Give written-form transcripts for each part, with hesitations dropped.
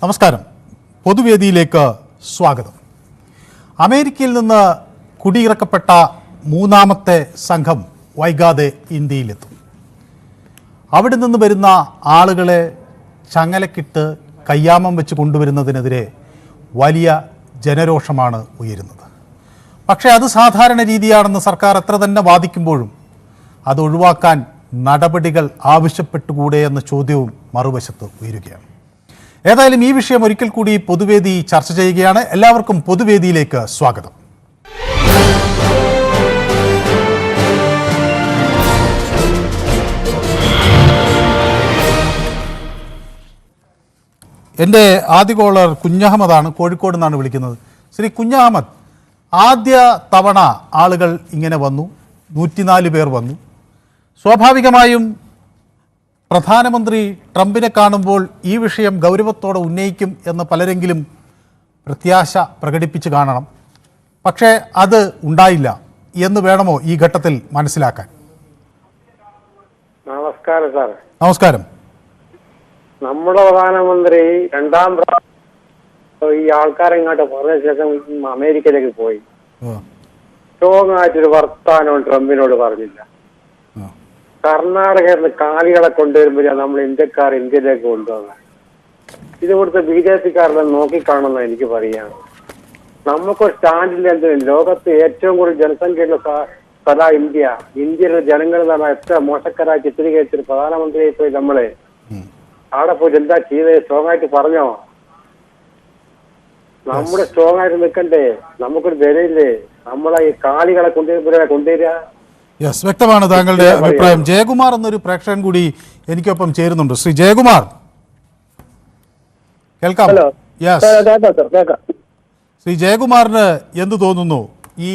നമസ്കാരം. പൊതുവേദിയിലേക്ക് സ്വാഗതം. അമേരിക്കയിൽ നിന്ന് കുടിയിറക്കപ്പെട്ട മൂന്നാമത്തെ സംഘം വൈകാതെ ഇന്ത്യയിലെത്തും. അവിടെ നിന്ന് വരുന്ന ആളുകളെ ചങ്ങലക്കിട്ട് കയ്യാമം വെച്ച് കൊണ്ടുവരുന്നതിനെതിരെ വലിയ ജനരോഷമാണ് ഉയരുന്നത്. പക്ഷേ അത് സാധാരണ രീതിയാണെന്ന് സർക്കാർ എത്ര തന്നെ വാദിക്കുമ്പോഴും അത് ഒഴിവാക്കാൻ നടപടികൾ ആവശ്യപ്പെട്ടുകൂടെ എന്ന ചോദ്യവും മറുവശത്ത് ഉയരുകയാണ്. ഏതായാലും ഈ വിഷയം ഒരിക്കൽ കൂടി പൊതുവേദി ചർച്ച ചെയ്യുകയാണ്. എല്ലാവർക്കും പൊതുവേദിയിലേക്ക് സ്വാഗതം. എൻ്റെ ആദ്യ കോളർ കുഞ്ഞഹമ്മദാണ്, കോഴിക്കോട് നിന്നാണ് വിളിക്കുന്നത്. ശ്രീ കുഞ്ഞഹമ്മദ്, ആദ്യ തവണ ആളുകൾ ഇങ്ങനെ വന്നു, 104 പേർ വന്നു. സ്വാഭാവികമായും പ്രധാനമന്ത്രി ട്രംപിനെ കാണുമ്പോൾ ഈ വിഷയം ഗൗരവത്തോടെ ഉന്നയിക്കും എന്ന് പലരെങ്കിലും പ്രത്യാശ പ്രകടിപ്പിച്ച് കാണണം. പക്ഷേ അത് ഉണ്ടായില്ല എന്ന് വേണമോ ഈ ഘട്ടത്തിൽ മനസ്സിലാക്കാൻ? നമസ്കാരം സാർ. നമസ്കാരം. നമ്മുടെ പ്രധാനമന്ത്രി രണ്ടാം ഈ ആൾക്കാരെ ഇങ്ങോട്ട് പറഞ്ഞ ശേഷം അമേരിക്കയിലേക്ക് പോയി. സ്ട്രോങ് ആയിട്ടൊരു വർത്താനവും ട്രംപിനോട് പറഞ്ഞില്ല. കർണാടകയിൽ നിന്ന് കാലികളെ കൊണ്ടുവരുമ്പോഴാണ് നമ്മൾ ഇന്ത്യക്കാർ ഇന്ത്യയിലേക്ക് കൊണ്ടുവന്നത്. ഇത് ഇവിടുത്തെ BJP-ക്കാരെ നോക്കിക്കാണെന്ന് എനിക്ക് പറയാം. നമുക്കൊരു സ്റ്റാൻഡിൽ എന്തിനും ലോകത്ത് ഏറ്റവും കൂടുതൽ ജനസംഖ്യയുള്ള സ്ഥല ഇന്ത്യ. ഇന്ത്യയിലെ ജനങ്ങൾ എന്ന് പറഞ്ഞാൽ എത്ര മോശക്കാരായി ചിത്രീകരിച്ചൊരു പ്രധാനമന്ത്രിയായി പോയി നമ്മള് അവിടെ പോയി എന്താ ചെയ്തത്? സ്ട്രോങ് ആയിട്ട് പറഞ്ഞോ? നമ്മുടെ സ്ട്രോങ് ആയിട്ട് നിൽക്കണ്ടേ? നമുക്കൊരു വിലയില്ലേ? നമ്മളെ ഈ കാലികളെ കൊണ്ടുവരിക. യെസ്, വ്യക്തമാണ് താങ്കളുടെ അഭിപ്രായം. ജയകുമാർ എന്നൊരു പ്രേക്ഷകൻ കൂടി എനിക്കൊപ്പം ചേരുന്നുണ്ട്. ശ്രീ ജയകുമാർ, കേൾക്കാം? യെസ്. ശ്രീ ജയകുമാറിന് എന്ത് തോന്നുന്നു? ഈ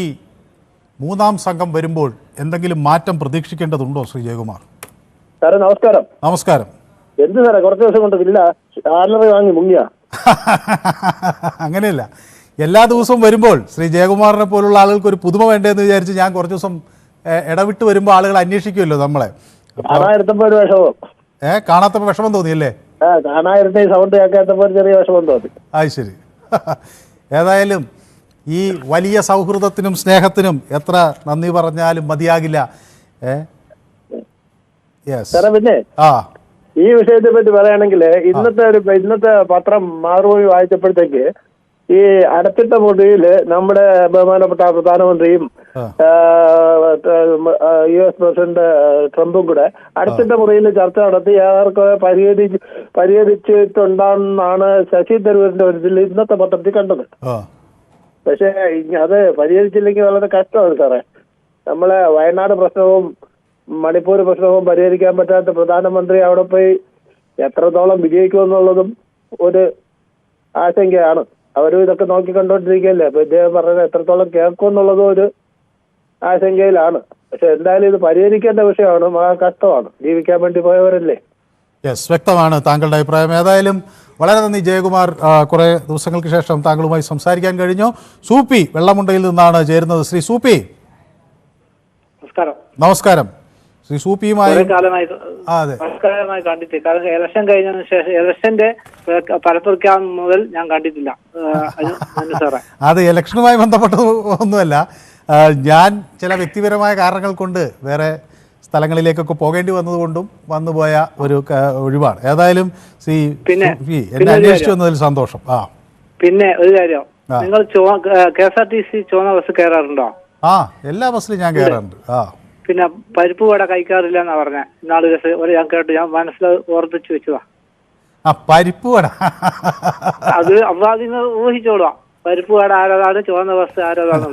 മൂന്നാം സംഘം വരുമ്പോൾ എന്തെങ്കിലും മാറ്റം പ്രതീക്ഷിക്കേണ്ടതുണ്ടോ? ശ്രീ ജയകുമാർ സാറേ നമസ്കാരം. നമസ്കാരം. എന്ത് സാറേ കുറച്ച് ദിവസം കൊണ്ട് ഇല്ല സാലറി വാങ്ങി മുങ്ങിയ? അങ്ങനെയല്ല, എല്ലാ ദിവസവും വരുമ്പോൾ ശ്രീ ജയകുമാറിനെ പോലുള്ള ആളുകൾക്ക് ഒരു പുതുമ വേണ്ടതെന്ന് വിചാരിച്ച് ഞാൻ കുറച്ച് ദിവസം ഇടവിട്ട് വരുമ്പോൾ ആളുകൾ അന്വേഷിക്കുമല്ലോ നമ്മളെ. കാണാതിരുത്തപ്പോ ഒരു വിഷമം. കാണാത്തപ്പോ വിഷമം തോന്നിയല്ലേ? കാണാതിരുത്ത സൗണ്ട് കേൾക്കാത്തപ്പോ ഒരു ചെറിയ വിഷമം തോന്നി. അത് ശരി. ഏതായാലും ഈ വലിയ സൗഹൃദത്തിനും സ്നേഹത്തിനും എത്ര നന്ദി പറഞ്ഞാലും മതിയാകില്ല. പിന്നെ ഈ വിഷയത്തെ പറ്റി പറയുകയാണെങ്കിൽ ഇന്നത്തെ പത്രം മാതൃഭൂമി വായിച്ചപ്പോഴത്തേക്ക് ഈ അടച്ചിട്ട മുറിയില് നമ്മുടെ ബഹുമാനപ്പെട്ട പ്രധാനമന്ത്രിയും US പ്രസിഡന്റ് ട്രംപും കൂടെ അടച്ചിട്ട മുറിയിൽ ചർച്ച നടത്തി അവർക്ക് പരിഹരിച്ചിട്ടുണ്ടെന്നാണ് ശശി തരൂരിന്റെ ഒരു ഇന്നത്തെ പത്രത്തിൽ കണ്ടത്. പക്ഷെ അത് പരിഹരിച്ചില്ലെങ്കിൽ വളരെ കഷ്ടമാണ് സാറേ. നമ്മളെ വയനാട് പ്രശ്നവും മണിപ്പൂർ പ്രശ്നവും പരിഹരിക്കാൻ പറ്റാത്ത പ്രധാനമന്ത്രി അവിടെ പോയി എത്രത്തോളം വിജയിക്കുമെന്നുള്ളതും ഒരു ആശങ്കയാണ്. അവരും ഇതൊക്കെ നോക്കി കണ്ടോണ്ടിരിക്കുകയല്ലേ. അപ്പൊ ഇദ്ദേഹം പറഞ്ഞത് എത്രത്തോളം കേൾക്കുമെന്നുള്ളതും ഒരു ആശങ്കയിലാണ്. പക്ഷെ എന്തായാലും ഇത് പരിഹരിക്കേണ്ട വിഷയമാണ്. മഹാ കഷ്ടമാണ്. ജീവിക്കാൻ വേണ്ടി പോയവരല്ലേ. യെസ്, വ്യക്തമാണ് താങ്കളുടെ അഭിപ്രായം. ഏതായാലും വളരെ നന്ദി ജയകുമാർ. കുറെ ദിവസങ്ങൾക്ക് ശേഷം താങ്കളുമായി സംസാരിക്കാൻ കഴിഞ്ഞു. സൂപ്പി വെള്ളമുണ്ടയിൽ നിന്നാണ് ചേരുന്നത്. ശ്രീ സൂപ്പി നമസ്കാരം. നമസ്കാരം. ശ്രീ സൂപ്പിയുമായി കണ്ടിട്ട് കാരണം ഇലക്ഷൻ കഴിഞ്ഞതിന് ശേഷം ഇലക്ഷന്റെ ഫലപ്രഖ്യാപനം മുതൽ ഞാൻ കണ്ടിട്ടില്ല. അത് ഇലക്ഷനുമായി ബന്ധപ്പെട്ടത് ഒന്നുമല്ല. ഞാൻ ചില വ്യക്തിപരമായ കാരണങ്ങൾ കൊണ്ട് വേറെ സ്ഥലങ്ങളിലേക്കൊക്കെ പോകേണ്ടി വന്നതുകൊണ്ടും വന്നുപോയ ഒരു ഒഴിവാണ്. ഏതായാലും എന്നെ അന്വേഷിച്ചു വന്നതിൽ സന്തോഷം. പിന്നെ ഒരു കാര്യം, നിങ്ങൾ KSRTC ചുവന്ന ബസ് കയറാറുണ്ടോ? എല്ലാ ബസ്സിലും ഞാൻ കയറാറുണ്ട്. പിന്നെ പരിപ്പ് വട കഴിക്കാറില്ല എന്നാ പറഞ്ഞ നാല് ദിവസം ഞാൻ കേട്ടു. ഞാൻ മനസ്സിൽ ഓർപ്പിച്ചു വെച്ചതാ. പരിപ്പ് വട അത് അപ്പൊ അതിന് ഊഹിച്ചോളുക. പരിപ്പ് വട ആരതാണ്, ചുവന്ന ബസ് ആരതാണ്.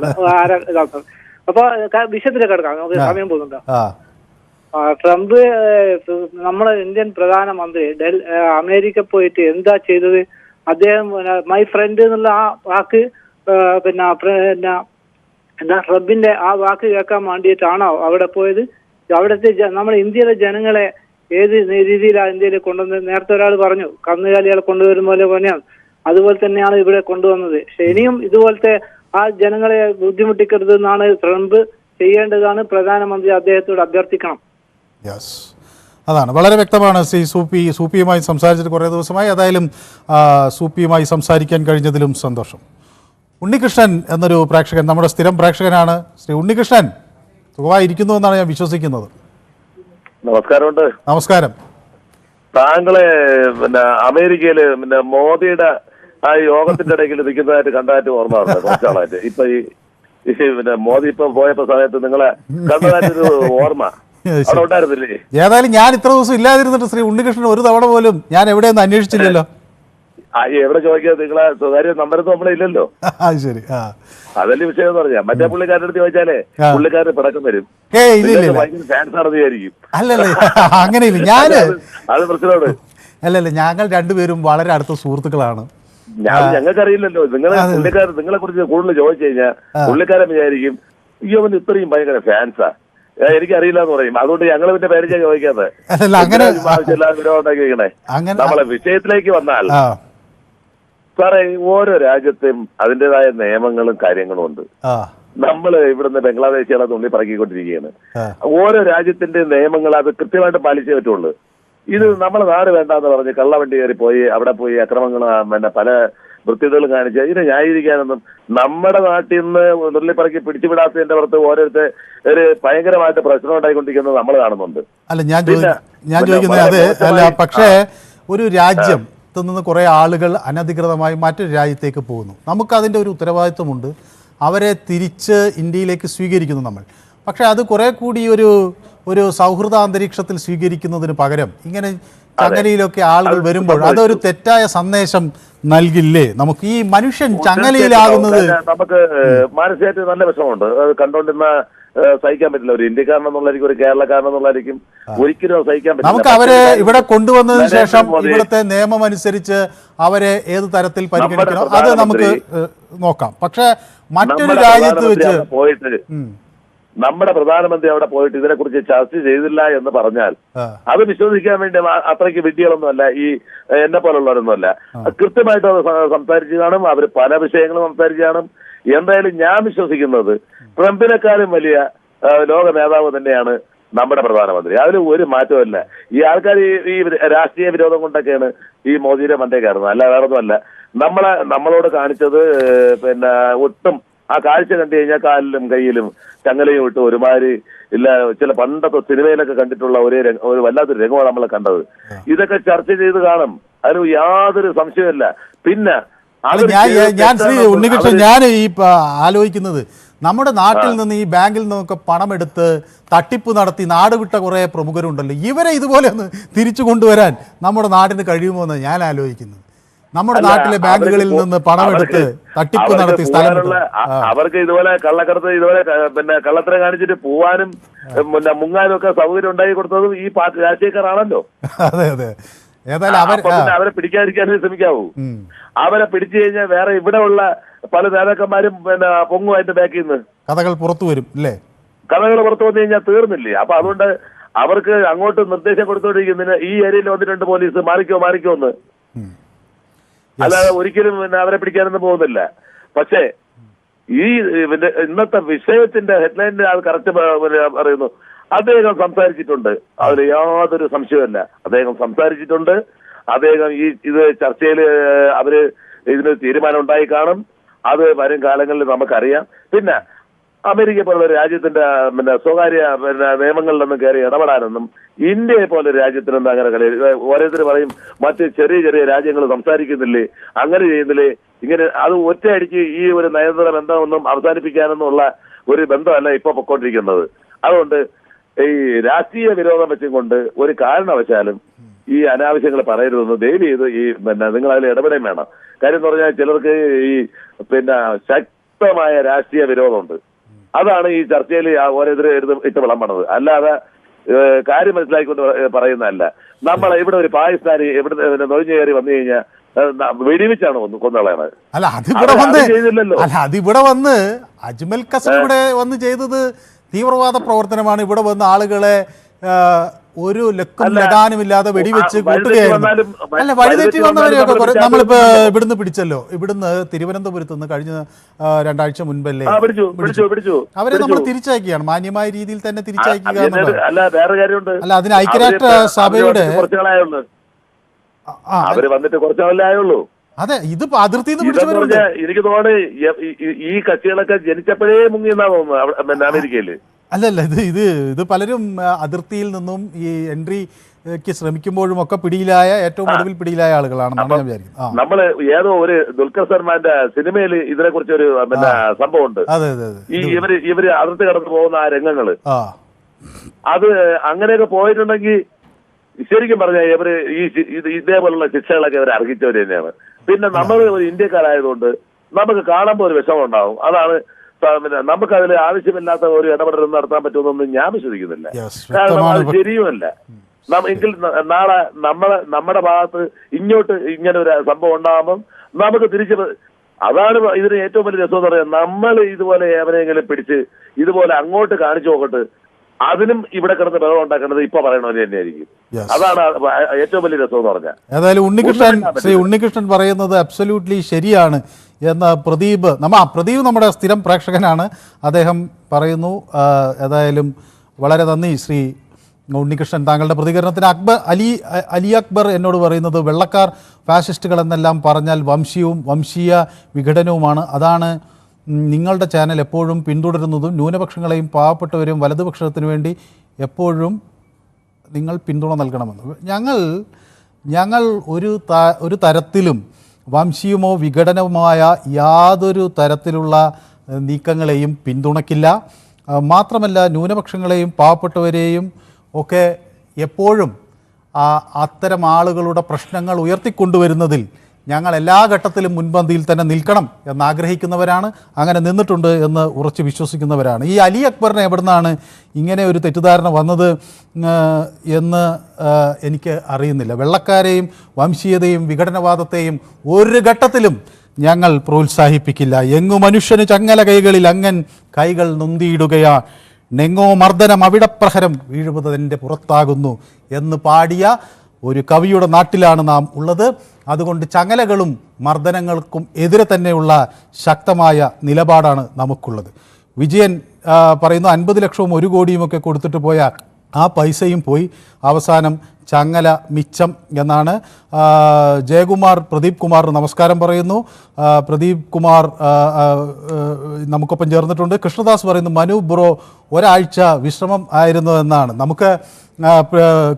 അപ്പൊ വിഷയത്തിലേക്ക് കിടക്കാം, നമുക്ക് സമയം പോകുന്നുണ്ടോ? ട്രംപ് നമ്മളെ ഇന്ത്യൻ പ്രധാനമന്ത്രി അമേരിക്ക പോയിട്ട് എന്താ ചെയ്തത്? അദ്ദേഹം മൈ ഫ്രണ്ട് എന്നുള്ള ആ വാക്ക് പിന്നെ എന്താ ട്രംപിന്റെ ആ വാക്ക് കേൾക്കാൻ വേണ്ടിയിട്ടാണോ അവിടെ പോയത്? അവിടുത്തെ നമ്മുടെ ഇന്ത്യയിലെ ജനങ്ങളെ ഏത് രീതിയിലാണ് ഇന്ത്യയിൽ കൊണ്ടുവന്നത്? നേരത്തെ ഒരാൾ പറഞ്ഞു കന്നുകാലികളെ കൊണ്ടുവരുന്ന പോലെ തന്നെയാണ്, അതുപോലെ തന്നെയാണ് ഇവിടെ കൊണ്ടുവന്നത്. പക്ഷെ ഇനിയും ഇതുപോലത്തെ ആ ജനങ്ങളെ ബുദ്ധിമുട്ടിക്കരുത് എന്നാണ് ട്രംപ് ചെയ്യേണ്ടതാണ്. പ്രധാനമന്ത്രി അദ്ദേഹത്തോട് അഭ്യർത്ഥിക്കണം. അതാണ് വളരെ വ്യക്തമാണ്. സൂപ്പിയുമായി സംസാരിച്ചിട്ട് കുറേ ദിവസമായി. ഏതായാലും സൂപ്പിയുമായി സംസാരിക്കാൻ കഴിഞ്ഞതിലും സന്തോഷം. ഉണ്ണികൃഷ്ണൻ എന്നൊരു പ്രേക്ഷകൻ, നമ്മുടെ സ്ഥിരം പ്രേക്ഷകനാണ്. ശ്രീ ഉണ്ണികൃഷ്ണൻ സുഖമായിരിക്കുന്നു എന്നാണ് ഞാൻ വിശ്വസിക്കുന്നത്. നമസ്കാരമുണ്ട്. നമസ്കാരം. താങ്കളെ അമേരിക്കയില് മോദിയുടെ ആ യോഗത്തിന്റെ ഇടയ്ക്ക് നിൽക്കുന്നതായിട്ട് കണ്ടതായിട്ട് ഓർമ്മ ഉണ്ട് കുറച്ചാളായിട്ട്. ഇപ്പൊ ഈ മോദി ഇപ്പൊ പോയപ്പോ സമയത്ത് നിങ്ങളെ കണ്ടതായിട്ടൊരു ഓർമ്മ അവിടെ ഉണ്ടായിരുന്നില്ലേ? ഏതായാലും ഞാൻ ഇത്ര ദിവസം ഇല്ലാതിരുന്നിട്ട് ശ്രീ ഉണ്ണികൃഷ്ണൻ ഒരു തവണ പോലും ഞാൻ എവിടെയൊന്നും അന്വേഷിച്ചില്ലല്ലോ. എവിടെ ചോദിക്കാതെ നിങ്ങളെ സ്വകാര്യ നമ്പരൊന്നും നമ്മളില്ലല്ലോ. ശരി, അതല്ലേ വിഷയം എന്ന് പറഞ്ഞാൽ. മറ്റേ പുള്ളിക്കാരുടെ അടുത്ത് ചോദിച്ചാലേ പുള്ളിക്കാരന് പിടക്കം വരും. ഭയങ്കര ഫാൻസ് ആണെന്ന് വിചാരിക്കും. അല്ലല്ലേ, അങ്ങനെയില്ല. ഞാന് അത് പ്രശ്നമാണ്. അല്ലല്ല, ഞങ്ങൾ രണ്ടുപേരും വളരെ അടുത്ത സുഹൃത്തുക്കളാണ്. ഞങ്ങൾക്കറിയില്ലല്ലോ. നിങ്ങളെ കുറിച്ച് കൂടുതൽ ചോദിച്ചു കഴിഞ്ഞാൽ പുള്ളിക്കാരൻ വിചാരിക്കും ഇവൻ ഇത്രയും ഭയങ്കര ഫാൻസാ, എനിക്കറിയില്ല എന്ന് പറയും. അതുകൊണ്ട് ഞങ്ങൾ പിന്നെ പേരിച്ചാ ചോദിക്കാതെ ഉണ്ടാക്കിയിരിക്കണേ. നമ്മളെ വിഷയത്തിലേക്ക് വന്നാൽ സാറേ, ഓരോ രാജ്യത്തും അതിൻ്റെതായ നിയമങ്ങളും കാര്യങ്ങളും ഉണ്ട്. നമ്മള് ഇവിടുന്ന് ബംഗ്ലാദേശികളെ തുള്ളി പറക്കിക്കൊണ്ടിരിക്കുകയാണ്. ഓരോ രാജ്യത്തിന്റെ നിയമങ്ങൾ അത് കൃത്യമായിട്ട് പാലിച്ചേ പറ്റുള്ളൂ. ഇത് നമ്മളെ നാട് വേണ്ടാന്ന് പറഞ്ഞ് കള്ളവണ്ടി കയറി പോയി അവിടെ പോയി അക്രമങ്ങളും പല വൃത്തികളും കാണിച്ച് ഇതിനെ ന്യായീകരിക്കാനൊന്നും നമ്മുടെ നാട്ടിൽ നിന്ന് നുള്ളിപ്പറക്കി പിടിച്ചുവിടാത്തതിന്റെ പുറത്ത് ഓരോരുത്തർ ഒരു ഭയങ്കരമായിട്ട് പ്രശ്നം ഉണ്ടായിക്കൊണ്ടിരിക്കുന്നത് നമ്മൾ കാണുന്നുണ്ട്. അല്ല, ഞാൻ ചോദിക്കുന്നത് അത് അല്ല. പക്ഷേ ഒരു രാജ്യം നിന്ന് കുറേ ആളുകൾ അനധികൃതമായി മറ്റൊരു രാജ്യത്തേക്ക് പോകുന്നു. നമുക്കതിൻ്റെ ഒരു ഉത്തരവാദിത്വമുണ്ട്. അവരെ തിരിച്ച് ഇന്ത്യയിലേക്ക് സ്വീകരിക്കുന്നു നമ്മൾ. പക്ഷേ അത് കുറേ കൂടി ഒരു സൗഹൃദ അന്തരീക്ഷത്തിൽ സ്വീകരിക്കുന്നതിന് പകരം ഇങ്ങനെ ചങ്ങലയിലൊക്കെ ആളുകൾ വരുമ്പോൾ അതൊരു തെറ്റായ സന്ദേശം നൽകില്ലേ? നമുക്ക് ഈ മനുഷ്യൻ ചങ്ങലയിലാകുന്നത് നമുക്ക് മാനസികമായിട്ട് നല്ല വിഷമമുണ്ട്. അത് കണ്ടോണ്ടിരുന്ന സഹിക്കാൻ പറ്റില്ല. ഒരു ഇന്ത്യക്കാരനെന്നുള്ളതായിരിക്കും, ഒരു കേരളക്കാരനെന്നുള്ളതായിരിക്കും ഒരിക്കലും സഹിക്കാൻ പറ്റില്ല. നമുക്ക് അവരെ ഇവിടെ കൊണ്ടുവന്നതിന് ശേഷം ഇവിടുത്തെ നിയമം അനുസരിച്ച് അവരെ ഏത് തരത്തിൽ പരിഗണിക്കണം അത് നമുക്ക് നോക്കാം. പക്ഷെ മറ്റൊരു രാജ്യത്ത് വെച്ച് പോയിട്ട് നമ്മുടെ പ്രധാനമന്ത്രി അവിടെ പോയിട്ട് ഇതിനെക്കുറിച്ച് ചർച്ച ചെയ്തില്ല എന്ന് പറഞ്ഞാൽ അത് വിശ്വസിക്കാൻ വേണ്ടി അത്രയ്ക്ക് വിഡ്ഢികളൊന്നുമല്ല ഈ എന്നെ പോലുള്ളവരൊന്നുമല്ല. കൃത്യമായിട്ട് അത് സംസാരിച്ചു കാണും. അവർ പല വിഷയങ്ങളും സംസാരിച്ചു കാണും. എന്തായാലും ഞാൻ വിശ്വസിക്കുന്നത് ട്രംപിനെക്കാളും വലിയ ലോക നേതാവ് തന്നെയാണ് നമ്മുടെ പ്രധാനമന്ത്രി. അതിൽ ഒരു മാറ്റമല്ല. ഈ ആൾക്കാർ ഈ രാഷ്ട്രീയ വിരോധം കൊണ്ടൊക്കെയാണ് ഈ മോദിയുടെ മണ്ടേ കയറുന്നത്, അല്ല വേറൊന്നുമല്ല. നമ്മളോട് കാണിച്ചത് ഒട്ടും ആ കാഴ്ച കണ്ടു കഴിഞ്ഞാൽ കാലിലും കയ്യിലും ചങ്ങലയും ഇട്ട് ഒരുമാതിരി ഇല്ല ചില പണ്ടത്തെ സിനിമയിലൊക്കെ കണ്ടിട്ടുള്ള ഒരു വല്ലാത്തൊരു രംഗമാണ് നമ്മൾ കണ്ടത്. ഇതൊക്കെ ചർച്ച ചെയ്ത് കാണും, അതിന് യാതൊരു സംശയമില്ല. പിന്നെ ഞാൻ ശ്രീ ഉണ്ണികൃഷ്ണൻ, ഞാൻ ഈ ആലോചിക്കുന്നത് നമ്മുടെ നാട്ടിൽ നിന്ന് ഈ ബാങ്കിൽ നിന്നൊക്കെ പണമെടുത്ത് തട്ടിപ്പ് നടത്തി നാട് വിട്ട കുറേ പ്രമുഖരുണ്ടല്ലോ, ഇവരെ ഇതുപോലെ ഒന്ന് തിരിച്ചു കൊണ്ടുവരാൻ നമ്മുടെ നാടിന് കഴിയുമോ എന്ന് ഞാൻ ആലോചിക്കുന്നത്. നമ്മുടെ നാട്ടിലെ ബാങ്കുകളിൽ നിന്ന് പണമെടുത്ത് തട്ടിപ്പ് നടത്തി അവർക്ക് ഇതുപോലെ കള്ളക്കടത്ത് ഇതുപോലെ കള്ളത്തരം കാണിച്ചിട്ട് പോവാനും മുങ്ങാനും ഒക്കെ സൗകര്യം ഉണ്ടാക്കി കൊടുത്തതും ഈ പാർട്ടി രാഷ്ട്രീയക്കാരാണല്ലോ. അതെ അതെ. ഏതായാലും അവരെ പിടിക്കാതിരിക്കാനേ ശ്രമിക്കാവൂ. അവരെ പിടിച്ചു കഴിഞ്ഞാൽ വേറെ ഇവിടെ ഉള്ള പല നേതാക്കന്മാരും പൊങ്ങുമായിട്ട് ബാക്കിൽ നിന്ന് കഥകൾ പുറത്തു വരും അല്ലേ? കഥകൾ പുറത്തു വന്നു കഴിഞ്ഞാൽ തീർന്നില്ലേ? അപ്പൊ അതുകൊണ്ട് അവർക്ക് അങ്ങോട്ട് നിർദ്ദേശം കൊടുത്തോണ്ടിരിക്കുന്നതിന് ഈ ഏരിയയിൽ വന്നിട്ടുണ്ട് പോലീസ് മാറിക്കോ എന്ന്. അല്ലാതെ ഒരിക്കലും അവരെ പിടിക്കാനൊന്നും പോകുന്നില്ല. പക്ഷേ ഈ ഇന്നത്തെ വിഷയത്തിന്റെ ഹെഡ്ലൈനിന്റെ അത് കറക്റ്റ് പറയുന്നു. അദ്ദേഹം സംസാരിച്ചിട്ടുണ്ട്, അതിൽ യാതൊരു സംശയവുമില്ല. അദ്ദേഹം സംസാരിച്ചിട്ടുണ്ട്. അദ്ദേഹം ഇത് ചർച്ചയിൽ അവര് ഇതിന് തീരുമാനം ഉണ്ടായി കാണും. അത് വരും കാലങ്ങളിൽ നമുക്കറിയാം. പിന്നെ അമേരിക്ക പോലുള്ള രാജ്യത്തിന്റെ സ്വകാര്യ നിയമങ്ങളിലൊന്നും കയറി ഇടപെടാനൊന്നും ഇന്ത്യയെ പോലെ രാജ്യത്തിനൊന്നും അങ്ങനെ കളി. ഓരോരുത്തർ പറയും മറ്റ് ചെറിയ ചെറിയ രാജ്യങ്ങൾ സംസാരിക്കുന്നില്ലേ, അങ്ങനെ ചെയ്യുന്നില്ലേ, ഇങ്ങനെ അത് ഒറ്റയടിക്ക് ഈ ഒരു നയതന്ത്ര ബന്ധമൊന്നും അവസാനിപ്പിക്കാനൊന്നുള്ള ഒരു ബന്ധമല്ല ഇപ്പൊ പൊക്കോണ്ടിരിക്കുന്നത്. അതുകൊണ്ട് ഈ രാഷ്ട്രീയ വിരോധം വെച്ചും കൊണ്ട് ഒരു കാരണവശാലും ഈ അനാവശ്യങ്ങൾ പറയരുതെന്ന് ദയവ് ചെയ്ത് ഈ നിങ്ങൾ അതിൽ ഇടപെടാൻ വേണം. കാര്യം എന്ന് പറഞ്ഞാൽ ചിലർക്ക് ഈ ശക്തമായ രാഷ്ട്രീയ വിരോധമുണ്ട്. അതാണ് ഈ ചർച്ചയിൽ ഓരോരുത്തർ ഇട്ട് വിളമ്പണത്. അല്ലാതെ കാര്യം മനസ്സിലാക്കിക്കൊണ്ട് പറയുന്നതല്ല. നമ്മൾ ഇവിടെ ഒരു പാകിസ്ഥാനി ഇവിടെ നൊഴിഞ്ഞു കയറി വന്നു കഴിഞ്ഞാൽ വെടിവെച്ചാണ് കൊന്നുകളയണത്. അല്ല അതിവിടെ വന്ന് അജ്മൽ കസം ഇവിടെ വന്ന് ചെയ്തത് തീവ്രവാദ പ്രവർത്തനമാണ്. ഇവിടെ വന്ന് ആളുകളെ ഒരു ലക്കും ലഗാനുമില്ലാതെ വെടിവെച്ച് കൂട്ടുകയായിരുന്നു. അല്ല, വഴിതെറ്റി വന്നവരെയൊക്കെ നമ്മളിപ്പോ ഇവിടുന്ന് പിടിച്ചല്ലോ. ഇവിടുന്ന് തിരുവനന്തപുരത്ത് നിന്ന് കഴിഞ്ഞ 2 ആഴ്ച മുൻപല്ലേ അവരെ നമ്മൾ തിരിച്ചയക്കുകയാണ്, മാന്യമായ രീതിയിൽ തന്നെ തിരിച്ചയക്കുക എന്നുള്ളത്. അല്ല, അതിന് ഐക്യരാഷ്ട്ര സഭയുടെ അവര് വന്നിട്ട് കുറച്ചാളല്ലേ ആയുള്ളൂ. അതെ, ഇതിപ്പോ അതിർത്തി എനിക്ക് തോന്നുന്നു ഈ കക്ഷികളൊക്കെ ജനിച്ചപ്പോഴേ മുങ്ങിയെന്നാ തോന്നുന്നു അമേരിക്കയില്. അല്ലല്ല, ഇത് പലരും അതിർത്തിയിൽ നിന്നും ഈ എൻട്രിക്ക് ശ്രമിക്കുമ്പോഴും ഒക്കെ പിടിയിലായ, ഏറ്റവും ഒടുവിൽ പിടിയിലായ ആളുകളാണെന്നാണ് ഞാൻ വിചാരിക്കുന്നത്. നമ്മള് ഏതോ ഒരു ദുൽഖർ സൽമാന്റെ സിനിമയിൽ ഇതിനെ കുറിച്ച് ഒരു സംഭവം ഉണ്ട്. അതെ അതെ അതെ, ഈ ഇവര് അതിർത്തി കടന്നു പോകുന്ന ആ രംഗങ്ങള്, അത് അങ്ങനെയൊക്കെ പോയിട്ടുണ്ടെങ്കിൽ ശരിക്കും പറഞ്ഞാൽ ഇവര് ഇതേപോലുള്ള ശിക്ഷകളൊക്കെ ഇവർ അർഹിച്ചവര് തന്നെയാണ്. പിന്നെ നമ്മൾ ഒരു ഇന്ത്യക്കാരായതുകൊണ്ട് നമുക്ക് കാണുമ്പോൾ ഒരു വിഷമം ഉണ്ടാവും. അതാണ് നമുക്ക് അതിൽ ആവശ്യമില്ലാത്ത ഒരു ഇടപെടൽ നടത്താൻ പറ്റുമെന്നൊന്നും ഞാൻ വിശ്വസിക്കുന്നില്ല. കാരണം അത് ശരിയുമല്ല. എങ്കിൽ നാളെ നമ്മുടെ ഭാഗത്ത് ഇങ്ങോട്ട് ഇങ്ങനെ ഒരു സംഭവം ഉണ്ടാകുമ്പം നമുക്ക് തിരിച്ച്, അതാണ് ഇതിന് ഏറ്റവും വലിയ രസം എന്ന് പറയാം. നമ്മൾ ഇതുപോലെ എവരെയെങ്കിലും പിടിച്ച് ഇതുപോലെ അങ്ങോട്ട് കാണിച്ചു നോക്കട്ട്, അതിനും ഇവിടെ കിടന്ന് ബഹളം ഉണ്ടാക്കേണ്ടത് ഇപ്പൊ പറയണവര് തന്നെയായിരിക്കും. അതാണ് ഏറ്റവും വലിയ രസം എന്ന് പറഞ്ഞാൽ. ഏതായാലും ഉണ്ണികൃഷ്ണൻ പറയുന്നത് അബ്സല്യൂട്ട്ലി ശരിയാണ് എന്ന് പ്രദീപ് നമ്മുടെ സ്ഥിരം പ്രേക്ഷകനാണ്, അദ്ദേഹം പറയുന്നു. ഏതായാലും വളരെ നന്ദി ശ്രീ ഉണ്ണികൃഷ്ണൻ, താങ്കളുടെ പ്രതികരണത്തിന്. അലി അക്ബർ എന്നോട് പറയുന്നത് വെള്ളക്കാർ ഫാസിസ്റ്റുകൾ എന്നെല്ലാം പറഞ്ഞാൽ വംശീയ വിഘടനവുമാണ്. അതാണ് നിങ്ങളുടെ ചാനൽ എപ്പോഴും പിന്തുടരുന്നതും. ന്യൂനപക്ഷങ്ങളെയും പാവപ്പെട്ടവരെയും വലതുപക്ഷത്തിന് വേണ്ടി എപ്പോഴും നിങ്ങൾ പിന്തുണ നൽകണമെന്ന്. ഞങ്ങൾ ഒരു തരത്തിലും വംശീയമോ വിഘടനവുമായ യാതൊരു തരത്തിലുള്ള നീക്കങ്ങളെയും പിന്തുണയ്ക്കില്ല. മാത്രമല്ല, ന്യൂനപക്ഷങ്ങളെയും പാവപ്പെട്ടവരെയും ഒക്കെ എപ്പോഴും അത്തരം ആളുകളുടെ പ്രശ്നങ്ങൾ ഉയർത്തിക്കൊണ്ടുവരുന്നതിൽ ഞങ്ങൾ എല്ലാ ഘട്ടത്തിലും മുൻപന്തിയിൽ തന്നെ നിൽക്കണം എന്നാഗ്രഹിക്കുന്നവരാണ്, അങ്ങനെ നിന്നിട്ടുണ്ട് എന്ന് ഉറച്ചു വിശ്വസിക്കുന്നവരാണ്. ഈ അലി അക്ബറിനെ എവിടുന്നാണ് ഇങ്ങനെ ഒരു തെറ്റിദ്ധാരണ വന്നത് എന്ന് എനിക്ക് അറിയുന്നില്ല. വെള്ളക്കാരെയും വംശീയതയും വിഘടനവാദത്തെയും ഒരു ഘട്ടത്തിലും ഞങ്ങൾ പ്രോത്സാഹിപ്പിക്കില്ല. എങ്ങു മനുഷ്യന് ചങ്ങല കൈകളിൽ അങ്ങൻ കൈകൾ നൊന്തിയിടുകയാ, നെങ്ങോ മർദ്ദനം അവിടെ പ്രഹരം വീഴുന്നതിൻ്റെ പുറത്താകുന്നു എന്ന് പാടിയ ഒരു കവിയുടെ നാട്ടിലാണ് നാം ഉള്ളത്. അതുകൊണ്ട് ചങ്ങലകളും മർദ്ദനങ്ങൾക്കും എതിരെ തന്നെയുള്ള ശക്തമായ നിലപാടാണ് നമുക്കുള്ളത്. വിജയൻ പറയുന്നു 50 ലക്ഷവും 1 കോടിയുമൊക്കെ കൊടുത്തിട്ട് പോയ ആ പൈസയും പോയി, അവസാനം ചങ്ങല മിച്ചം എന്നാണ്. പ്രദീപ് കുമാർ നമസ്കാരം പറയുന്നു. പ്രദീപ് കുമാർ നമുക്കൊപ്പം ചേർന്നിട്ടുണ്ട്. കൃഷ്ണദാസ് പറയുന്നു മനു ബ്രോ ഒരാഴ്ച വിശ്രമം ആയിരുന്നു എന്നാണ്. നമുക്ക്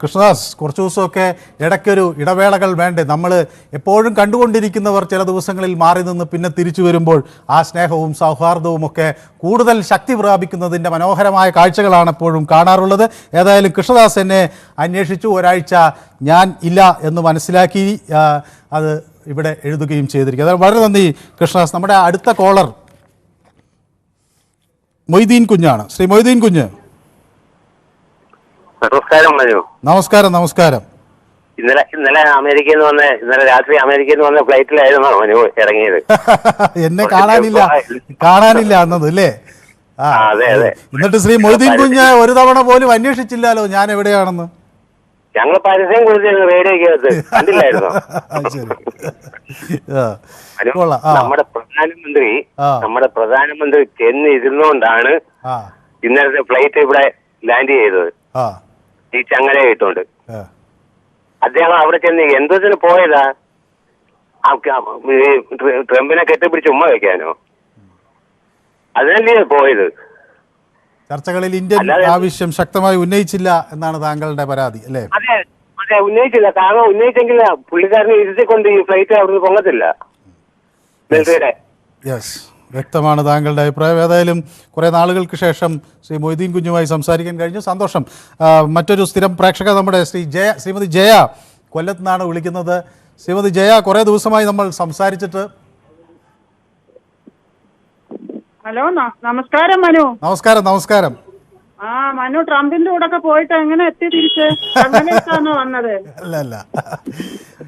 കൃഷ്ണദാസ്, കുറച്ച് ദിവസമൊക്കെ ഇടയ്ക്കൊരു ഇടവേളകൾ വേണ്ടേ? നമ്മൾ എപ്പോഴും കണ്ടുകൊണ്ടിരിക്കുന്നവർ ചില ദിവസങ്ങളിൽ മാറി നിന്ന് പിന്നെ തിരിച്ചു വരുമ്പോൾ ആ സ്നേഹവും സൗഹാർദ്ദവും ഒക്കെ കൂടുതൽ ശക്തി പ്രാപിക്കുന്നതിൻ്റെ മനോഹരമായ കാഴ്ചകളാണ് എപ്പോഴും കാണാറുള്ളത്. ഏതായാലും കൃഷ്ണദാസ് എന്നെ അന്വേഷിച്ചു, ഒരാഴ്ച ഞാൻ ഇല്ല എന്ന് മനസ്സിലാക്കി അത് ഇവിടെ എഴുതുകയും ചെയ്തിരിക്കും. അതായത് വളരെ നന്ദി കൃഷ്ണദാസ്. നമ്മുടെ അടുത്ത കോളർ മൊയ്തീൻ കുഞ്ഞാണ്. ശ്രീ മൊയ്തീൻ കുഞ്ഞ്, നമസ്കാരം. മനു, നമസ്കാരം. ഇന്നലെ രാത്രി അമേരിക്കയിൽ നിന്ന് വന്ന ഫ്ലൈറ്റിലായിരുന്നു മനു ഇറങ്ങിയത്. എന്നെ കാണാനില്ല അന്നത് അല്ലേ? അതെ. എന്നിട്ട് ശ്രീ മൊയ്തീൻ കുഞ്ഞ് ഒരു തവണ പോലും അന്വേഷിച്ചില്ലല്ലോ ഞാൻ എവിടെയാണെന്ന്. ഞങ്ങൾ പരസ്യം കൊടുത്തിരുന്നു റേഡിയോക്കകത്ത്, കണ്ടില്ലായിരുന്നു. നമ്മുടെ പ്രധാനമന്ത്രി ചെന്ന് ഇരുന്നുകൊണ്ടാണ് ഇന്നലത്തെ ഫ്ലൈറ്റ് ഇവിടെ ലാൻഡ് ചെയ്തത്, ഈ ചങ്ങല ഇട്ടുകൊണ്ട്. അദ്ദേഹം അവിടെ ചെന്ന് എന്തോത്തിന് പോയതാ? ട്രംപിനെ കെട്ടിപ്പിടിച്ച് ഉമ്മ വയ്ക്കാനോ? അതിനല്ലേ പോയത്? ചർച്ചകളിൽ ഇന്ത്യൻ ആവശ്യം ശക്തമായി ഉന്നയിച്ചില്ല എന്നാണ് താങ്കളുടെ പരാതി അല്ലേ? അതെ, ഉന്നയിച്ചില്ല. കാരണം ഉന്നയിച്ചെങ്കിൽ പുള്ളിക്കാരനെ ഇരുത്തിക്കൊണ്ട് ഈ ഫ്ലൈറ്റ് അവിടുന്ന് പൊങ്ങത്തില്ല. യെസ്, വ്യക്തമാണ് താങ്കളുടെ അഭിപ്രായം. ഏതായാലും കുറേ നാളുകൾക്ക് ശേഷം ശ്രീ മൊയ്തീൻ കുഞ്ഞുമായി സംസാരിക്കാൻ കഴിഞ്ഞു, സന്തോഷം. മറ്റൊരു സ്ഥിരം പ്രേക്ഷക നമ്മുടെ ശ്രീമതി ജയ കൊല്ലത്ത് നിന്നാണ് വിളിക്കുന്നത്. ശ്രീമതി ജയ, കുറേ ദിവസമായി നമ്മൾ സംസാരിച്ചിട്ട്. ഹലോ, നമസ്കാരം മനു. നമസ്കാരം. മനു ട്രംപിന്റെ കൂടെ ഒക്കെ പോയിട്ട് എങ്ങനെ എത്തി തിരിച്ച്? ചങ്ങലയിട്ടാണോ വന്നത്? അല്ല,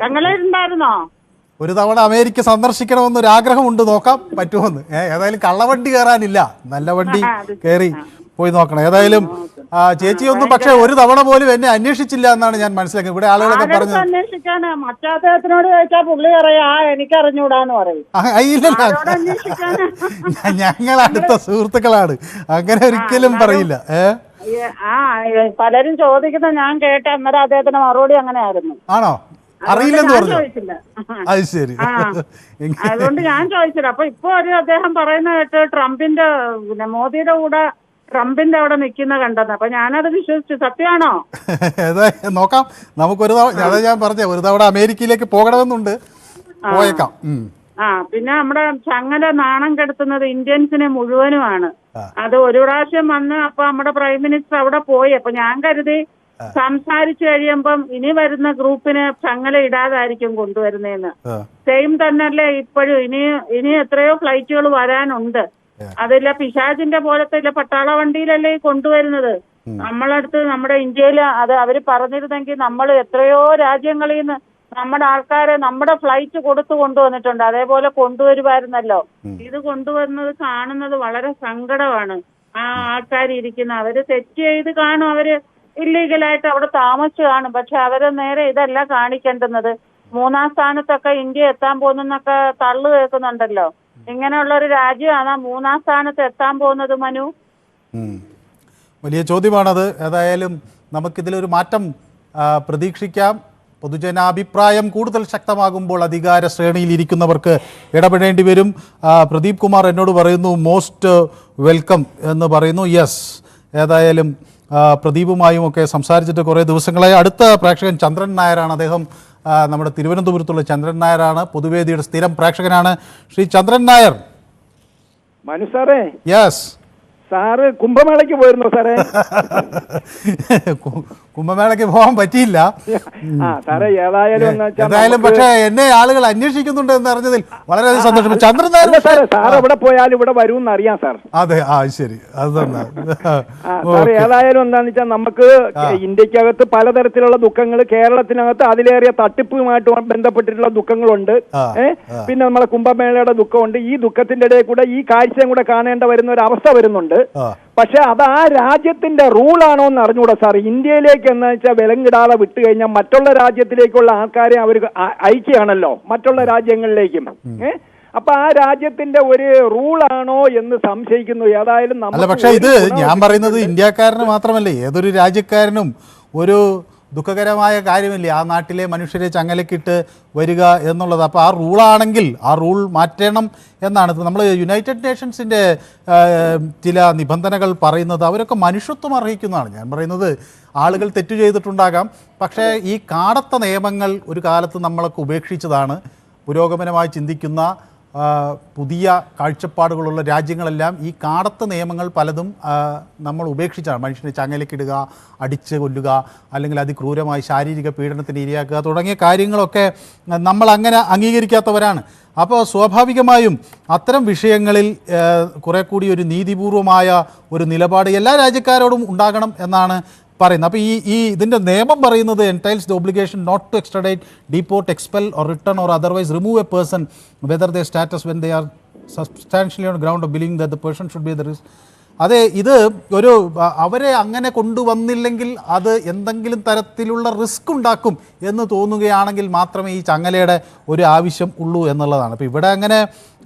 ചങ്ങലയിട്ടുണ്ടായിരുന്നോ? ഒരു തവണ അമേരിക്ക സന്ദർശിക്കണമെന്നൊരു ആഗ്രഹമുണ്ട്, നോക്കാം പറ്റുമെന്ന്. ഏതായാലും കള്ളവണ്ടി കയറാനില്ല, നല്ല വണ്ടി കയറി പോയി നോക്കണം. ഏതായാലും ചേച്ചിയൊന്നും പക്ഷെ ഒരു തവണ പോലും എന്നെ അന്വേഷിച്ചില്ല എന്നാണ് ഞാൻ മനസ്സിലാക്കുന്നത്. ഇവിടെ ആളുകളൊക്കെ പറഞ്ഞു അന്വേഷിക്കാൻ മറ്റാദ്ദേഹത്തിനോട് ചോദിച്ചാൽ പുള്ളി പറയാ എനിക്ക് അറിഞ്ഞൂടാന്ന് പറയും. ഞങ്ങൾ അടുത്ത സുഹൃത്തുക്കളാണ്, അങ്ങനെ ഒരിക്കലും പറയില്ല. പലരും ചോദിക്കുന്ന ഞാൻ കേട്ട അന്നേരം അദ്ദേഹത്തിന് മറുപടി അങ്ങനെ ആയിരുന്നു. ആണോ? അറിയില്ലെന്ന് പറഞ്ഞു. അത് ശരി. അതുകൊണ്ട് ഞാൻ ചോദിച്ചില്ല. അപ്പൊ ഇപ്പൊ ഒരു അദ്ദേഹം പറയുന്ന കേട്ട് ട്രംപിന്റെ മോദിയുടെ കൂടെ ട്രംപിന്റെ അവിടെ നിൽക്കുന്ന കണ്ടത്. അപ്പൊ ഞാനത് വിശ്വസിച്ചു. സത്യമാണോ? നോക്കാം. നമുക്കൊരു തവണ, അതാ ഞാൻ പറഞ്ഞ, ഒരു തവണ അമേരിക്കയിലേക്ക് പോകണമെന്നുണ്ട്, പോയേക്കാം. പിന്നെ നമ്മുടെ ചങ്ങല നാണം കെടുത്തുന്നത് ഇന്ത്യൻസിനെ മുഴുവനുമാണ്. അത് ഒരു പ്രാവശ്യം വന്ന് അപ്പൊ നമ്മുടെ പ്രൈം മിനിസ്റ്റർ അവിടെ പോയി. അപ്പൊ ഞാൻ കരുതി സംസാരിച്ചു കഴിയുമ്പം ഇനി വരുന്ന ഗ്രൂപ്പിന് ചങ്ങല ഇടാതായിരിക്കും കൊണ്ടുവരുന്നതെന്ന്. സെയിം തന്നെയല്ലേ ഇപ്പോഴും. ഇനി എത്രയോ ഫ്ലൈറ്റുകൾ വരാനുണ്ട്. അതില്ല പിശാചിന്റെ പോലത്തെ ഇല്ല പട്ടാള വണ്ടിയിലല്ലേ കൊണ്ടുവരുന്നത്. നമ്മളടുത്ത് നമ്മുടെ ഇന്ത്യയില് അത് അവര് പറഞ്ഞിരുന്നെങ്കിൽ നമ്മൾ എത്രയോ രാജ്യങ്ങളിൽ നിന്ന് നമ്മുടെ ആൾക്കാരെ നമ്മുടെ ഫ്ലൈറ്റ് കൊടുത്തു കൊണ്ടുവന്നിട്ടുണ്ട്. അതേപോലെ കൊണ്ടുവരുമായിരുന്നല്ലോ. ഇത് കൊണ്ടുവരുന്നത് കാണുന്നത് വളരെ സങ്കടമാണ്. ആ ആൾക്കാരിയ്ക്കുന്ന അവര് തെറ്റ് ചെയ്ത് കാണും, അവര് ഇല്ലീഗലായിട്ട് അവിടെ താമസിച്ചു കാണും. പക്ഷെ അവരെ നേരെ ഇതല്ല കാണിക്കേണ്ടുന്നത്. 3-ാം സ്ഥാനത്തൊക്കെ ഇന്ത്യ എത്താൻ പോകുന്നൊക്കെ തള്ളു കേൾക്കുന്നുണ്ടല്ലോ. ഇങ്ങനെയുള്ള ഒരു രാജ്യമാണ് 3-ാം സ്ഥാനത്ത് എത്താൻ പോകുന്നത്. മനു, വലിയ ചോദ്യമാണത്. ഏതായാലും നമുക്കിതിലൊരു മാറ്റം പ്രതീക്ഷിക്കാം. പൊതുജനാഭിപ്രായം കൂടുതൽ ശക്തമാകുമ്പോൾ അധികാര ശ്രേണിയിൽ ഇരിക്കുന്നവർക്ക് ഇടപെടേണ്ടി വരും. പ്രദീപ് കുമാർ എന്നോട് പറയുന്നു മോസ്റ്റ് വെൽക്കം എന്ന് പറയുന്നു. യെസ്, ഏതായാലും പ്രദീപുമായും ഒക്കെ സംസാരിച്ചിട്ട് കുറേ ദിവസങ്ങളായി. അടുത്ത പ്രേക്ഷകൻ ചന്ദ്രൻ നായരാണ്. അദ്ദേഹം നമ്മുടെ തിരുവനന്തപുരത്തുള്ള ചന്ദ്രൻ നായരാണ്, പൊതുവേദിയുടെ സ്ഥിരം പ്രേക്ഷകനാണ്. ശ്രീ ചന്ദ്രൻ നായർ. മനു സാറേ. യെസ്. സാറ് കുംഭമേളയ്ക്ക് പോയിരുന്നോ സാറേ? കുംഭമേളയ്ക്ക് പോകാൻ പറ്റിയില്ല സാറേ. ഏതായാലും പക്ഷേ എന്നെ ആളുകൾ അന്വേഷിക്കുന്നുണ്ട് എന്ന് അറിഞ്ഞതിൽ വളരെയധികം സന്തോഷം. ചന്ദ്രൻ നായർ സാർ എവിടെ പോയാലും ഇവിടെ വരുമെന്ന് അറിയാം സാർ. അതെ, ശരി, അത് തന്നെ. ഏതായാലും എന്താന്ന് വെച്ചാൽ നമുക്ക് ഇന്ത്യക്കകത്ത് പലതരത്തിലുള്ള ദുഃഖങ്ങൾ, കേരളത്തിനകത്ത് അതിലേറിയ തട്ടിപ്പുമായിട്ട് ബന്ധപ്പെട്ടിട്ടുള്ള ദുഃഖങ്ങളുണ്ട്. പിന്നെ നമ്മളെ കുംഭമേളയുടെ ദുഃഖമുണ്ട്. ഈ ദുഃഖത്തിന്റെ ഇടയിൽ കൂടെ ഈ കാഴ്ചയും കൂടെ കാണേണ്ട വരുന്ന ഒരു അവസ്ഥ വരുന്നുണ്ട്. പക്ഷെ അത് ആ രാജ്യത്തിന്റെ റൂളാണോ എന്ന് അറിഞ്ഞൂടാ സാർ. ഇന്ത്യയിലേക്ക് എന്ന് വെച്ചാൽ വിലങ്ങിടാതെ വിട്ടു കഴിഞ്ഞാൽ മറ്റുള്ള രാജ്യത്തിലേക്കുള്ള ആൾക്കാരെ അവർ അയക്കുകയാണല്ലോ, മറ്റുള്ള രാജ്യങ്ങളിലേക്കും. അപ്പൊ ആ രാജ്യത്തിന്റെ ഒരു റൂളാണോ എന്ന് സംശയിക്കുന്നു. ഏതായാലും പക്ഷെ ഇത് ഞാൻ പറയുന്നത് ഇന്ത്യക്കാരന് മാത്രമല്ല, ഏതൊരു രാജ്യക്കാരനും ഒരു ദുഃഖകരമായ കാര്യമില്ലേ ആ നാട്ടിലെ മനുഷ്യരെ ചങ്ങലക്കിട്ട് വരിക എന്നുള്ളത്. അപ്പോൾ ആ റൂളാണെങ്കിൽ ആ റൂൾ മാറ്റണം എന്നാണ്. നമ്മൾ യുണൈറ്റഡ് നേഷൻസിൻ്റെ ചില നിബന്ധനകൾ പറയുന്നത് അവരൊക്കെ മനുഷ്യത്വം അർഹിക്കുന്നതാണ്. ഞാൻ പറയുന്നത് ആളുകൾ തെറ്റു ചെയ്തിട്ടുണ്ടാകാം, പക്ഷേ ഈ കാടത്ത നിയമങ്ങൾ ഒരു കാലത്ത് നമ്മളൊക്കെ ഉപേക്ഷിച്ചതാണ്. പുരോഗമനമായി ചിന്തിക്കുന്ന പുതിയ കാഴ്ചപ്പാടുകളുള്ള രാജ്യങ്ങളെല്ലാം ഈ കാടത്ത നിയമങ്ങൾ പലതും നമ്മൾ ഉപേക്ഷിച്ചാണ്. മനുഷ്യനെ ചങ്ങലക്കിടുക, അടിച്ച് കൊല്ലുക, അല്ലെങ്കിൽ അതിക്രൂരമായി ശാരീരിക പീഡനത്തിന് ഇരയാക്കുക തുടങ്ങിയ കാര്യങ്ങളൊക്കെ നമ്മൾ അങ്ങനെ അംഗീകരിക്കാത്തവരാണ്. അപ്പോൾ സ്വാഭാവികമായും അത്തരം വിഷയങ്ങളിൽ കുറെ കൂടി ഒരു നീതിപൂർവമായ ഒരു നിലപാട് എല്ലാ രാജ്യക്കാരോടും ഉണ്ടാകണം എന്നാണ് പറയുന്നത്. അപ്പോൾ ഇതിൻ്റെ നിയമം പറയുന്നത് entails the obligation not to extradite, deport, expel or return or otherwise remove a person whether the status when they are substantially on ground of believing that the person should be the risk. അതെ, ഇത് ഒരു അവരെ അങ്ങനെ കൊണ്ടുവന്നില്ലെങ്കിൽ അത് എന്തെങ്കിലും തരത്തിലുള്ള risk ഉണ്ടാക്കും എന്ന് തോന്നുകയാണെങ്കിൽ മാത്രമേ ഈ ചങ്ങലയുടെ ഒരു ആവശ്യം ഉള്ളൂ എന്നുള്ളതാണ്. അപ്പോൾ ഇവിടെ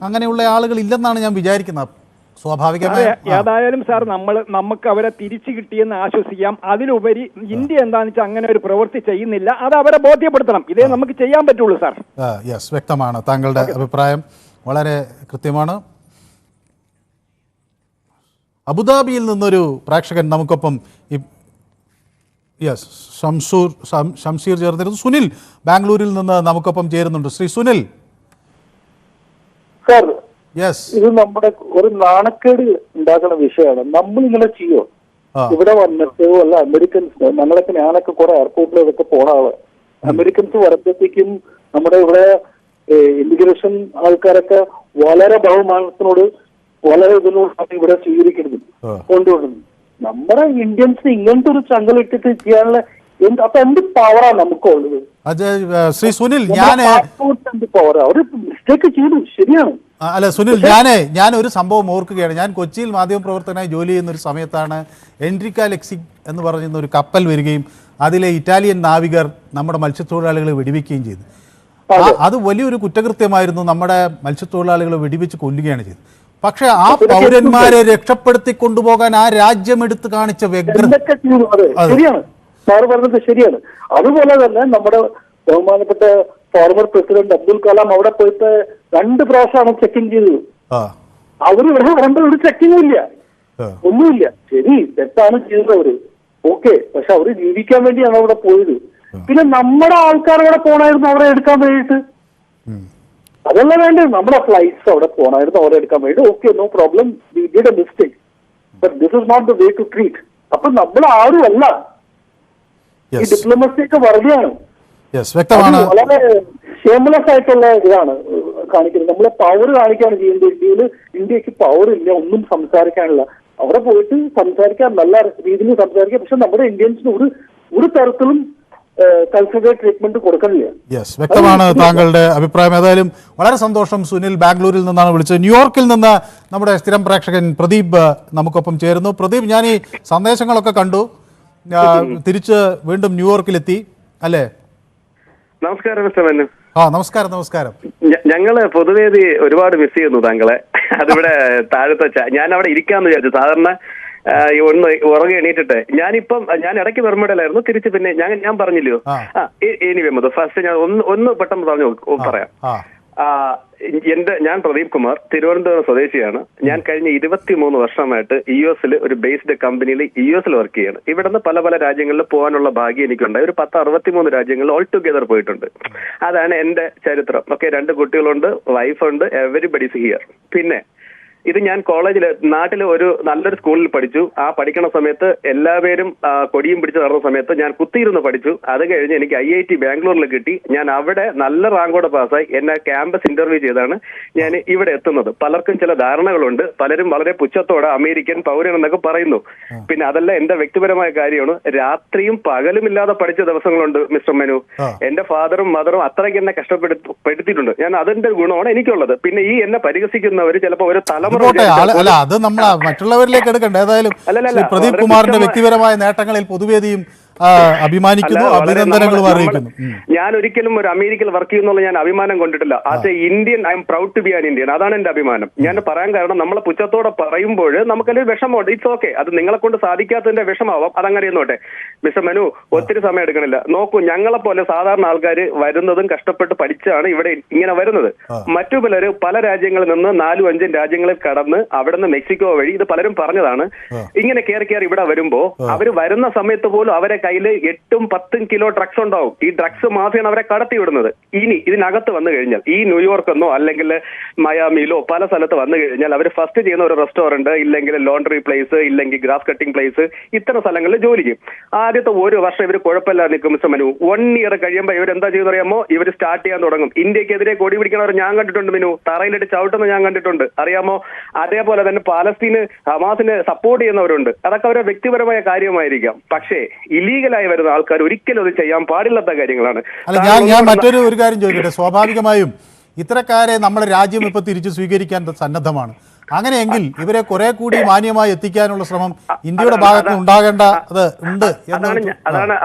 അങ്ങനെയുള്ള ആളുകൾ ഇല്ലെന്നാണ് ഞാൻ വിചാരിക്കുന്നത്. സ്വാഭാവികമായി ഏതായാലും സാർ നമുക്ക് അവരെ തിരിച്ചു കിട്ടിയെന്ന് ആശ്വസിക്കാം. അതിലുപരി ഇന്ത്യ എന്താണെന്ന് വെച്ചാൽ അങ്ങനെ ഒരു പ്രവൃത്തി ചെയ്യുന്നില്ല. അത് അവരെ ബോധ്യപ്പെടുത്തണം. ഇതേ നമുക്ക് ചെയ്യാൻ പറ്റുള്ളൂ സാർ. യെസ്, വ്യക്തമാണ്. താങ്കളുടെ അഭിപ്രായം വളരെ കൃത്യമാണ്. അബുദാബിയിൽ നിന്നൊരു പ്രേക്ഷകൻ നമുക്കൊപ്പം യെസ് ഷംസീർ ചേർന്നിരുന്നു. സുനിൽ ബാംഗ്ലൂരിൽ നിന്ന് നമുക്കൊപ്പം ചേരുന്നുണ്ട്. ശ്രീ സുനിൽ. സാർ, യെസ്, ഇത് നമ്മുടെ ഒരു നാണക്കേട് ഉണ്ടാക്കുന്ന വിഷയമാണ്. നമ്മൾ ഇങ്ങനെ ചെയ്യോ? ഇവിടെ വന്നിട്ട് വല്ല അമേരിക്കൻസ്, ഞാനൊക്കെ കുറെ എയർപോർട്ടിലൊക്കെ പോണ ആള്. അമേരിക്കൻസ് വരുമ്പോഴത്തേക്കും നമ്മുടെ ഇവിടെ ഇമിഗ്രേഷൻ ആൾക്കാരൊക്കെ വളരെ ബഹുമാനത്തിനോട് വളരെ ഇതിനോട് ഇവിടെ സ്വീകരിക്കുന്നത് കൊണ്ടുവരുന്നത്. നമ്മുടെ ഇന്ത്യൻസ് ഇങ്ങനത്തെ ഒരു ചങ്കലിട്ടിട്ട് ചെയ്യാനുള്ള അപ്പൊ എന്ത് പവറാണ് നമുക്കുള്ളത്? ശ്രീ സുനിൽ, എന്ത് പവറാ? ഒരു മിസ്റ്റേക്ക് ചെയ്തു, ശരിയാണ്. അല്ല സുനിൽ, ഞാൻ ഒരു സംഭവം ഓർക്കുകയാണ്. ഞാൻ കൊച്ചിയിൽ മാധ്യമപ്രവർത്തകനായി ജോലി ചെയ്യുന്ന ഒരു സമയത്താണ് എൻട്രിക്ക ലെക്സിക് എന്ന് പറയുന്ന ഒരു കപ്പൽ വരികയും അതിലെ ഇറ്റാലിയൻ നാവികർ നമ്മുടെ മത്സ്യത്തൊഴിലാളികളെ വെടിവെക്കുകയും ചെയ്തു. അത് വലിയൊരു കുറ്റകൃത്യമായിരുന്നു. നമ്മുടെ മത്സ്യത്തൊഴിലാളികളെ വെടിവെച്ച് കൊല്ലുകയാണ് ചെയ്തത്. പക്ഷെ ആ പൗരന്മാരെ രക്ഷപ്പെടുത്തി കൊണ്ടുപോകാൻ ആ രാജ്യം എടുത്ത് കാണിച്ച വ്യഗ്രത ശരിയാണ്, സാറ് പറഞ്ഞത് ശരിയാണ്. അതുപോലെ തന്നെ നമ്മുടെ ബഹുമാനപ്പെട്ട ഫോർമർ പ്രസിഡന്റ് അബ്ദുൽ കലാം അവിടെ പോയിട്ട് 2 പ്രാവശ്യമാണ് ചെക്കിങ് ചെയ്തത്. അവരിവിടെ ഒരു ചെക്കിങ്ങും ഇല്ല, ഒന്നുമില്ല. ശരി, തെറ്റാണ് ചെയ്തവര്, ഓക്കെ. പക്ഷെ അവര് ജീവിക്കാൻ വേണ്ടിയാണ് അവിടെ പോയത്. പിന്നെ നമ്മുടെ ആൾക്കാർ അവിടെ പോണായിരുന്നു അവരെ എടുക്കാൻ വേണ്ടിയിട്ട്. അതല്ല വേണ്ടത്, നമ്മുടെ ഫ്ലൈറ്റ്സ് അവിടെ പോണായിരുന്നു അവരെ എടുക്കാൻ വേണ്ടി. Okay, no problem, we did a mistake, but this is not the way to treat. അപ്പൊ നമ്മൾ ആരുമല്ല, ഈ ഡിപ്ലോമസി ഒക്കെ വെറുതെയാണ്. വളരെ ഷേംലെസ് ആയിട്ടുള്ള ഇതാണ് കാണിക്കുന്നത്. നമ്മളെ പവർ കാണിക്കുകയാണ് ചെയ്യുന്നത്. ഇന്ത്യക്ക് പവർ ഇല്ല, ഒന്നും സംസാരിക്കാനില്ല. അവിടെ പോയിട്ട് സംസാരിക്കാൻ നല്ല രീതിയിൽ സംസാരിക്കാം. പക്ഷെ നമ്മുടെ ഇന്ത്യൻസിന് ഒരു തരത്തിലും കൺസിഡറേറ്റ് ട്രീറ്റ്മെന്റ് കൊടുക്കണില്ല. യെസ്, വ്യക്തമാണ് താങ്കളുടെ അഭിപ്രായം. ഏതായാലും വളരെ സന്തോഷം. സുനിൽ ബാംഗ്ലൂരിൽ നിന്നാണ് വിളിച്ചത്. ന്യൂയോർക്കിൽ നിന്ന് നമ്മുടെ സ്ഥിരം പ്രേക്ഷകൻ പ്രദീപ് നമുക്കൊപ്പം ചേരുന്നു. പ്രദീപ്, ഞാൻ ഈ സന്ദേശങ്ങളൊക്കെ കണ്ടു, തിരിച്ച് വീണ്ടും ന്യൂയോർക്കിലെത്തി അല്ലേ? നമസ്കാരം മിസ്റ്റർ മനു. നമസ്കാരം. നമസ്കാരം. ഞങ്ങള് പൊതുവേദി ഒരുപാട് മിസ് ചെയ്യുന്നു താങ്കളെ. അതിവിടെ താഴത്തെ ഞാൻ അവിടെ ഇരിക്കാന്ന് വിചാരിച്ചു. സാധാരണ ഒന്ന് ഉറങ്ങി എണീറ്റിട്ട് ഞാൻ ഇടയ്ക്ക് ബർമുഡയിലായിരുന്നു. തിരിച്ച് പിന്നെ ഞാൻ പറഞ്ഞില്ലയോ, എനിവേ മതി. ഫസ്റ്റ് ഞാൻ ഒന്ന് പെട്ടെന്ന് പറയാം. ഞാൻ പ്രദീപ് കുമാർ, തിരുവനന്തപുരം സ്വദേശിയാണ്. ഞാൻ കഴിഞ്ഞ 23 വർഷമായിട്ട് US ഒരു ബേസ്ഡ് കമ്പനിയിൽ US വർക്ക് ചെയ്യാണ്. ഇവിടെ നിന്ന് പല പല രാജ്യങ്ങളിൽ പോകാനുള്ള ഭാഗ്യം എനിക്കുണ്ടായി. ഒരു 63 രാജ്യങ്ങളിൽ ഓൾ ടുഗെദർ പോയിട്ടുണ്ട്. അതാണ് എന്റെ ചരിത്രം. ഓക്കെ, 2 കുട്ടികളുണ്ട്, വൈഫുണ്ട്, എവരിബഡീസ് ഹിയർ. പിന്നെ ഇത് ഞാൻ നാട്ടിൽ ഒരു നല്ലൊരു സ്കൂളിൽ പഠിച്ചു. ആ പഠിക്കണ സമയത്ത് എല്ലാവരും കൊടിയും പിടിച്ച് നടന്ന സമയത്ത് ഞാൻ കുത്തിയിരുന്ന് പഠിച്ചു. അത് കഴിഞ്ഞ് എനിക്ക് IIT ബാംഗ്ലൂരിൽ കിട്ടി. ഞാൻ അവിടെ നല്ല റാങ്കോടെ പാസ്സായി. എന്നെ ക്യാമ്പസ് ഇന്റർവ്യൂ ചെയ്താണ് ഞാൻ ഇവിടെ എത്തുന്നത്. പലർക്കും ചില ധാരണകളുണ്ട്. പലരും വളരെ പുച്ഛത്തോടെ അമേരിക്കൻ പൗരൻ എന്നൊക്കെ പറയുന്നു. പിന്നെ അതല്ല, എന്റെ വ്യക്തിപരമായ കാര്യമാണ്. രാത്രിയും പകലും ഇല്ലാതെ പഠിച്ച ദിവസങ്ങളുണ്ട് മിസ്റ്റർ മനു. എന്റെ ഫാദറും മദറും അത്രയ്ക്ക് എന്നെ കഷ്ടപ്പെടുത്തിയിട്ടുണ്ട്. ഞാൻ അതിന്റെ ഗുണമാണ് എനിക്കുള്ളത്. പിന്നെ ഈ എന്നെ പരിഹസിക്കുന്നവർ ചിലപ്പോൾ ഒരു അല്ല, അത് നമ്മൾ മറ്റുള്ളവരിലേക്ക് എടുക്കണ്ട. ഏതായാലും പ്രദീപ് കുമാറിന്റെ വ്യക്തിപരമായ നേട്ടങ്ങളിൽ പൊതുവേദിയും അഭിമാനിക്കുന്നു, അഭിനന്ദനങ്ങളും അറിയിക്കുന്നു. ഞാൻ ഒരിക്കലും ഒരു അമേരിക്കയിൽ വർക്ക് ചെയ്യുന്നുള്ള ഞാൻ അഭിമാനം കൊണ്ടിട്ടില്ല. As a Indian I am proud to be an Indian. അതാണ് എന്റെ അഭിമാനം. ഞാൻ പറയാൻ കാരണം, നമ്മളെ പുച്ഛത്തോടെ പറയുമ്പോൾ നമുക്കതിൽ വിഷമമുണ്ട്. ഇറ്റ്സ് ഓക്കെ, അത് നിങ്ങളെ കൊണ്ട് സാധിക്കാത്തതിന്റെ വിഷമാവാം. അതങ്ങനെ ഇരുന്നോട്ടെ. മിസ്റ്റർ മനു, ഒത്തിരി സമയം എടുക്കണില്ല. നോക്കൂ, ഞങ്ങളെ പോലെ സാധാരണ ആൾക്കാർ വരുന്നതും കഷ്ടപ്പെട്ട് പഠിച്ചാണ് ഇവിടെ ഇങ്ങനെ വരുന്നത്. മറ്റു പലര് പല രാജ്യങ്ങളിൽ നിന്ന് 4, 5 രാജ്യങ്ങളിൽ കടന്ന് അവിടെ നിന്ന് മെക്സിക്കോ വഴി, ഇത് പലരും പറഞ്ഞതാണ്, ഇങ്ങനെ കയറി ഇവിടെ വരുമ്പോ അവർ വരുന്ന സമയത്ത് പോലും അവരെ കയ്യിൽ 8-10 കിലോ ഡ്രഗ്സ് ഉണ്ടാവും. ഈ ഡ്രഗ്സ് മാഫിയാണ് അവരെ കടത്തി വിടുന്നത്. ഇനി ഇതിനകത്ത് വന്നു കഴിഞ്ഞാൽ, ഈ ന്യൂയോർക്കെന്നോ അല്ലെങ്കിൽ മയാമിയിലോ പല സ്ഥലത്ത് വന്നു കഴിഞ്ഞാൽ അവർ ഫസ്റ്റ് ചെയ്യുന്ന ഒരു റെസ്റ്റോറന്റ്, ഇല്ലെങ്കിൽ ലോണ്ടറി പ്ലേസ്, ഇല്ലെങ്കിൽ ഗ്രാസ് കട്ടിംഗ് പ്ലേസ്, ഇത്തരം സ്ഥലങ്ങളിൽ ജോലിക്ക് ആദ്യത്തെ 1 വർഷം ഇവർ കുഴപ്പമില്ലാതെ നിൽക്കും മിസ്റ്റർ മനു. 1 ഇയർ കഴിയുമ്പോൾ ഇവരെന്താ ചെയ്യുന്ന അറിയാമോ? ഇവർ സ്റ്റാർട്ട് ചെയ്യാൻ തുടങ്ങും. ഇന്ത്യക്കെതിരെ കൊടി പിടിക്കണവർ ഞാൻ കണ്ടിട്ടുണ്ട് മിനു. തറയിലിട്ട് ചവിട്ടുന്ന ഞാൻ കണ്ടിട്ടുണ്ട്, അറിയാമോ? അതേപോലെ തന്നെ പാലസ്തീന് ഹമാസിനെ സപ്പോർട്ട് ചെയ്യുന്നവരുണ്ട്. അതൊക്കെ അവരുടെ വ്യക്തിപരമായ കാര്യമായിരിക്കാം. പക്ഷേ ഇല്ലീഗലായി വരുന്ന ആൾക്കാർ ഒരിക്കലും അത് ചെയ്യാൻ പാടില്ലാത്ത കാര്യങ്ങളാണ്. അല്ല, ഞാൻ മറ്റൊരു കാര്യം ചോദിക്കട്ടെ. സ്വാഭാവികമായും ഇത്തരക്കാരെ നമ്മുടെ രാജ്യം ഇപ്പൊ തിരിച്ചു സ്വീകരിക്കാൻ സന്നദ്ധമാണ്. അങ്ങനെയെങ്കിൽ ഇവരെ കുറെ കൂടി മാന്യമായി എത്തിക്കാനുള്ള ശ്രമം ഇന്ത്യയുടെ ഭാഗത്ത് ഉണ്ടാകേണ്ടത് ഉണ്ട്.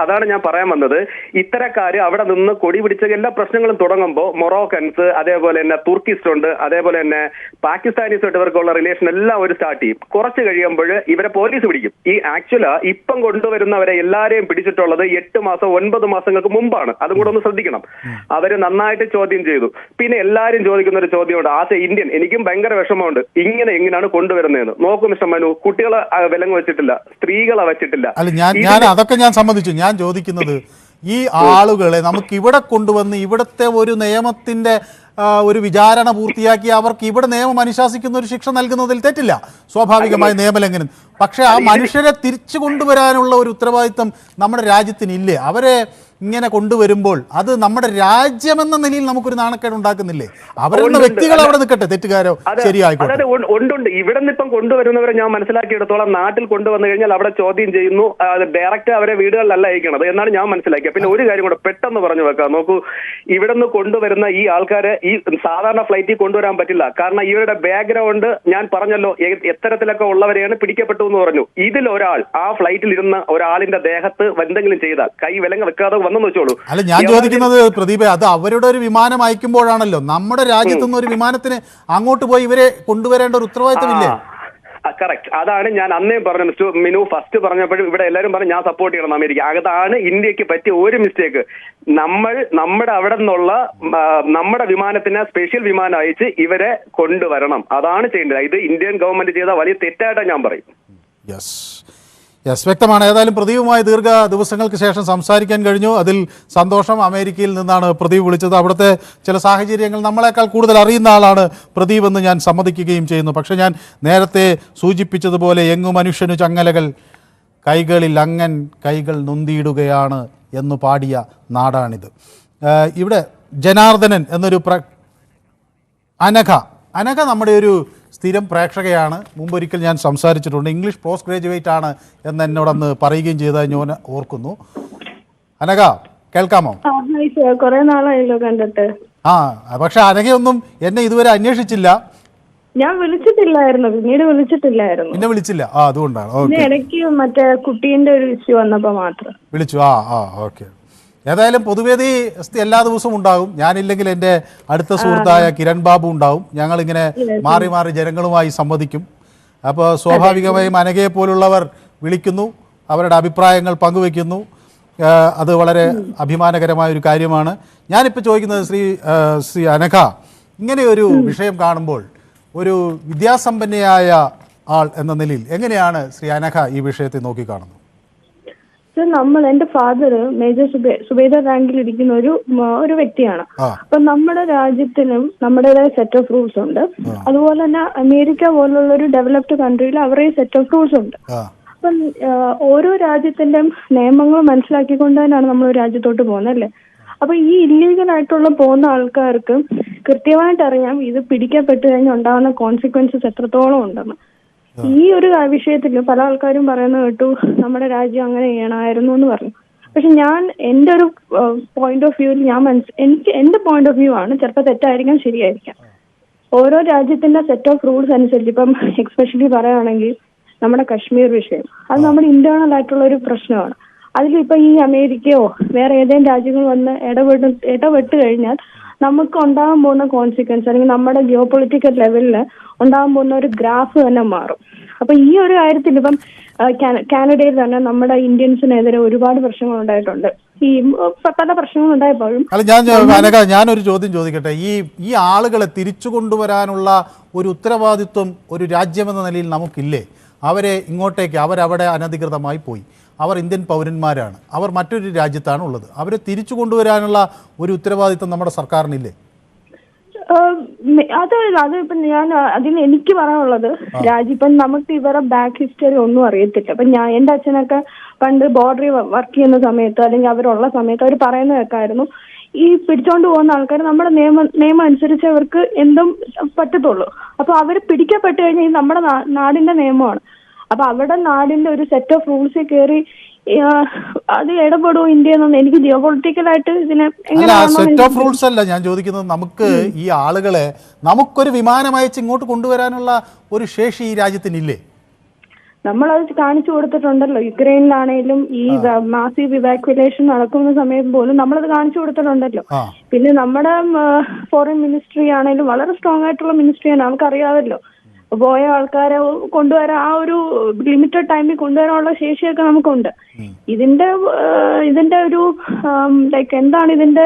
അതാണ് ഞാൻ പറയാൻ വന്നത്. ഇത്തരക്കാര് അവിടെ നിന്ന് കൊടി പിടിച്ച എല്ലാ പ്രശ്നങ്ങളും തുടങ്ങുമ്പോൾ മൊറോക്കൻസ്, അതേപോലെ തന്നെ തുർക്കിസ്റ്റ് ഉണ്ട്, അതേപോലെ തന്നെ പാകിസ്ഥാനീസുമായിട്ട് ഇവർക്കുള്ള റിലേഷൻ എല്ലാം ഒരു സ്റ്റാർട്ട് ചെയ്യും. കുറച്ച് കഴിയുമ്പോൾ ഇവരെ പോലീസ് പിടിക്കും. ഈ ഇപ്പം കൊണ്ടുവരുന്നവരെ എല്ലാരെയും പിടിച്ചിട്ടുള്ളത് 8 മാസം 9 മാസങ്ങൾക്ക് മുമ്പാണ്. അതും കൂടെ ഒന്ന് ശ്രദ്ധിക്കണം. അവര് നന്നായിട്ട് ചോദ്യം ചെയ്തു. പിന്നെ എല്ലാരും ചോദിക്കുന്ന ഒരു ചോദ്യമുണ്ട്, ആസ് എ ഇന്ത്യൻ എനിക്കും ഭയങ്കര വിഷമമുണ്ട്. എങ്ങനെയാണ് കൊണ്ടുവരുന്നതെന്ന് നോക്കൂ മിസ്റ്റർ മനു. കുട്ടികളെ വിലങ്ങ് വെച്ചിട്ടില്ല, സ്ത്രീകളെ വെച്ചിട്ടില്ല. അല്ല, അതൊക്കെ ഞാൻ സമ്മതിച്ചു. ഞാൻ ചോദിക്കുന്നത്, ഈ ആളുകളെ നമുക്ക് ഇവിടെ കൊണ്ടുവന്ന് ഇവിടുത്തെ ഒരു നിയമത്തിന്റെ ഒരു വിചാരണ പൂർത്തിയാക്കി അവർക്ക് ഇവിടെ നിയമം അനുശാസിക്കുന്ന ഒരു ശിക്ഷ നൽകുന്നതിൽ തെറ്റില്ല, സ്വാഭാവികമായ നിയമലംഘനം. പക്ഷേ ആ മനുഷ്യരെ തിരിച്ചു കൊണ്ടുവരാനുള്ള ഒരു ഉത്തരവാദിത്വം നമ്മുടെ രാജ്യത്തിനില്ലേ? അവരെ ഇങ്ങനെ കൊണ്ടുവരുമ്പോൾ അത് നമ്മുടെ രാജ്യമെന്ന നിലയിൽ നമുക്കൊരു നാണക്കേട് ഉണ്ടാക്കുന്നില്ലേ? അവരുടെ വ്യക്തികൾ അവിടെ നിൽക്കട്ടെ, തെറ്റുകാരോ ശരിയായിക്കോട്ടെ. ഉണ്ട്. ഇവിടെ നിന്ന് ഇപ്പം കൊണ്ടുവരുന്നവരെ ഞാൻ മനസ്സിലാക്കിയെടുത്തോളം നാട്ടിൽ കൊണ്ടുവന്നു കഴിഞ്ഞാൽ അവിടെ ചോദ്യം ചെയ്യുന്നു, ഡയറക്റ്റ് അവരെ വീടുകളിലല്ല അയക്കണത് എന്നാണ് ഞാൻ മനസ്സിലാക്കിയത്. പിന്നെ ഒരു കാര്യം കൂടെ പെട്ടെന്ന് പറഞ്ഞു വെക്കാം. നോക്കൂ, ഇവിടെ നിന്ന് കൊണ്ടുവരുന്ന ഈ ആൾക്കാരെ ഈ സാധാരണ ഫ്ലൈറ്റിൽ കൊണ്ടുവരാൻ പറ്റില്ല. കാരണം ഇവരുടെ ബാക്ക്ഗ്രൗണ്ട് ഞാൻ പറഞ്ഞല്ലോ എത്തരത്തിലൊക്കെ ഉള്ളവരെയാണ് പിടിക്കപ്പെട്ടു എന്ന് പറഞ്ഞു. ഇതിൽ ഒരാൾ ആ ഫ്ലൈറ്റിൽ ഇരുന്ന ഒരാളിന്റെ ദേഹത്ത് എന്തെങ്കിലും ചെയ്താൽ കൈ വിലങ്ങ് വെക്കാതെ അല്ല, ഞാൻ ചോദിക്കുന്നത് പ്രദീപേ, അത് അവരുടെ ഒരു വിമാനം അയക്കുമ്പോഴാണല്ലോ. നമ്മുടെ രാജ്യത്തുനിന്ന് ഒരു വിമാനത്തിന് അങ്ങോട്ട് പോയി ഇവരെ കൊണ്ടുവരേണ്ട ഒരു ഉത്തരവാദിത്തമില്ലേ? കറക്റ്റ്. അതാണ് ഞാൻ അന്നേ പറഞ്ഞു. മിസ്റ്റർ മിനു ഫസ്റ്റ് പറഞ്ഞപ്പോഴും ഇവിടെ എല്ലാവരും പറഞ്ഞു ഞാൻ സപ്പോർട്ട് ചെയ്യണം അമേരിക്ക. അതാണ് ഇന്ത്യക്ക് പറ്റിയ ഒരു മിസ്റ്റേക്ക്. നമ്മുടെ അവിടെ നിന്നുള്ള നമ്മുടെ വിമാനത്തിന് സ്പെഷ്യൽ വിമാനം അയച്ച് ഇവരെ കൊണ്ടുവരണം. അതാണ് ചെയ്യേണ്ടത്. ഇത് ഇന്ത്യൻ ഗവൺമെന്റ് ചെയ്ത വലിയ തെറ്റായിട്ടാണ് ഞാൻ പറയും. യെസ്, വ്യക്തമാണ്. ഏതായാലും പ്രദീപുമായി ദീർഘ ദിവസങ്ങൾക്ക് ശേഷം സംസാരിക്കാൻ കഴിഞ്ഞു, അതിൽ സന്തോഷം. അമേരിക്കയിൽ നിന്നാണ് പ്രദീപ് വിളിച്ചത്. അവിടുത്തെ ചില സാഹചര്യങ്ങൾ നമ്മളെക്കാൾ കൂടുതൽ അറിയുന്ന ആളാണ് പ്രദീപ് എന്ന് ഞാൻ സമ്മതിക്കുകയും ചെയ്യുന്നു. പക്ഷേ ഞാൻ നേരത്തെ സൂചിപ്പിച്ചതുപോലെ എങ്ങു മനുഷ്യനു ചങ്ങലകൾ, കൈകളിൽ അങ്ങൻ കൈകൾ നൊന്തിയിടുകയാണ് എന്ന് പാടിയ നാടാണിത്. ഇവിടെ ജനാർദ്ദനൻ എന്നൊരു അനഘ നമ്മുടെ ഒരു സ്ഥിരം പ്രേക്ഷകയാണ്. മുമ്പൊരിക്കൽ ഞാൻ സംസാരിച്ചിട്ടുണ്ട്. ഇംഗ്ലീഷ് പോസ്റ്റ് ഗ്രാജുവേറ്റ് ആണ് എന്ന് എന്നോടന്ന് പറയുകയും ചെയ്തത് ഞാൻ ഓർക്കുന്നു. അനഘ കേൾക്കാമോ? കുറെ നാളായല്ലോ കണ്ടിട്ട്. പക്ഷെ അനഘയൊന്നും എന്നെ ഇതുവരെ അന്വേഷിച്ചില്ല. ഞാൻ വിളിച്ചിട്ടില്ലായിരുന്നു, പിന്നീട് വിളിച്ചിട്ടില്ലായിരുന്നു. പിന്നെ വിളിച്ചില്ല, അതുകൊണ്ടാണ്. ഇടയ്ക്ക് മറ്റേ കുട്ടീന്റെ ഒരു ഇഷ്യൂ വന്നപ്പോ മാത്രം വിളിച്ചു. ഓക്കെ. ഏതായാലും പൊതുവേദി എല്ലാ ദിവസവും ഉണ്ടാകും. ഞാനില്ലെങ്കിൽ എൻ്റെ അടുത്ത സുഹൃത്തായ കിരൺ ബാബു ഉണ്ടാവും. ഞങ്ങളിങ്ങനെ മാറി മാറി ജനങ്ങളുമായി സംവദിക്കും. അപ്പോൾ സ്വാഭാവികമായും അനഘയെ പോലുള്ളവർ വിളിക്കുന്നു, അവരുടെ അഭിപ്രായങ്ങൾ പങ്കുവയ്ക്കുന്നു. അത് വളരെ അഭിമാനകരമായ ഒരു കാര്യമാണ്. ഞാനിപ്പോൾ ചോദിക്കുന്നത് ശ്രീ അനഘ, ഇങ്ങനെയൊരു വിഷയം കാണുമ്പോൾ ഒരു വിദ്യാസമ്പന്നയായ ആൾ എന്ന നിലയിൽ എങ്ങനെയാണ് ശ്രീ അനഘ ഈ വിഷയത്തെ നോക്കിക്കാണുന്നത്? എന്റെ ഫാദർ മേജർ സുബേദർ റാങ്കിൽ ഇരിക്കുന്ന ഒരു വ്യക്തിയാണ്. അപ്പൊ നമ്മുടെ രാജ്യത്തിനും നമ്മുടേതായ സെറ്റ് ഓഫ് റൂൾസ് ഉണ്ട്. അതുപോലെ തന്നെ അമേരിക്ക പോലുള്ള ഒരു ഡെവലപ്ഡ് കൺട്രിയിൽ അവരുടെ സെറ്റ് ഓഫ് റൂൾസ് ഉണ്ട്. അപ്പം ഓരോ രാജ്യത്തിന്റെയും നിയമങ്ങൾ മനസ്സിലാക്കിക്കൊണ്ട് തന്നെയാണ് നമ്മൾ ഒരു രാജ്യത്തോട്ട് പോകുന്നത്, അല്ലേ? അപ്പൊ ഈ ഇല്ലീഗൽ ആയിട്ടുള്ള പോകുന്ന ആൾക്കാർക്ക് കൃത്യമായിട്ട് അറിയാം ഇത് പിടിക്കപ്പെട്ടു കഴിഞ്ഞാൽ ഉണ്ടാകുന്ന കോൺസിക്വൻസസ് എത്രത്തോളം ഉണ്ടെന്ന്. ഈ ഒരു വിഷയത്തിൽ പല ആൾക്കാരും പറയുന്നത് കേട്ടു നമ്മുടെ രാജ്യം അങ്ങനെ ചെയ്യണമായിരുന്നു എന്ന് പറഞ്ഞു. പക്ഷെ ഞാൻ എന്റെ ഒരു പോയിന്റ് ഓഫ് വ്യൂവിൽ എനിക്ക് എന്റെ പോയിന്റ് ഓഫ് വ്യൂ ആണ്, ചിലപ്പോൾ തെറ്റായിരിക്കാം ശരിയായിരിക്കാം. ഓരോ രാജ്യത്തിന്റെ സെറ്റ് ഓഫ് റൂൾസ് അനുസരിച്ച് ഇപ്പം എക്സ്പെഷ്യലി പറയുകയാണെങ്കിൽ നമ്മുടെ കശ്മീർ വിഷയം അത് നമ്മുടെ ഇന്റേണൽ ആയിട്ടുള്ള ഒരു പ്രശ്നമാണ്. അതിലിപ്പോ ഈ അമേരിക്കയോ വേറെ ഏതെങ്കിലും രാജ്യങ്ങൾ വന്ന് ഇടപെട്ട് കഴിഞ്ഞാൽ നമുക്ക് ഉണ്ടാകാൻ പോകുന്ന കോൺസിക്വൻസ് അല്ലെങ്കിൽ നമ്മുടെ ജിയോ പൊളിറ്റിക്കൽ ലെവലിൽ ഉണ്ടാകാൻ പോകുന്ന ഒരു ഗ്രാഫ് തന്നെ മാറും. അപ്പൊ ഈ ഒരു കാര്യത്തിൽ ഇപ്പം കാനഡയിൽ തന്നെ നമ്മുടെ ഇന്ത്യൻസിനെതിരെ ഒരുപാട് പ്രശ്നങ്ങൾ ഉണ്ടായിട്ടുണ്ട്. ഈ പല പ്രശ്നങ്ങൾ ഉണ്ടായപ്പോഴും ഞാനൊരു ചോദ്യം ചോദിക്കട്ടെ. ഈ ആളുകളെ തിരിച്ചു കൊണ്ടുവരാനുള്ള ഒരു ഉത്തരവാദിത്വം ഒരു രാജ്യമെന്ന നിലയിൽ നമുക്കില്ലേ? അവരെ ഇങ്ങോട്ടേക്ക് അവരവിടെ അനധികൃതമായി പോയി, അവർ ഇന്ത്യൻ പൗരന്മാരാണ്, അവർ മറ്റൊരു രാജ്യത്താണ് ഉള്ളത്. അവരെ തിരിച്ചു കൊണ്ടുവരാനുള്ള ഒരു ഉത്തരവാദിത്വം നമ്മുടെ സർക്കാരിനില്ലേ? അതിപ്പം എനിക്ക് പറയാനുള്ളത് ഇപ്പം നമുക്ക് ഇവരുടെ ബാക്ക് ഹിസ്റ്ററി ഒന്നും അറിയത്തില്ല. ഇപ്പം എന്റെ അച്ഛനൊക്കെ പണ്ട് ബോർഡറിൽ വർക്ക് ചെയ്യുന്ന സമയത്ത് അല്ലെങ്കിൽ അവരുള്ള സമയത്ത് അവർ പറയുന്നത് കേൾക്കായിരുന്നു, ഈ പിടിച്ചോണ്ട് പോകുന്ന ആൾക്കാർ നമ്മുടെ നിയമം അനുസരിച്ച് അവർക്ക് എന്തും പറ്റത്തുള്ളൂ. അപ്പൊ അവർ പിടിക്കപ്പെട്ട് കഴിഞ്ഞാൽ ഇത് നമ്മുടെ നാടിന്റെ നിയമമാണ്. അപ്പൊ അവരുടെ നാടിന്റെ ഒരു സെറ്റ് ഓഫ് റൂൾസിൽ കയറി അത് ഇടപെടുമോ ഇന്ത്യ എന്നൊന്നും എനിക്ക് ജിയോ പൊളിറ്റിക്കലായിട്ട് ഇതിനെ സെറ്റ് ഓഫ് റൂൾസ് അല്ല ഞാൻ ചോദിക്കുന്നത്. നമുക്ക് ഈ ആളുകളെ നമുക്കൊരു വിമാനം അയച്ച് ഇങ്ങോട്ട് കൊണ്ടുവരാനുള്ള ഒരു ശേഷി ഈ രാജ്യത്തിനില്ലേ? നമ്മളത് കാണിച്ചു കൊടുത്തിട്ടുണ്ടല്ലോ. യുക്രൈനിലാണേലും ഈ മാസീവ് ഇവാക്യുലേഷൻ നടക്കുന്ന സമയം പോലും നമ്മളത് കാണിച്ചു കൊടുത്തിട്ടുണ്ടല്ലോ. പിന്നെ നമ്മുടെ ഫോറിൻ മിനിസ്ട്രി ആണേലും വളരെ സ്ട്രോങ് ആയിട്ടുള്ള മിനിസ്ട്രിയാണ്, നമുക്കറിയാമല്ലോ. പോയ ആൾക്കാരെ കൊണ്ടുവരാൻ ആ ഒരു ലിമിറ്റഡ് ടൈമിൽ കൊണ്ടുവരാനുള്ള ശേഷിയൊക്കെ നമുക്കുണ്ട്. ഇതിന്റെ ഒരു ലൈക്ക് എന്താണ് ഇതിന്റെ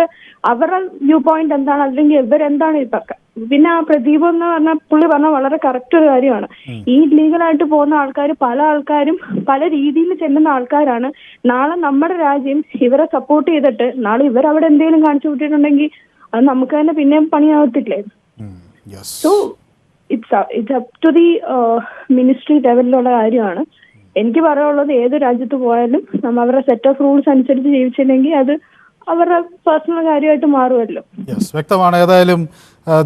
അവരുടെ വ്യൂ പോയിന്റ് എന്താണ്, അല്ലെങ്കിൽ ഇവരെന്താണ് ഇതൊക്കെ. പിന്നെ ആ പ്രദീപ് എന്ന് പറഞ്ഞ പുള്ളി പറഞ്ഞ വളരെ കറക്റ്റ് ഒരു കാര്യമാണ്. ഈ ലീഗലായിട്ട് പോകുന്ന ആൾക്കാർ പല ആൾക്കാരും പല രീതിയിൽ ചെല്ലുന്ന ആൾക്കാരാണ്. നാളെ നമ്മുടെ രാജ്യം ഇവരെ സപ്പോർട്ട് ചെയ്തിട്ട് നാളെ ഇവരവിടെ എന്തെങ്കിലും കാണിച്ചു വിട്ടിട്ടുണ്ടെങ്കിൽ അത് നമുക്ക് തന്നെ പിന്നെയും പണിയാവത്തില്ലേ? So it's up to the ministry ലെവലിലുള്ള കാര്യമാണ്. എനിക്ക് പറയാനുള്ളത്, ഏത് രാജ്യത്ത് പോയാലും നമ്മൾ അവരുടെ സെറ്റ് ഓഫ് റൂൾസ് അനുസരിച്ച് ജീവിച്ചില്ലെങ്കിൽ അത് അവരുടെ പേഴ്സണൽ കാര്യമായിട്ട് മാറുമല്ലോ. യെസ്, വ്യക്തമാണ്. ഏതായാലും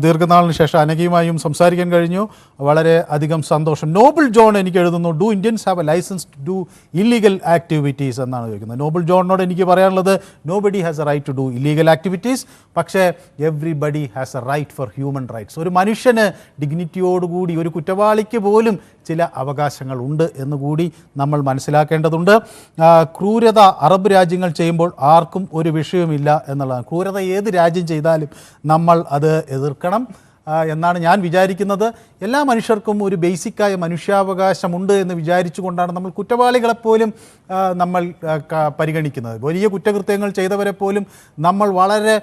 ദീർഘനാളിന് ശേഷം അനഘയുമായും സംസാരിക്കാൻ കഴിഞ്ഞു. വളരെ അധികം സന്തോഷം. നോബിൾ ജോൺ എനിക്ക് എഴുതുന്നു, do Indians have a license to do illegal activities എന്നാണ് ചോദിക്കുന്നത്. നോബിൾ ജോണിനോട് എനിക്ക് പറയാനുള്ളത്, nobody has a right to do illegal activities, പക്ഷേ everybody has a right for human rights. ഒരു മനുഷ്യന് ഡിഗ്നിറ്റിയോടുകൂടി, ഒരു കുറ്റവാളിക്ക് പോലും ചില അവകാശങ്ങൾ ഉണ്ട് എന്നുകൂടി നമ്മൾ മനസ്സിലാക്കേണ്ടതുണ്ട്. ക്രൂരത അറബ് രാജ്യങ്ങൾ ചെയ്യുമ്പോൾ ആർക്കും ഒരു വിഷയമില്ല എന്നുള്ളതാണ്. ക്രൂരത ഏത് രാജ്യം ചെയ്താലും നമ്മൾ അത് എതിർക്കണം എന്നാണ് ഞാൻ വിചാരിക്കുന്നത്. എല്ലാ മനുഷ്യർക്കും ഒരു ബേസിക്കായ മനുഷ്യാവകാശമുണ്ട് എന്ന് വിചാരിച്ചുകൊണ്ടാണ് നമ്മൾ കുറ്റവാളികളെപ്പോലും നമ്മൾ പരിഗണിക്കുന്നത്. വലിയ കുറ്റകൃത്യങ്ങൾ ചെയ്തവരെ പോലും നമ്മൾ വളരെ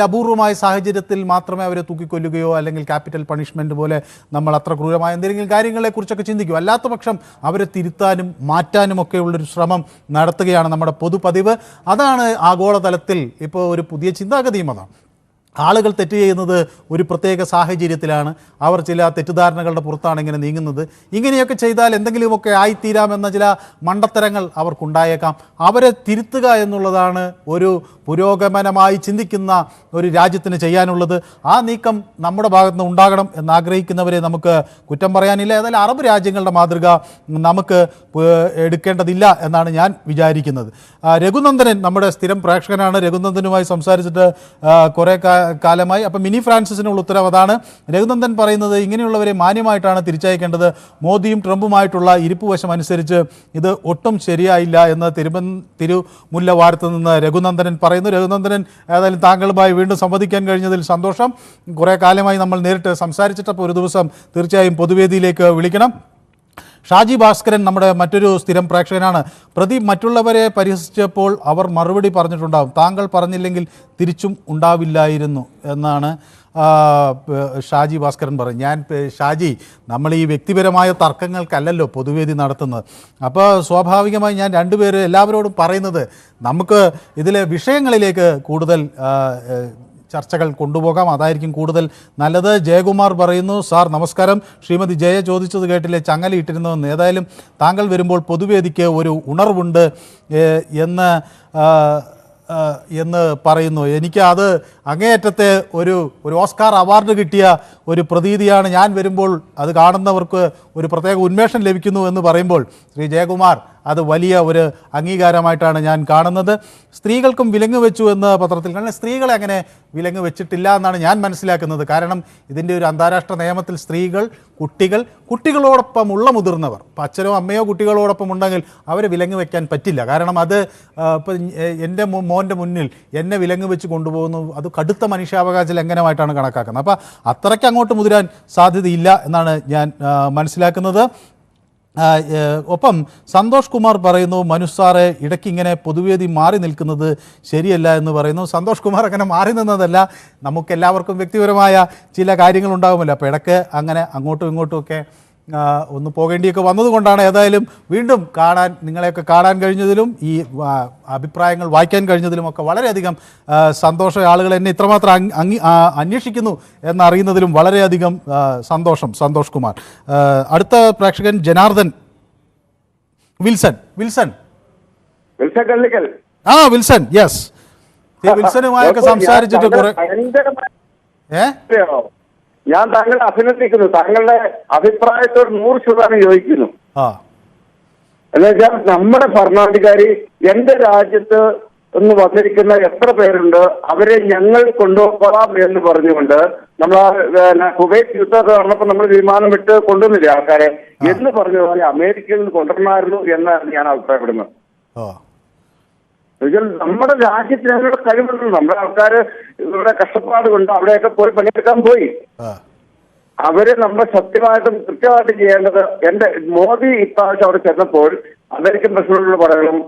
അപൂർവമായ സാഹചര്യത്തിൽ മാത്രമേ അവരെ തൂക്കിക്കൊല്ലുകയോ അല്ലെങ്കിൽ ക്യാപിറ്റൽ പണിഷ്മെൻറ്റ് പോലെ നമ്മൾ അത്ര ക്രൂരമായ എന്തെങ്കിലും കാര്യങ്ങളെക്കുറിച്ചൊക്കെ ചിന്തിക്കൂ. അല്ലാത്ത പക്ഷം അവരെ തിരുത്താനും മാറ്റാനുമൊക്കെ ഉള്ളൊരു ശ്രമം നടത്തുകയാണ് നമ്മുടെ പൊതുപതിവ്. അതാണ് ആഗോളതലത്തിൽ ഇപ്പോൾ ഒരു പുതിയ ചിന്താഗതിയും അതാണ്. ആളുകൾ തെറ്റ് ചെയ്യുന്നത് ഒരു പ്രത്യേക സാഹചര്യത്തിലാണ്. അവർ ചില തെറ്റിദ്ധാരണകളുടെ പുറത്താണ് ഇങ്ങനെ നീങ്ങുന്നത്. ഇങ്ങനെയൊക്കെ ചെയ്താൽ എന്തെങ്കിലുമൊക്കെ ആയിത്തീരാമെന്ന ചില മണ്ടത്തരങ്ങൾ അവർക്കുണ്ടായേക്കാം. അവരെ തിരുത്തുക എന്നുള്ളതാണ് ഒരു പുരോഗമനമായി ചിന്തിക്കുന്ന ഒരു രാജ്യത്തിന് ചെയ്യാനുള്ളത്. ആ നീക്കം നമ്മുടെ ഭാഗത്ത് നിന്ന് ഉണ്ടാകണം എന്നാഗ്രഹിക്കുന്നവരെ നമുക്ക് കുറ്റം പറയാനില്ല. ഏതായാലും അറബ് രാജ്യങ്ങളുടെ മാതൃക നമുക്ക് എടുക്കേണ്ടതില്ല എന്നാണ് ഞാൻ വിചാരിക്കുന്നത്. രഘുനന്ദനൻ നമ്മുടെ സ്ഥിരം പ്രേക്ഷകനാണ്. രഘുനന്ദനുമായി സംസാരിച്ചിട്ട് കുറേ കാലമായി. അപ്പം മിനി ഫ്രാൻസിസിനുള്ള ഉത്തരവ് അതാണ്. രഘുനന്ദൻ പറയുന്നത്, ഇങ്ങനെയുള്ളവരെ മാന്യമായിട്ടാണ് തിരിച്ചയക്കേണ്ടത്. മോദിയും ട്രംപുമായിട്ടുള്ള ഇരിപ്പുവശം അനുസരിച്ച് ഇത് ഒട്ടും ശരിയായില്ല എന്ന് തിരുമുല്ല വാരത്ത് നിന്ന് രഘുനന്ദനൻ പറയുന്നു. രഘുനന്ദനൻ, ഏതായാലും താങ്കളുമായി വീണ്ടും സംവദിക്കാൻ കഴിഞ്ഞതിൽ സന്തോഷം. കുറേ കാലമായി നമ്മൾ നേരിട്ട് സംസാരിച്ചിട്ടപ്പോൾ ഒരു ദിവസം തീർച്ചയായും പൊതുവേദിയിലേക്ക് വിളിക്കണം. ഷാജി ഭാസ്കരൻ നമ്മുടെ മറ്റൊരു സ്ഥിരം പ്രേക്ഷകനാണ്. പ്രതി മറ്റുള്ളവരെ പരിഹസിച്ചപ്പോൾ അവർ മറുപടി പറഞ്ഞിട്ടുണ്ടാകും, താങ്കൾ പറഞ്ഞില്ലെങ്കിൽ തിരിച്ചും ഉണ്ടാവില്ലായിരുന്നു എന്നാണ് ഷാജി ഭാസ്കരൻ പറയും. ഷാജി, നമ്മൾ ഈ വ്യക്തിപരമായ തർക്കങ്ങൾക്കല്ലല്ലോ പൊതുവേദി നടത്തുന്നത്. അപ്പോൾ സ്വാഭാവികമായി ഞാൻ എല്ലാവരോടും പറയുന്നത്, നമുക്ക് ഇതിലെ വിഷയങ്ങളിലേക്ക് കൂടുതൽ ചർച്ചകൾ കൊണ്ടുപോകാം. അതായിരിക്കും കൂടുതൽ നല്ലത്. ജയകുമാർ പറയുന്നു, സാർ നമസ്കാരം, ശ്രീമതി ജയ ചോദിച്ചത് കേട്ടില്ലേ, ചങ്ങലയിട്ടിരുന്നുവെന്ന്. ഏതായാലും താങ്കൾ വരുമ്പോൾ പൊതുവേദിക്ക് ഒരു ഉണർവുണ്ട് എന്ന് പറയുന്നു. എനിക്ക് അത് അങ്ങേയറ്റത്തെ ഒരു ഓസ്കാർ അവാർഡ് കിട്ടിയ ഒരു പ്രതീതിയാണ്. ഞാൻ വരുമ്പോൾ അത് കാണുന്നവർക്ക് ഒരു പ്രത്യേക ഉന്മേഷം ലഭിക്കുന്നു എന്ന് പറയുമ്പോൾ ശ്രീ ജയകുമാർ, അത് വലിയ ഒരു അംഗീകാരമായിട്ടാണ് ഞാൻ കാണുന്നത്. സ്ത്രീകൾക്കും വിലങ്ങ് വെച്ചു എന്ന് പത്രത്തിൽ കാണുന്നത്. സ്ത്രീകളെ അങ്ങനെ വിലങ്ങ് വെച്ചിട്ടില്ല എന്നാണ് ഞാൻ മനസ്സിലാക്കുന്നത്. കാരണം ഇതിൻ്റെ ഒരു അന്താരാഷ്ട്ര നിയമത്തിൽ സ്ത്രീകൾ, കുട്ടികളോടൊപ്പം ഉള്ള മുതിർന്നവർ, അച്ഛനോ അമ്മയോ കുട്ടികളോടൊപ്പം ഉണ്ടെങ്കിൽ അവരെ വിലങ്ങ് വെക്കാൻ പറ്റില്ല. കാരണം അത് ഇപ്പം എൻ്റെ മോൻ്റെ മുന്നിൽ എന്നെ വിലങ്ങ് വെച്ച് കൊണ്ടുപോകുന്നു, അത് കടുത്ത മനുഷ്യാവകാശ ലംഘനമായിട്ടാണ് കണക്കാക്കുന്നത്. അപ്പോൾ അത്രയ്ക്ക് അങ്ങോട്ട് മുതിരാൻ സാധ്യതയില്ല എന്നാണ് ഞാൻ മനസ്സിലാക്കുന്നത്. ഒപ്പം സന്തോഷ് കുമാർ പറയുന്നു, മനുഷ് സാറെ ഇടയ്ക്ക് ഇങ്ങനെ പൊതുവേദി മാറി നിൽക്കുന്നത് ശരിയല്ല എന്ന് പറയുന്നു. സന്തോഷ് കുമാർ അങ്ങനെ മാറി നിന്നതല്ല, നമുക്കെല്ലാവർക്കും വ്യക്തിപരമായ ചില കാര്യങ്ങളുണ്ടാകുമല്ലോ. അപ്പോൾ ഇടയ്ക്ക് അങ്ങനെ അങ്ങോട്ടും ഇങ്ങോട്ടുമൊക്കെ ഒന്ന് പോകേണ്ടിയൊക്കെ വന്നതുകൊണ്ടാണ്. ഏതായാലും വീണ്ടും നിങ്ങളെയൊക്കെ കാണാൻ കഴിഞ്ഞതിലും ഈ അഭിപ്രായങ്ങൾ വായിക്കാൻ കഴിഞ്ഞതിലുമൊക്കെ വളരെയധികം സന്തോഷം. ആളുകൾ എന്നെ ഇത്രമാത്രം അന്വേഷിക്കുന്നു എന്നറിയുന്നതിലും വളരെയധികം സന്തോഷം. സന്തോഷ് കുമാർ. അടുത്ത പ്രേക്ഷകൻ ജനാർദ്ദൻ വിൽസൺ. Wilson yes. വിൽസനുമായൊക്കെ സംസാരിച്ചിട്ട് കുറെ ഞാൻ താങ്കളെ അഭിനന്ദിക്കുന്നു. താങ്കളുടെ അഭിപ്രായത്തോട് 100% യോജിക്കുന്നു. എന്നുവെച്ചാൽ നമ്മുടെ ഭരണാധികാരി എന്റെ രാജ്യത്ത് ഒന്ന് വന്നിരിക്കുന്ന എത്ര പേരുണ്ട്, അവരെ ഞങ്ങൾ കൊണ്ടുപോകാം എന്ന് പറഞ്ഞുകൊണ്ട് നമ്മൾ കുവൈറ്റ് യുദ്ധമൊക്കെ നടന്നപ്പോൾ നമ്മൾ വിമാനം വിട്ട് കൊണ്ടുവന്നില്ലേ ആൾക്കാരെ എന്ന് പറഞ്ഞ പോലെ അമേരിക്കയിൽ നിന്ന് കൊണ്ടുവരണമായിരുന്നു എന്നാണ് ഞാൻ അഭിപ്രായപ്പെടുന്നത്. നമ്മുടെ രാജ്യത്തിന് അതിനുള്ള കഴിവുണ്ട്. നമ്മുടെ ആൾക്കാര് ഇവിടെ കഷ്ടപ്പാട് കൊണ്ട് അവിടെയൊക്കെ പോയി പണിയെടുക്കാൻ പോയി. അവര് നമ്മൾ സത്യമായിട്ടും കൃത്യമായിട്ടും ചെയ്യേണ്ടത്, മോദി ഇപ്രാവശ്യം അവിടെ ചെന്നപ്പോൾ അമേരിക്കൻ പ്രസിഡന്റിനോട് പറയണം,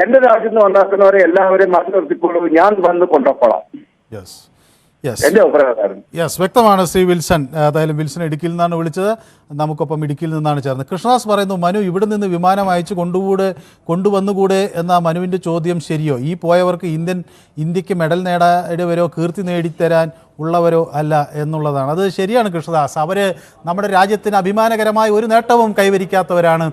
എന്റെ രാജ്യത്ത് നിന്ന് ഉണ്ടാക്കുന്നവരെ എല്ലാവരെയും മാറ്റി നിർത്തിക്കോളൂ, ഞാൻ വന്ന് കൊണ്ടുപോകണം. എന്റെ അഭിപ്രായം. യെസ്, വ്യക്തമാണ് ശ്രീ വിൽസൺ. ഏതായാലും വിൽസൺ ഇടുക്കിയിൽ നിന്നാണ് വിളിച്ചത്. നമുക്കൊപ്പം ഇടുക്കിയിൽ നിന്നാണ് ചേർന്നത്. കൃഷ്ണദാസ് പറയുന്നു, മനു ഇവിടെ നിന്ന് വിമാനം അയച്ചു കൊണ്ടുവന്നുകൂടെ എന്ന മനുവിൻ്റെ ചോദ്യം ശരിയോ? ഈ പോയവർക്ക് ഇന്ത്യക്ക് മെഡൽ നേടാവരോ കീർത്തി നേടിത്തരാൻ ഉള്ളവരോ അല്ല എന്നുള്ളതാണ്. അത് ശരിയാണ് കൃഷ്ണദാസ്. അവർ നമ്മുടെ രാജ്യത്തിന് അഭിമാനകരമായ ഒരു നേട്ടവും കൈവരിക്കാത്തവരാണ്.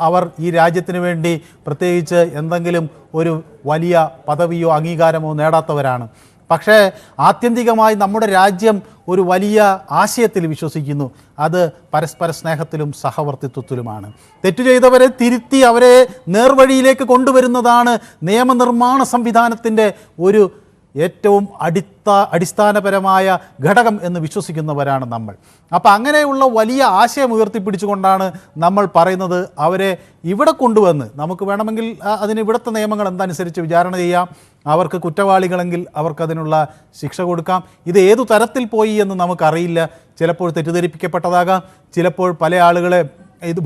അവർ ഈ രാജ്യത്തിന് വേണ്ടി പ്രത്യേകിച്ച് എന്തെങ്കിലും ഒരു വലിയ പദവിയോ അംഗീകാരമോ നേടാത്തവരാണ്. പക്ഷേ ആത്യന്തികമായി നമ്മുടെ രാജ്യം ഒരു വലിയ ആശയത്തിൽ വിശ്വസിക്കുന്നു. അത് പരസ്പര സ്നേഹത്തിലും സഹവർത്തിത്വത്തിലുമാണ്. തെറ്റു ചെയ്തവരെ തിരുത്തി അവരെ നേർവഴിയിലേക്ക് കൊണ്ടുവരുന്നതാണ് നിയമനിർമ്മാണ സംവിധാനത്തിൻ്റെ ഒരു ഏറ്റവും അടിസ്ഥാനപരമായ ഘടകം എന്ന് വിശ്വസിക്കുന്നവരാണ് നമ്മൾ. അപ്പോൾ അങ്ങനെയുള്ള വലിയ ആശയം ഉയർത്തിപ്പിടിച്ചുകൊണ്ടാണ് നമ്മൾ പറയുന്നത് അവരെ ഇവിടെ കൊണ്ടുവന്ന് നമുക്ക് വേണമെങ്കിൽ അതിന് ഇവിടുത്തെ നിയമങ്ങൾ എന്തനുസരിച്ച് വിചാരണ ചെയ്യാം. അവർക്ക് കുറ്റവാളികളെങ്കിൽ അവർക്കതിനുള്ള ശിക്ഷ കൊടുക്കാം. ഇത് ഏതു തരത്തിൽ പോയി എന്ന് നമുക്കറിയില്ല. ചിലപ്പോൾ തെറ്റിദ്ധരിപ്പിക്കപ്പെട്ടതാകാം, ചിലപ്പോൾ പല ആളുകളെ ഇത്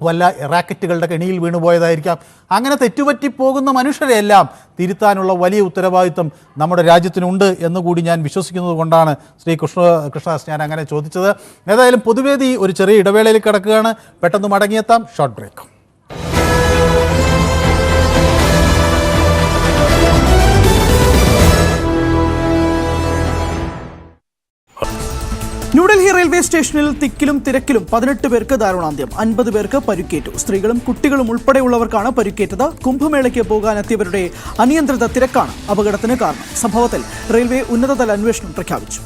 വല്ല റാക്കറ്റുകളുടെ കെണിയിൽ വീണുപോയതായിരിക്കാം. അങ്ങനെ തെറ്റുപറ്റിപ്പോകുന്ന മനുഷ്യരെയെല്ലാം തിരുത്താനുള്ള വലിയ ഉത്തരവാദിത്വം നമ്മുടെ രാജ്യത്തിനുണ്ട് എന്നുകൂടി ഞാൻ വിശ്വസിക്കുന്നത് കൊണ്ടാണ് ശ്രീ കൃഷ്ണദാസ് ഞാൻ അങ്ങനെ ചോദിച്ചത്. ഏതായാലും പൊതുവേദി ഒരു ചെറിയ ഇടവേളയിൽ കിടക്കുകയാണ്. പെട്ടെന്ന് മടങ്ങിയെത്താം. Short break. ന്യൂഡൽഹി റെയിൽവേ സ്റ്റേഷനിൽ തിക്കിലും തിരക്കിലും 18 പേർക്ക് ദാരുണാന്ത്യം, 50 പേർക്ക് പരിക്കേറ്റു. സ്ത്രീകളും കുട്ടികളും ഉൾപ്പെടെയുള്ളവർക്കാണ് പരിക്കേറ്റത്. കുംഭമേളയ്ക്ക് പോകാനെത്തിയവരുടെ അനിയന്ത്രിത തിരക്കാണ് അപകടത്തിന് കാരണം. സംഭവത്തിൽ റെയിൽവേ ഉന്നതതല അന്വേഷണം പ്രഖ്യാപിച്ചു.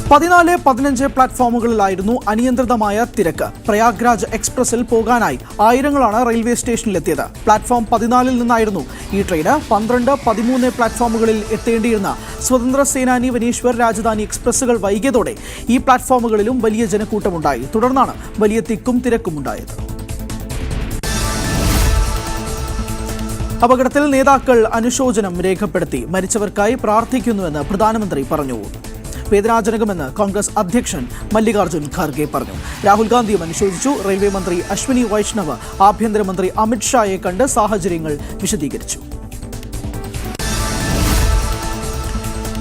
14-15 പ്ലാറ്റ്ഫോമുകളിലായിരുന്നു അനിയന്ത്രിതമായ തിരക്ക്. പ്രയാഗ്രാജ് എക്സ്പ്രസിൽ പോകാനായി ആയിരങ്ങളാണ് റെയിൽവേ സ്റ്റേഷനിലെത്തിയത്. പ്ലാറ്റ്ഫോം 14 നിന്നായിരുന്നു ഈ ട്രെയിന്. 12-13 പ്ലാറ്റ്ഫോമുകളിൽ എത്തേണ്ടിയിരുന്ന സ്വതന്ത്ര സേനാനി, വനീശ്വർ, രാജധാനി എക്സ്പ്രസുകൾ വൈകിയതോടെ ഈ പ്ലാറ്റ്ഫോമുകളിലും വലിയ ജനക്കൂട്ടമുണ്ടായി. തുടർന്നാണ് വലിയ തിക്കും തിരക്കും ഉണ്ടായത്. അപകടത്തിൽ നേതാക്കൾ അനുശോചനം രേഖപ്പെടുത്തി. മരിച്ചവർക്കായി പ്രാർത്ഥിക്കുന്നുവെന്ന് പ്രധാനമന്ത്രി പറഞ്ഞു. വേദനാജനകമെന്ന് കോൺഗ്രസ് അധ്യക്ഷൻ മല്ലികാർജ്ജുൻ ഖാർഗെ പറഞ്ഞു. രാഹുൽ ഗാന്ധിയും അനുശോചിച്ചു. റെയിൽവേ മന്ത്രി അശ്വിനി വൈഷ്ണവ് ആഭ്യന്തരമന്ത്രി അമിത് ഷായെ കണ്ട് സാഹചര്യങ്ങൾ വിശദീകരിച്ചു.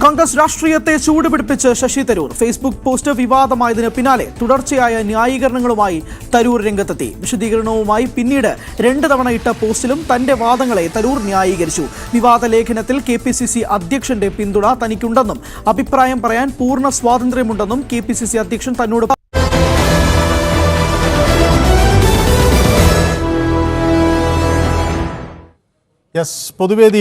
കോൺഗ്രസ് രാഷ്ട്രീയത്തെ ചൂടുപിടിപ്പിച്ച് ശശി തരൂർ. ഫേസ്ബുക്ക് പോസ്റ്റ് വിവാദമായതിന് പിന്നാലെ തുടർച്ചയായ ന്യായീകരണങ്ങളുമായി തരൂർ രംഗത്തെത്തി. വിശദീകരണവുമായി പിന്നീട് 2 തവണ ഇട്ട പോസ്റ്റിലും തന്റെ വാദങ്ങളെ തരൂർ ന്യായീകരിച്ചു. വിവാദ ലേഖനത്തിൽ KPCC അധ്യക്ഷന്റെ പിന്തുണ തനിക്കുണ്ടെന്നും അഭിപ്രായം പറയാൻ പൂർണ്ണ സ്വാതന്ത്ര്യമുണ്ടെന്നും KPCC അധ്യക്ഷൻ തന്നോട് പൊതുവേദി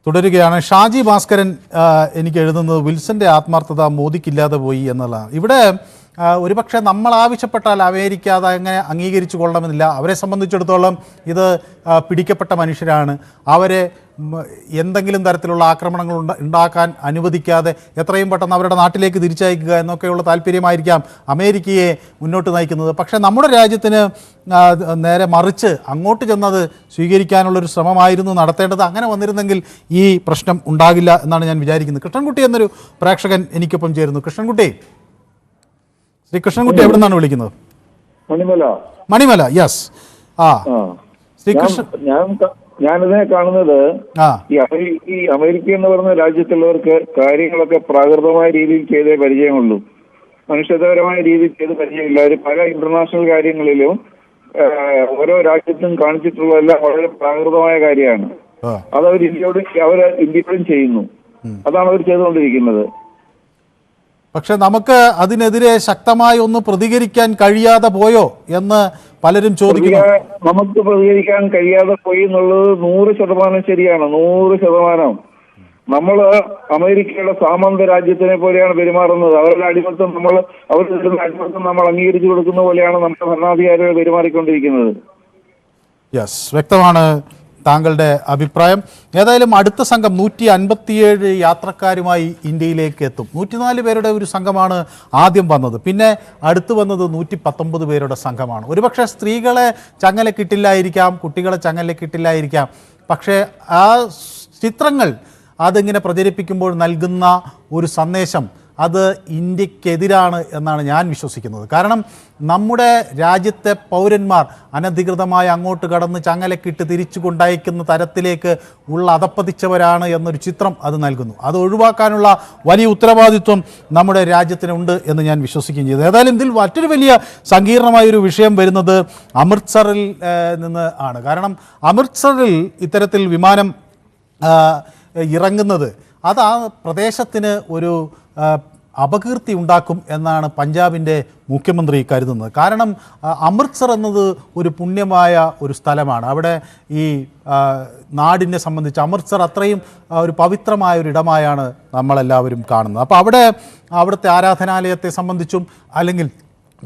തുടരുകയാണ്. ഷാജി ഭാസ്കരൻ എനിക്ക് എഴുതുന്നത് വിൽസന്റെ ആത്മാർത്ഥത മോദിക്കില്ലാതെ പോയി എന്നുള്ളതാണ്. ഇവിടെ ഒരുപക്ഷെ നമ്മൾ ആവശ്യപ്പെട്ടാൽ അമേരിക്ക അത് അങ്ങനെ അംഗീകരിച്ചു കൊള്ളണമെന്നില്ല. അവരെ സംബന്ധിച്ചിടത്തോളം ഇത് പിടിക്കപ്പെട്ട മനുഷ്യരാണ്. അവരെ എന്തെങ്കിലും തരത്തിലുള്ള ആക്രമണങ്ങൾ ഉണ്ടാക്കാൻ അനുവദിക്കാതെ എത്രയും പെട്ടെന്ന് അവരുടെ നാട്ടിലേക്ക് തിരിച്ചയക്കുക എന്നൊക്കെയുള്ള താല്പര്യമായിരിക്കാം അമേരിക്കയെ മുന്നോട്ട് നയിക്കുന്നത്. പക്ഷേ നമ്മുടെ രാജ്യത്തിന് നേരെ മറിച്ച് അങ്ങോട്ട് ചെന്നത് സ്വീകരിക്കാനുള്ളൊരു ശ്രമമായിരുന്നു നടത്തേണ്ടത്. അങ്ങനെ വന്നിരുന്നെങ്കിൽ ഈ പ്രശ്നം ഉണ്ടാകില്ല എന്നാണ് ഞാൻ വിചാരിക്കുന്നത്. കൃഷ്ണൻകുട്ടി എന്നൊരു പ്രേക്ഷകൻ എനിക്കൊപ്പം ചേരുന്നു. കൃഷ്ണൻകുട്ടി, ശ്രീ കൃഷ്ണൻകുട്ടി എവിടെ നിന്നാണ് വിളിക്കുന്നത്? മണിമല. യെസ്. ശ്രീ ഞാനിതിനെ കാണുന്നത് ഈ അമേരിക്ക എന്ന് പറയുന്ന രാജ്യത്തുള്ളവർക്ക് കാര്യങ്ങളൊക്കെ പ്രാകൃതമായ രീതിയിൽ ചെയ്തേ പരിചയമുള്ളൂ. മനുഷ്യത്വപരമായ രീതിയിൽ ചെയ്ത് പരിചയമില്ല. അവർ പല ഇന്റർനാഷണൽ കാര്യങ്ങളിലും ഓരോ രാജ്യത്തും കാണിച്ചിട്ടുള്ളതെല്ലാം വളരെ പ്രാകൃതമായ കാര്യമാണ്. അത് അവർ ഇന്ത്യയോടും ചെയ്യുന്നു. അതാണ് അവർ ചെയ്തുകൊണ്ടിരിക്കുന്നത്. പക്ഷെ നമുക്ക് അതിനെതിരെ ശക്തമായി ഒന്ന് പ്രതികരിക്കാൻ കഴിയാതെ പോയോ എന്ന് പലരും ചോദിക്കുന്നു. നമുക്ക് പ്രതികരിക്കാൻ കഴിയാതെ പോയി എന്നുള്ളത് 100% ശരിയാണ്. 100%. നമ്മള് അമേരിക്കയുടെ സാമന്ത രാജ്യത്തിനെ പോലെയാണ് പെരുമാറുന്നത്. അവരുടെ അടിമത്തം അവർ അടിമത്തം നമ്മൾ അംഗീകരിച്ചു കൊടുക്കുന്ന പോലെയാണ് നമ്മുടെ ഭരണാധികാരികൾ പെരുമാറിക്കൊണ്ടിരിക്കുന്നത്. യെസ്, വ്യക്തമാണ് താങ്കളുടെ അഭിപ്രായം. ഏതായാലും അടുത്ത സംഘം 157 യാത്രക്കാരുമായി ഇന്ത്യയിലേക്ക് എത്തും. 104 പേരുടെ ഒരു സംഘമാണ് ആദ്യം വന്നത്. പിന്നെ അടുത്ത് വന്നത് 119 പേരുടെ സംഘമാണ്. ഒരുപക്ഷെ സ്ത്രീകളെ ചങ്ങലക്കിട്ടില്ലായിരിക്കാം, കുട്ടികളെ ചങ്ങലക്കിട്ടില്ലായിരിക്കാം. പക്ഷേ ആ ചിത്രങ്ങൾ അതിങ്ങനെ പ്രചരിപ്പിക്കുമ്പോൾ നൽകുന്ന ഒരു സന്ദേശം അത് ഇന്ത്യക്കെതിരാണ് എന്നാണ് ഞാൻ വിശ്വസിക്കുന്നത്. കാരണം നമ്മുടെ രാജ്യത്തെ പൗരന്മാർ അനധികൃതമായി അങ്ങോട്ട് കടന്ന് ചങ്ങലക്കിട്ട് തിരിച്ചു കൊണ്ടയക്കുന്ന തരത്തിലേക്ക് ഉള്ള അധപ്പതിച്ചവരാണ് എന്നൊരു ചിത്രം അത് നൽകുന്നു. അത് ഒഴിവാക്കാനുള്ള വലിയ ഉത്തരവാദിത്വം നമ്മുടെ രാജ്യത്തിനുണ്ട് എന്ന് ഞാൻ വിശ്വസിക്കുകയും ചെയ്തു. ഏതായാലും ഇതിൽ മറ്റൊരു വലിയ സങ്കീർണമായൊരു വിഷയം വരുന്നത് അമൃത്സറിൽ നിന്ന് ആണ്. കാരണം അമൃത്സറിൽ ഇത്തരത്തിൽ വിമാനം ഇറങ്ങുന്നത് അത് ആ പ്രദേശത്തിന് ഒരു അപകീർത്തി ഉണ്ടാക്കും എന്നാണ് പഞ്ചാബിൻ്റെ മുഖ്യമന്ത്രി കരുതുന്നത്. കാരണം അമൃത്സർ എന്നത് ഒരു പുണ്യമായ ഒരു സ്ഥലമാണ്. അവിടെ ഈ നാടിനെ സംബന്ധിച്ച് അമൃത്സർ അത്രയും ഒരു പവിത്രമായ ഒരു ഇടമായാണ് നമ്മളെല്ലാവരും കാണുന്നത്. അപ്പോൾ അവിടുത്തെ ആരാധനാലയത്തെ സംബന്ധിച്ചും അല്ലെങ്കിൽ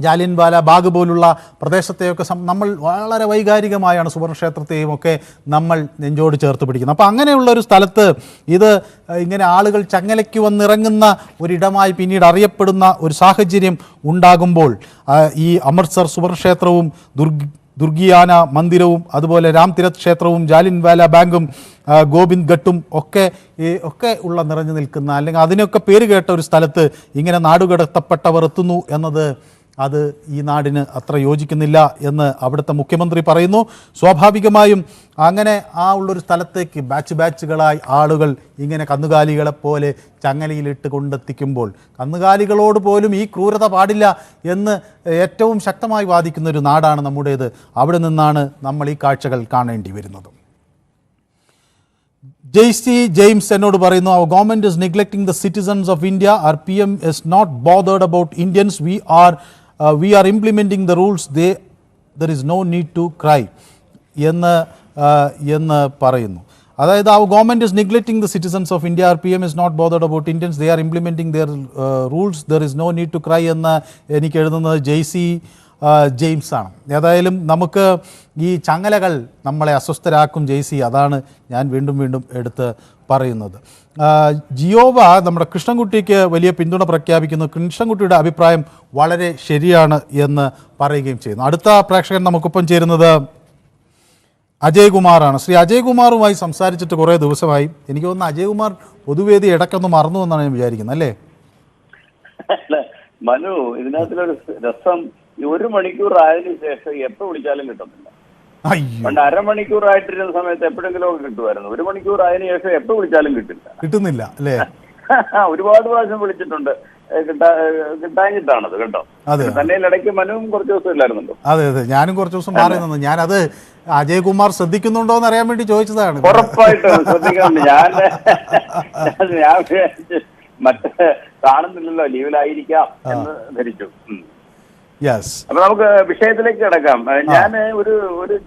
ജാലിയൻവാല ബാഗ് പോലുള്ള പ്രദേശത്തെയൊക്കെ നമ്മൾ വളരെ വൈകാരികമായാണ് സുവർണക്ഷേത്രത്തെയും ഒക്കെ നമ്മൾ നെഞ്ചോട് ചേർത്ത് പിടിക്കുന്നത്. അപ്പോൾ അങ്ങനെയുള്ളൊരു സ്ഥലത്ത് ഇത് ഇങ്ങനെ ആളുകൾ ചങ്ങലയ്ക്ക് വന്നിറങ്ങുന്ന ഒരിടമായി പിന്നീട് അറിയപ്പെടുന്ന ഒരു സാഹചര്യം ഉണ്ടാകുമ്പോൾ ഈ അമൃത്സർ സുവർണക്ഷേത്രവും ദുർഗിയാന മന്ദിരവും അതുപോലെ രാംതീരത്ത് ക്ഷേത്രവും ജാലിയൻവാല ബാഗും ഗോവിന്ദ് ഘട്ടും ഒക്കെ ഉള്ള നിറഞ്ഞു നിൽക്കുന്ന അല്ലെങ്കിൽ അതിനൊക്കെ പേര് കേട്ട ഒരു സ്ഥലത്ത് ഇങ്ങനെ നാടുകടത്തപ്പെട്ടവർ എത്തുന്നു എന്നത് അത് ഈ നാടിന് അത്ര യോജിക്കുന്നില്ല എന്ന് അവിടുത്തെ മുഖ്യമന്ത്രി പറയുന്നു. സ്വാഭാവികമായും അങ്ങനെ ഉള്ളൊരു സ്ഥലത്തേക്ക് ബാച്ചുകളായി ആളുകൾ ഇങ്ങനെ കന്നുകാലികളെപ്പോലെ ചങ്ങലയിലിട്ട് കൊണ്ടെത്തിക്കുമ്പോൾ കന്നുകാലികളോട് പോലും ഈ ക്രൂരത പാടില്ല എന്ന് ഏറ്റവും ശക്തമായി വാദിക്കുന്ന ഒരു നാടാണ് നമ്മുടേത്. അവിടെ നിന്നാണ് നമ്മൾ ഈ കാഴ്ചകൾ കാണേണ്ടി വരുന്നത്. ജെയ്സി ജെയിംസ് എന്നോട് പറയുന്നു, അവർ government is neglecting the citizens of India. അവർ PM is not bothered about Indians. We are implementing the rules. There is no need to cry എന്ന് പറയുന്നു. അതായത് our government is neglecting the citizens of India. Our PM is not bothered about Indians. They are implementing their rules. There is no need to cry എന്ന് എനിക്ക് എഴുതുന്നത് Jaicy James ആണ്. ഏതായാലും നമുക്ക് ഈ ചങ്ങലകൾ നമ്മളെ അസ്വസ്ഥരാക്കും ജെയ്സി, അതാണ് ഞാൻ വീണ്ടും എടുത്ത് പറയുന്നത്. ജിയോവ നമ്മുടെ കൃഷ്ണൻകുട്ടിക്ക് വലിയ പിന്തുണ പ്രഖ്യാപിക്കുന്നു. കൃഷ്ണൻകുട്ടിയുടെ അഭിപ്രായം വളരെ ശരിയാണ് എന്ന് പറയുകയും ചെയ്യുന്നു. അടുത്ത പ്രേക്ഷകൻ നമുക്കൊപ്പം ചേരുന്നത് അജയ് കുമാറാണ്. ശ്രീ അജയ് കുമാറുമായി സംസാരിച്ചിട്ട് കുറേ ദിവസമായി. എനിക്ക് തോന്നുന്നു അജയ് കുമാർ പൊതുവേദി ഇടയ്ക്കൊന്ന് മറന്നു എന്നാണ് ഞാൻ വിചാരിക്കുന്നത്, അല്ലേ? മനു, ഇതിനകത്തിലൊരു രസം, 1 മണിക്കൂർ ആയതിനു ശേഷം എപ്പോ വിളിച്ചാലും കിട്ടുന്നില്ല. പണ്ട് അരമണിക്കൂറായിട്ടിരുന്ന സമയത്ത് എപ്പോഴെങ്കിലും ഒക്കെ കിട്ടുമായിരുന്നു. 1 മണിക്കൂർ ആയതിനു ശേഷം എപ്പോ വിളിച്ചാലും കിട്ടുന്നില്ല അല്ലേ? ഒരുപാട് പ്രാവശ്യം വിളിച്ചിട്ടുണ്ട്, കിട്ടാഞ്ഞിട്ടാണത് കേട്ടോ. തന്നെ ഇടയ്ക്ക് മനുവും കുറച്ച് ദിവസം ഇല്ലായിരുന്നല്ലോ. അതെ, ഞാനും കുറച്ച് ദിവസം മാറി നിന്നു. ഞാനത് അജയ് കുമാർ ശ്രദ്ധിക്കുന്നുണ്ടോ എന്ന് അറിയാൻ വേണ്ടി ചോദിച്ചതാണ്. ഉറപ്പായിട്ടും ശ്രദ്ധിക്കുന്നുണ്ട്. ഞാൻ മറ്റേ കാണുന്നില്ലല്ലോ, ലീവിലായിരിക്കാം എന്ന് ധരിച്ചു. അപ്പൊ നമുക്ക് വിഷയത്തിലേക്ക് കിടക്കാം. ഞാൻ ഒരു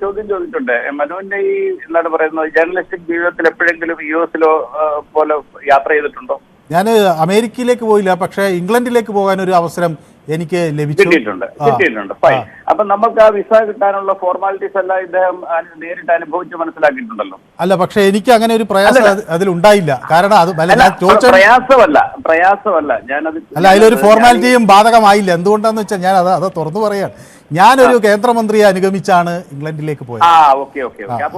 ചോദ്യം ചോദിച്ചിട്ടുണ്ട്. മനുവിന്റെ ഈ എന്താണ് പറയുന്നത്, ജേർണലിസ്റ്റിക് ജീവിതത്തിൽ എപ്പോഴെങ്കിലും US പോലെ യാത്ര ചെയ്തിട്ടുണ്ടോ? ഞാൻ അമേരിക്കയിലേക്ക് പോയില്ല, പക്ഷേ ഇംഗ്ലണ്ടിലേക്ക് പോകാൻ ഒരു അവസരം എനിക്ക് കിട്ടിയിട്ടുണ്ട്. ഫൈൻ. അപ്പൊ നമുക്ക് ആ വിസ കിട്ടാനുള്ള ഫോർമാലിറ്റീസ് എല്ലാം ഇദ്ദേഹം നേരിട്ട് അനുഭവിച്ച് മനസ്സിലാക്കിയിട്ടുണ്ടല്ലോ. അല്ല, പക്ഷെ എനിക്ക് അങ്ങനെ ഒരു പ്രയാസം അതിലുണ്ടായില്ല. കാരണം അത് പ്രയാസമല്ല ഞാനത് അല്ല, അതിലൊരു ഫോർമാലിറ്റിയും ബാധകമായില്ല. എന്തുകൊണ്ടാന്ന് വെച്ചാൽ ഞാൻ അത് തുറന്നു പറയാൻ, ഞാനൊരു കേന്ദ്രമന്ത്രിയെ അനുഗമിച്ചാണ് ഇംഗ്ലണ്ടിലേക്ക് പോയത്.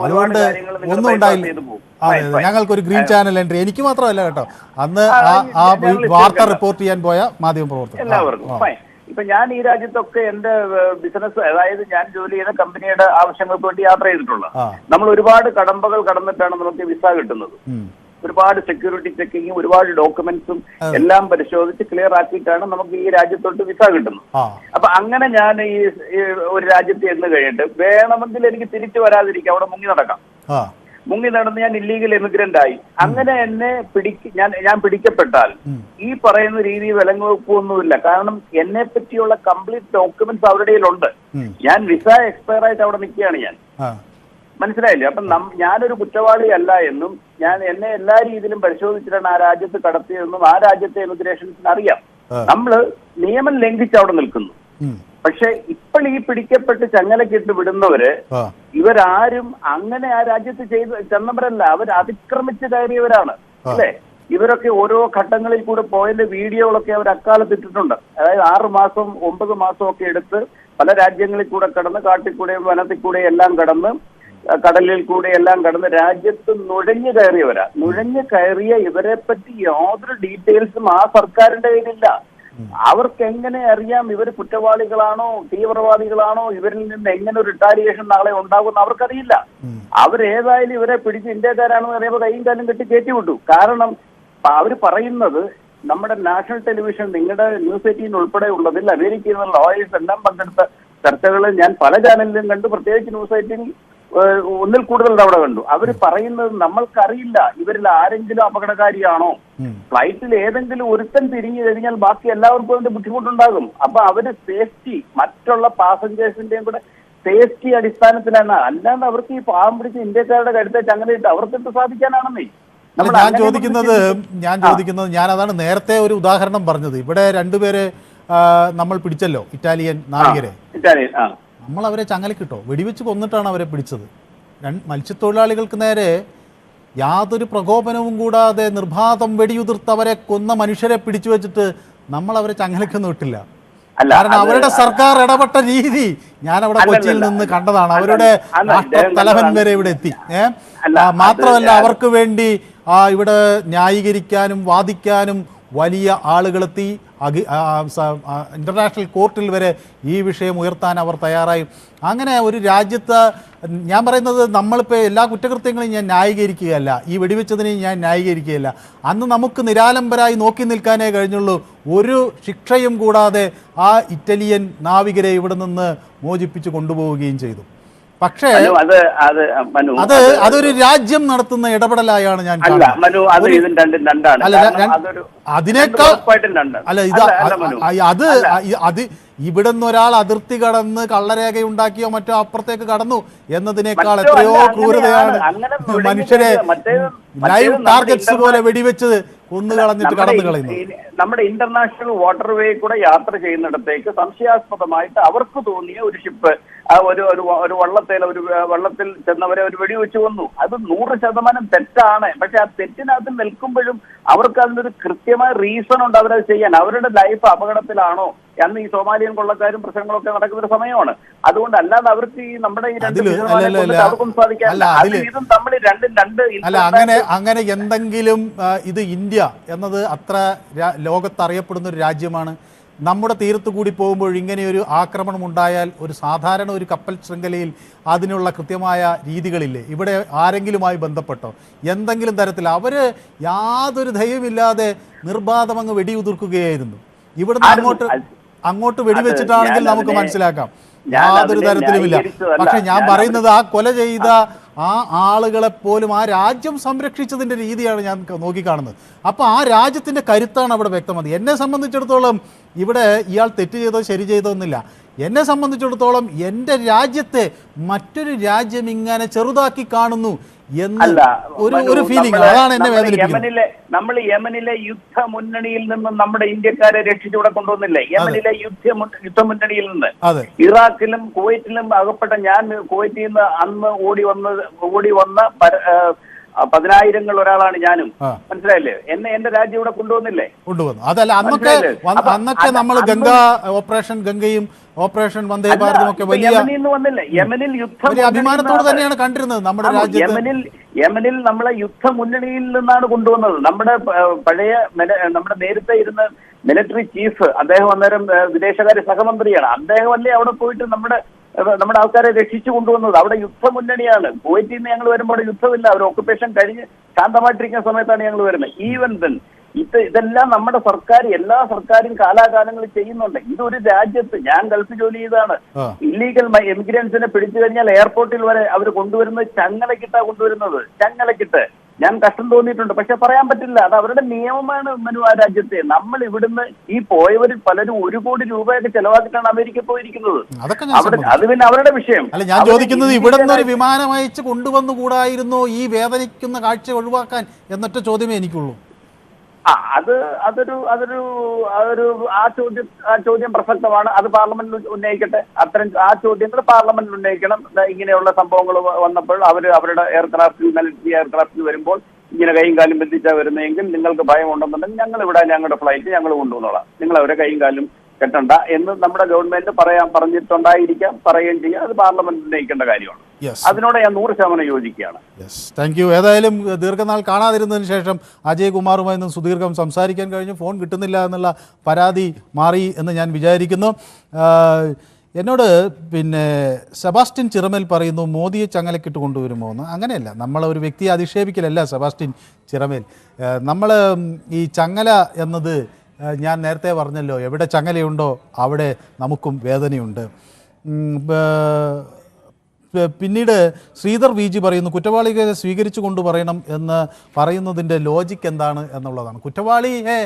അതുകൊണ്ട് ഒന്നും ഉണ്ടായില്ല. ഞങ്ങൾക്കൊരു ഗ്രീൻ ചാനൽ എൻട്രി, എനിക്ക് മാത്രമല്ല കേട്ടോ, അന്ന് ആ വാർത്ത റിപ്പോർട്ട് ചെയ്യാൻ പോയ മാധ്യമ പ്രവർത്തകർ എല്ലാവർക്കും. ഇപ്പൊ ഞാൻ ഈ രാജ്യത്തൊക്കെ എന്റെ ബിസിനസ്, അതായത് ഞാൻ ജോലി ചെയ്യുന്ന കമ്പനിയുടെ ആവശ്യങ്ങൾക്ക് വേണ്ടി യാത്ര ചെയ്തിട്ടുള്ള നമ്മൾ ഒരുപാട് കടമ്പകൾ കടന്നിട്ടാണ് നമുക്ക് വിസ കിട്ടുന്നത്. ഒരുപാട് സെക്യൂരിറ്റി ചെക്കിങ്ങും ഒരുപാട് ഡോക്യുമെന്റ്സും എല്ലാം പരിശോധിച്ച് ക്ലിയർ ആക്കിയിട്ടാണ് നമുക്ക് ഈ രാജ്യത്തോട്ട് വിസ കിട്ടുന്നത്. അപ്പൊ അങ്ങനെ ഞാൻ ഈ ഒരു രാജ്യത്ത് ചെന്ന് കഴിഞ്ഞിട്ട് വേണമെങ്കിൽ എനിക്ക് തിരിച്ചു വരാതിരിക്കാം, അവിടെ മുങ്ങി നടന്ന് ഞാൻ ഇല്ലീഗൽ എമിഗ്രന്റ് ആയി. അങ്ങനെ എന്നെ ഞാൻ പിടിക്കപ്പെട്ടാൽ ഈ പറയുന്ന രീതി വിലങ്ങുവെപ്പൊന്നുമില്ല. കാരണം എന്നെ പറ്റിയുള്ള കംപ്ലീറ്റ് ഡോക്യുമെന്റ്സ് അവരുടെ കയ്യിലുണ്ട്. ഞാൻ വിസ എക്സ്പയർ ആയിട്ട് അവിടെ നിൽക്കുകയാണ് ഞാൻ. മനസ്സിലായില്ലേ? അപ്പൊ ഞാനൊരു കുറ്റവാളിയല്ല എന്നും എന്നെ എല്ലാ രീതിയിലും പരിശോധിച്ചിട്ടാണ് ആ രാജ്യത്ത് കടത്തിയതെന്നും ആ രാജ്യത്തെ എമിഗ്രേഷൻസിന് അറിയാം. നമ്മള് നിയമം ലംഘിച്ച് അവിടെ നിൽക്കുന്നു. പക്ഷെ ഇപ്പോൾ ഈ പിടിക്കപ്പെട്ട് ചങ്ങലക്കിട്ട് വിടുന്നവര് ഇവരാരും അങ്ങനെ ആ രാജ്യത്ത് ചെന്നവരല്ല, അവർ അതിക്രമിച്ച് കയറിയവരാണ് അല്ലേ? ഇവരൊക്കെ ഓരോ ഘട്ടങ്ങളിൽ കൂടെ പോയതിന്റെ വീഡിയോകളൊക്കെ അവർ അക്കാലത്ത് ഇട്ടിട്ടുണ്ട്. അതായത് 6 മാസം 9 മാസം ഒക്കെ എടുത്ത് പല രാജ്യങ്ങളിൽ കൂടെ കടന്ന്, കാട്ടിൽ കൂടെയും വനത്തിൽ കൂടെയും എല്ലാം കടന്ന് കടലിൽ കൂടെ എല്ലാം കടന്ന് രാജ്യത്ത് നുഴഞ്ഞു കയറിയ ഇവരെ പറ്റി യാതൊരു ഡീറ്റെയിൽസും ആ സർക്കാരിന്റെ കയ്യിലില്ല. അവർക്ക് എങ്ങനെ അറിയാം ഇവർ കുറ്റവാളികളാണോ തീവ്രവാദികളാണോ, ഇവരിൽ നിന്ന് എങ്ങനെ ഒരു റിട്ടാലിയേഷൻ നാളെ ഉണ്ടാകുമെന്ന് അവർക്കറിയില്ല. അവരേതായാലും ഇവരെ പിടിച്ച് ഇന്ത്യക്കാരാണെന്ന് അറിയുമ്പോൾ കൈയും കാലും കെട്ടി കയറ്റി വിട്ടു. കാരണം അവർ പറയുന്നത് നമ്മുടെ നാഷണൽ ടെലിവിഷൻ, നിങ്ങളുടെ ന്യൂസ് 18 ഉൾപ്പെടെ ഉള്ളതിൽ അമേരിക്കയിൽ നിന്നുള്ള ലോയേഴ്സ് എല്ലാം പങ്കെടുത്ത ചർച്ചകൾ ഞാൻ പല ചാനലിലും കണ്ടു. പ്രത്യേകിച്ച് ന്യൂസ് 18 ഒന്നിൽ കൂടുതൽ അവിടെ കണ്ടു. അവർ പറയുന്നത് നമ്മൾക്കറിയില്ല ഇവരിൽ ആരെങ്കിലും അപകടകാരിയാണോ, ഫ്ലൈറ്റിൽ ഏതെങ്കിലും ഒരുത്തൻ തിരിഞ്ഞു കഴിഞ്ഞാൽ ബാക്കി എല്ലാവർക്കും അതിന്റെ ബുദ്ധിമുട്ടുണ്ടാകും. അപ്പൊ അവര് സേഫ്റ്റി, മറ്റുള്ള പാസഞ്ചേഴ്സിന്റെയും കൂടെ സേഫ്റ്റി അടിസ്ഥാനത്തിലാണ്. അല്ലാണ്ട് അവർക്ക് ഈ പാവം പിടിച്ച് ഇന്ത്യക്കാരുടെ കരുത്തേക്ക് അങ്ങനെ ഇട്ട് അവർക്കിട്ട് സാധിക്കാനാണെന്നേ. ഞാൻ ചോദിക്കുന്നത് ഞാൻ അതാണ് നേരത്തെ ഒരു ഉദാഹരണം പറഞ്ഞത്. ഇവിടെ രണ്ടുപേരെ നമ്മൾ പിടിച്ചല്ലോ, ഇറ്റാലിയൻ നാവികരെ. നമ്മൾ അവരെ ചങ്ങലക്കിട്ടോ, വെടിവെച്ച് കൊന്നിട്ടാണ് അവരെ പിടിച്ചത്. മത്സ്യത്തൊഴിലാളികൾക്ക് നേരെ യാതൊരു പ്രകോപനവും കൂടാതെ നിർബാധം വെടിയുതിർത്ത് അവരെ കൊന്ന മനുഷ്യരെ പിടിച്ചു വെച്ചിട്ട് നമ്മൾ അവരെ ചങ്ങലക്കൊന്നും ഇട്ടില്ല. കാരണം അവരുടെ സർക്കാർ ഇടപെട്ട രീതി ഞാൻ അവിടെ കൊച്ചിയിൽ നിന്ന് കണ്ടതാണ്. അവരുടെ രാഷ്ട്രത്തലവൻ വരെ ഇവിടെ എത്തി. മാത്രമല്ല അവർക്ക് വേണ്ടി ഇവിടെ ന്യായീകരിക്കാനും വാദിക്കാനും വലിയ ആളുകളെത്തി. ഇന്റർനാഷണൽ കോർട്ടിൽ വരെ ഈ വിഷയം ഉയർത്താൻ അവർ തയ്യാറായി. അങ്ങനെ ഒരു രാജ്യത്ത് ഞാൻ പറയുന്നത്, നമ്മളിപ്പോൾ എല്ലാ കുറ്റകൃത്യങ്ങളെയും ഞാൻ ന്യായീകരിക്കുകയല്ല, ഈ വെടിവെച്ചതിനെയും ഞാൻ ന്യായീകരിക്കുകയല്ല. അന്ന് നമുക്ക് നിരാലംബരായി നോക്കി നിൽക്കാനേ കഴിഞ്ഞുള്ളൂ. ഒരു ശിക്ഷയും കൂടാതെ ആ ഇറ്റാലിയൻ നാവികരെ ഇവിടെ നിന്ന് മോചിപ്പിച്ച് കൊണ്ടുപോവുകയും ചെയ്തു. പക്ഷേ അതൊരു രാജ്യം നടത്തുന്ന ഇടപെടലായാണ് ഞാൻ അതിനേക്കാൾ അത് ഇവിടുന്ന് ഒരാൾ അതിർത്തി കടന്ന് കള്ളരേഖയുണ്ടാക്കിയോ മറ്റോ അപ്പുറത്തേക്ക് കടന്നു എന്നതിനേക്കാൾ എത്രയോ ക്രൂരതയാണ് മനുഷ്യരെ ലൈവ് ടാർഗറ്റ്സ് പോലെ വെടിവെച്ചത് കൊന്നു കളഞ്ഞിട്ട് കടന്നു കളയുന്നു. നമ്മുടെ ഇന്റർനാഷണൽ വാട്ടർവേ കൂടെ യാത്ര ചെയ്യുന്നിടത്തേക്ക് സംശയാസ്പദമായിട്ട് അവർക്ക് തോന്നിയ ഒരു ഷിപ്പ് ഒരു വള്ളത്തിൽ ചെന്നവരെ ഒരു വെടിവെച്ച് കൊന്നു. അത് 100% തെറ്റാണ്. പക്ഷെ ആ തെറ്റിനകത്ത് നിൽക്കുമ്പോഴും അവർക്ക് അതിനൊരു കൃത്യമായ റീസൺ ഉണ്ട് അവരത് ചെയ്യാൻ. അവരുടെ ലൈഫ് അപകടത്തിലാണോ? അന്ന് ഈ സോമാലിയൻ കൊള്ളക്കാരും പ്രശ്നങ്ങളൊക്കെ നടക്കുന്ന ഒരു സമയമാണ്. അതുകൊണ്ട് അല്ലാതെ അവർക്ക് ഈ നമ്മുടെ ഈ അവർക്കും സാധിക്കാനില്ല. ഇതും തമ്മിൽ അങ്ങനെ എന്തെങ്കിലും ഇത് ഇന്ത്യ എന്നത് അത്ര ലോകത്തറിയപ്പെടുന്ന ഒരു രാജ്യമാണ്. നമ്മുടെ തീരത്ത് കൂടി പോകുമ്പോൾ ഇങ്ങനെയൊരു ആക്രമണം ഉണ്ടായാൽ ഒരു സാധാരണ ഒരു കപ്പൽ ശൃംഖലയിൽ അതിനുള്ള കൃത്യമായ രീതികളില്ലേ? ഇവിടെ ആരെങ്കിലുമായി ബന്ധപ്പെട്ടോ എന്തെങ്കിലും തരത്തിൽ അവർ യാതൊരു ധൈര്യമില്ലാതെ നിർബാധം അങ്ങ് വെടിയുതിർക്കുകയായിരുന്നു. ഇവിടുന്ന് അങ്ങോട്ട് വെടിവെച്ചിട്ടാണെങ്കിൽ നമുക്ക് മനസ്സിലാക്കാം, യാതൊരു തരത്തിലുമില്ല. പക്ഷെ ഞാൻ പറയുന്നത് ആ കൊല ചെയ്ത ആ ആളുകളെപ്പോലും ആ രാജ്യം സംരക്ഷിച്ചതിൻ്റെ രീതിയാണ് ഞാൻ നോക്കിക്കാണുന്നത്. അപ്പോൾ ആ രാജ്യത്തിൻ്റെ കരുത്താണ് അവിടെ വ്യക്തമായത്. എന്നെ സംബന്ധിച്ചിടത്തോളം ഇവിടെ ഇയാൾ തെറ്റ് ചെയ്തോ ശരി ചെയ്തോ എന്നില്ല. എന്നെ സംബന്ധിച്ചിടത്തോളം എൻ്റെ രാജ്യത്തെ മറ്റൊരു രാജ്യം ഇങ്ങനെ ചെറുതാക്കി കാണുന്നു എന്നുള്ള ഒരു ഫീലിംഗ്, അതാണ് എന്നെ വേദനിപ്പിക്കുന്നത്. നമ്മൾ യമനിലെ യുദ്ധമുന്നണിയിൽ നിന്നും നമ്മുടെ ഇന്ത്യക്കാരെ രക്ഷിച്ചുകൂടെ കൊണ്ടുവന്നില്ലേ? യമനിലെ യുദ്ധമുന്നണിയിൽ നിന്ന് ഇറാഖിലും കുവൈറ്റിലും അകപ്പെട്ട ഞാൻ കുവൈറ്റിൽ നിന്ന് അന്ന് ഓടി വന്ന 10,000 ഒരാളാണ് ഞാനും. മനസ്സിലായില്ലേ? എന്റെ രാജ്യം ഇവിടെ കൊണ്ടുവന്നില്ലേ? കൊണ്ടുവന്നു. അതല്ല അന്നൊക്കെ നമ്മൾ ഗംഗയും ഓപ്പറേഷൻ വന്ദേ ഭാരതും ഒക്കെ വലിയ യമനിൽ അഭിമാനത്തോടെ തന്നെയാണ് കണ്ടിരുന്നത് നമ്മുടെ രാജ്യത്ത്. യമനിൽ നമ്മളെ യുദ്ധമുന്നണിയിൽ നിന്നാണ് കൊണ്ടുവന്നത്. നമ്മുടെ പഴയ നമ്മുടെ നേരത്തെ ഇരുന്ന മിലിറ്ററി ചീഫ്, അദ്ദേഹം അന്നേരം വിദേശകാര്യ സഹമന്ത്രിയാണ്. അദ്ദേഹമല്ലേ അവിടെ പോയിട്ട് നമ്മുടെ ആൾക്കാരെ രക്ഷിച്ചു കൊണ്ടുവന്നത്. അവിടെ യുദ്ധമുന്നണിയാണ്. കുവൈറ്റിൽ നിന്ന് ഞങ്ങൾ വരുമ്പോൾ യുദ്ധമില്ല, അവർ ഓക്കുപേഷൻ കഴിഞ്ഞ് ശാന്തമായിട്ടിരിക്കുന്ന സമയത്താണ് ഞങ്ങൾ വരുന്നത്. ഈവൻ ദെൻ ഇതെല്ലാം നമ്മുടെ സർക്കാർ, എല്ലാ സർക്കാരും കാലാകാലങ്ങളിൽ ചെയ്യുന്നുണ്ട്. ഇതൊരു രാജ്യത്ത്, ഞാൻ ഗൾഫ് ജോലി ചെയ്താണ്, ഇല്ലീഗൽ എമിഗ്രൻസിനെ പിടിച്ചു കഴിഞ്ഞാൽ എയർപോർട്ടിൽ വരെ അവർ കൊണ്ടുവരുന്നത് ചങ്ങലക്കിട്ടാ കൊണ്ടുവരുന്നത്. ചങ്ങലക്കിട്ട് ഞാൻ കഷ്ടം തോന്നിയിട്ടുണ്ട്. പക്ഷെ പറയാൻ പറ്റില്ല, അത് അവരുടെ നിയമമാണ് മനു. ആ രാജ്യത്തെ നമ്മൾ ഇവിടുന്ന് ഈ പോയവരിൽ പലരും 1 കോടി രൂപയൊക്കെ ചെലവാക്കിയിട്ടാണ് അമേരിക്ക പോയിരിക്കുന്നത്. അത് പിന്നെ അവരുടെ വിഷയം. അല്ല, ഞാൻ ചോദിക്കുന്നത് ഇവിടെ നിന്നൊരു വിമാനം അയച്ച് കൊണ്ടുവന്നുകൂടായിരുന്നോ ഈ വേദനിക്കുന്ന കാഴ്ച ഒഴിവാക്കാൻ എന്നൊറ്റ ചോദ്യമേ എനിക്കുള്ളൂ. ആ ചോദ്യം പ്രസക്തമാണ്. അത് പാർലമെന്റിൽ ഉന്നയിക്കട്ടെ. ആ ചോദ്യങ്ങൾ പാർലമെന്റിൽ ഉന്നയിക്കണം. ഇങ്ങനെയുള്ള സംഭവങ്ങൾ വന്നപ്പോൾ അവരുടെ എയർക്രാഫ്റ്റിൽ, മിലിറ്ററി എയർക്രാഫ്റ്റിൽ വരുമ്പോൾ ഇങ്ങനെ കൈയും കാലും ബന്ധിച്ചാൽ വരുന്നതെങ്കിൽ നിങ്ങൾക്ക് ഭയം ഉണ്ടെന്നുണ്ടെങ്കിൽ ഞങ്ങൾ ഇവിടെ ഞങ്ങളുടെ ഫ്ലൈറ്റ് ഞങ്ങൾ കൊണ്ടുവന്നോളാം. നിങ്ങൾ അവരെ കൈയും കാലും കെട്ടണ്ട എന്ന് നമ്മുടെ ഗവൺമെന്റ് പറഞ്ഞിട്ടുണ്ടായിരിക്കാം, പറയുകയും ചെയ്യാം. അത് പാർലമെന്റ് ഉന്നയിക്കേണ്ട കാര്യമാണ്. അതിനോട് ഞാൻ 100% യോജിക്കുകയാണ്. Thank you. ഏതായാലും ദീർഘനാൾ കാണാതിരുന്നതിന് ശേഷം അജയ് കുമാറുമായി നിന്ന് സുദീർഘം സംസാരിക്കാൻ കഴിഞ്ഞു. ഫോൺ കിട്ടുന്നില്ല എന്നുള്ള പരാതി മാറി എന്ന് ഞാൻ വിചാരിക്കുന്നു. എന്നോട് പിന്നെ സെബാസ്റ്റ്യൻ ചിറമേൽ പറയുന്നു മോദിയെ ചങ്ങലക്കിട്ട് കൊണ്ടുവരുമോ എന്ന്. അങ്ങനെയല്ല, നമ്മൾ ഒരു വ്യക്തിയെ അധിക്ഷേപിക്കലല്ല സെബാസ്റ്റ്യൻ ചിറമേൽ. നമ്മൾ ഈ ചങ്ങല എന്നത് ഞാൻ നേരത്തെ പറഞ്ഞല്ലോ, എവിടെ ചങ്ങലയുണ്ടോ അവിടെ നമുക്കും വേദനയുണ്ട്. പിന്നീട് ശ്രീധർ വി ജി പറയുന്നു കുറ്റവാളികളെ സ്വീകരിച്ചു കൊണ്ടുപറയണം എന്ന് പറയുന്നതിൻ്റെ ലോജിക്ക് എന്താണ് എന്നുള്ളതാണ്. കുറ്റവാളിയെ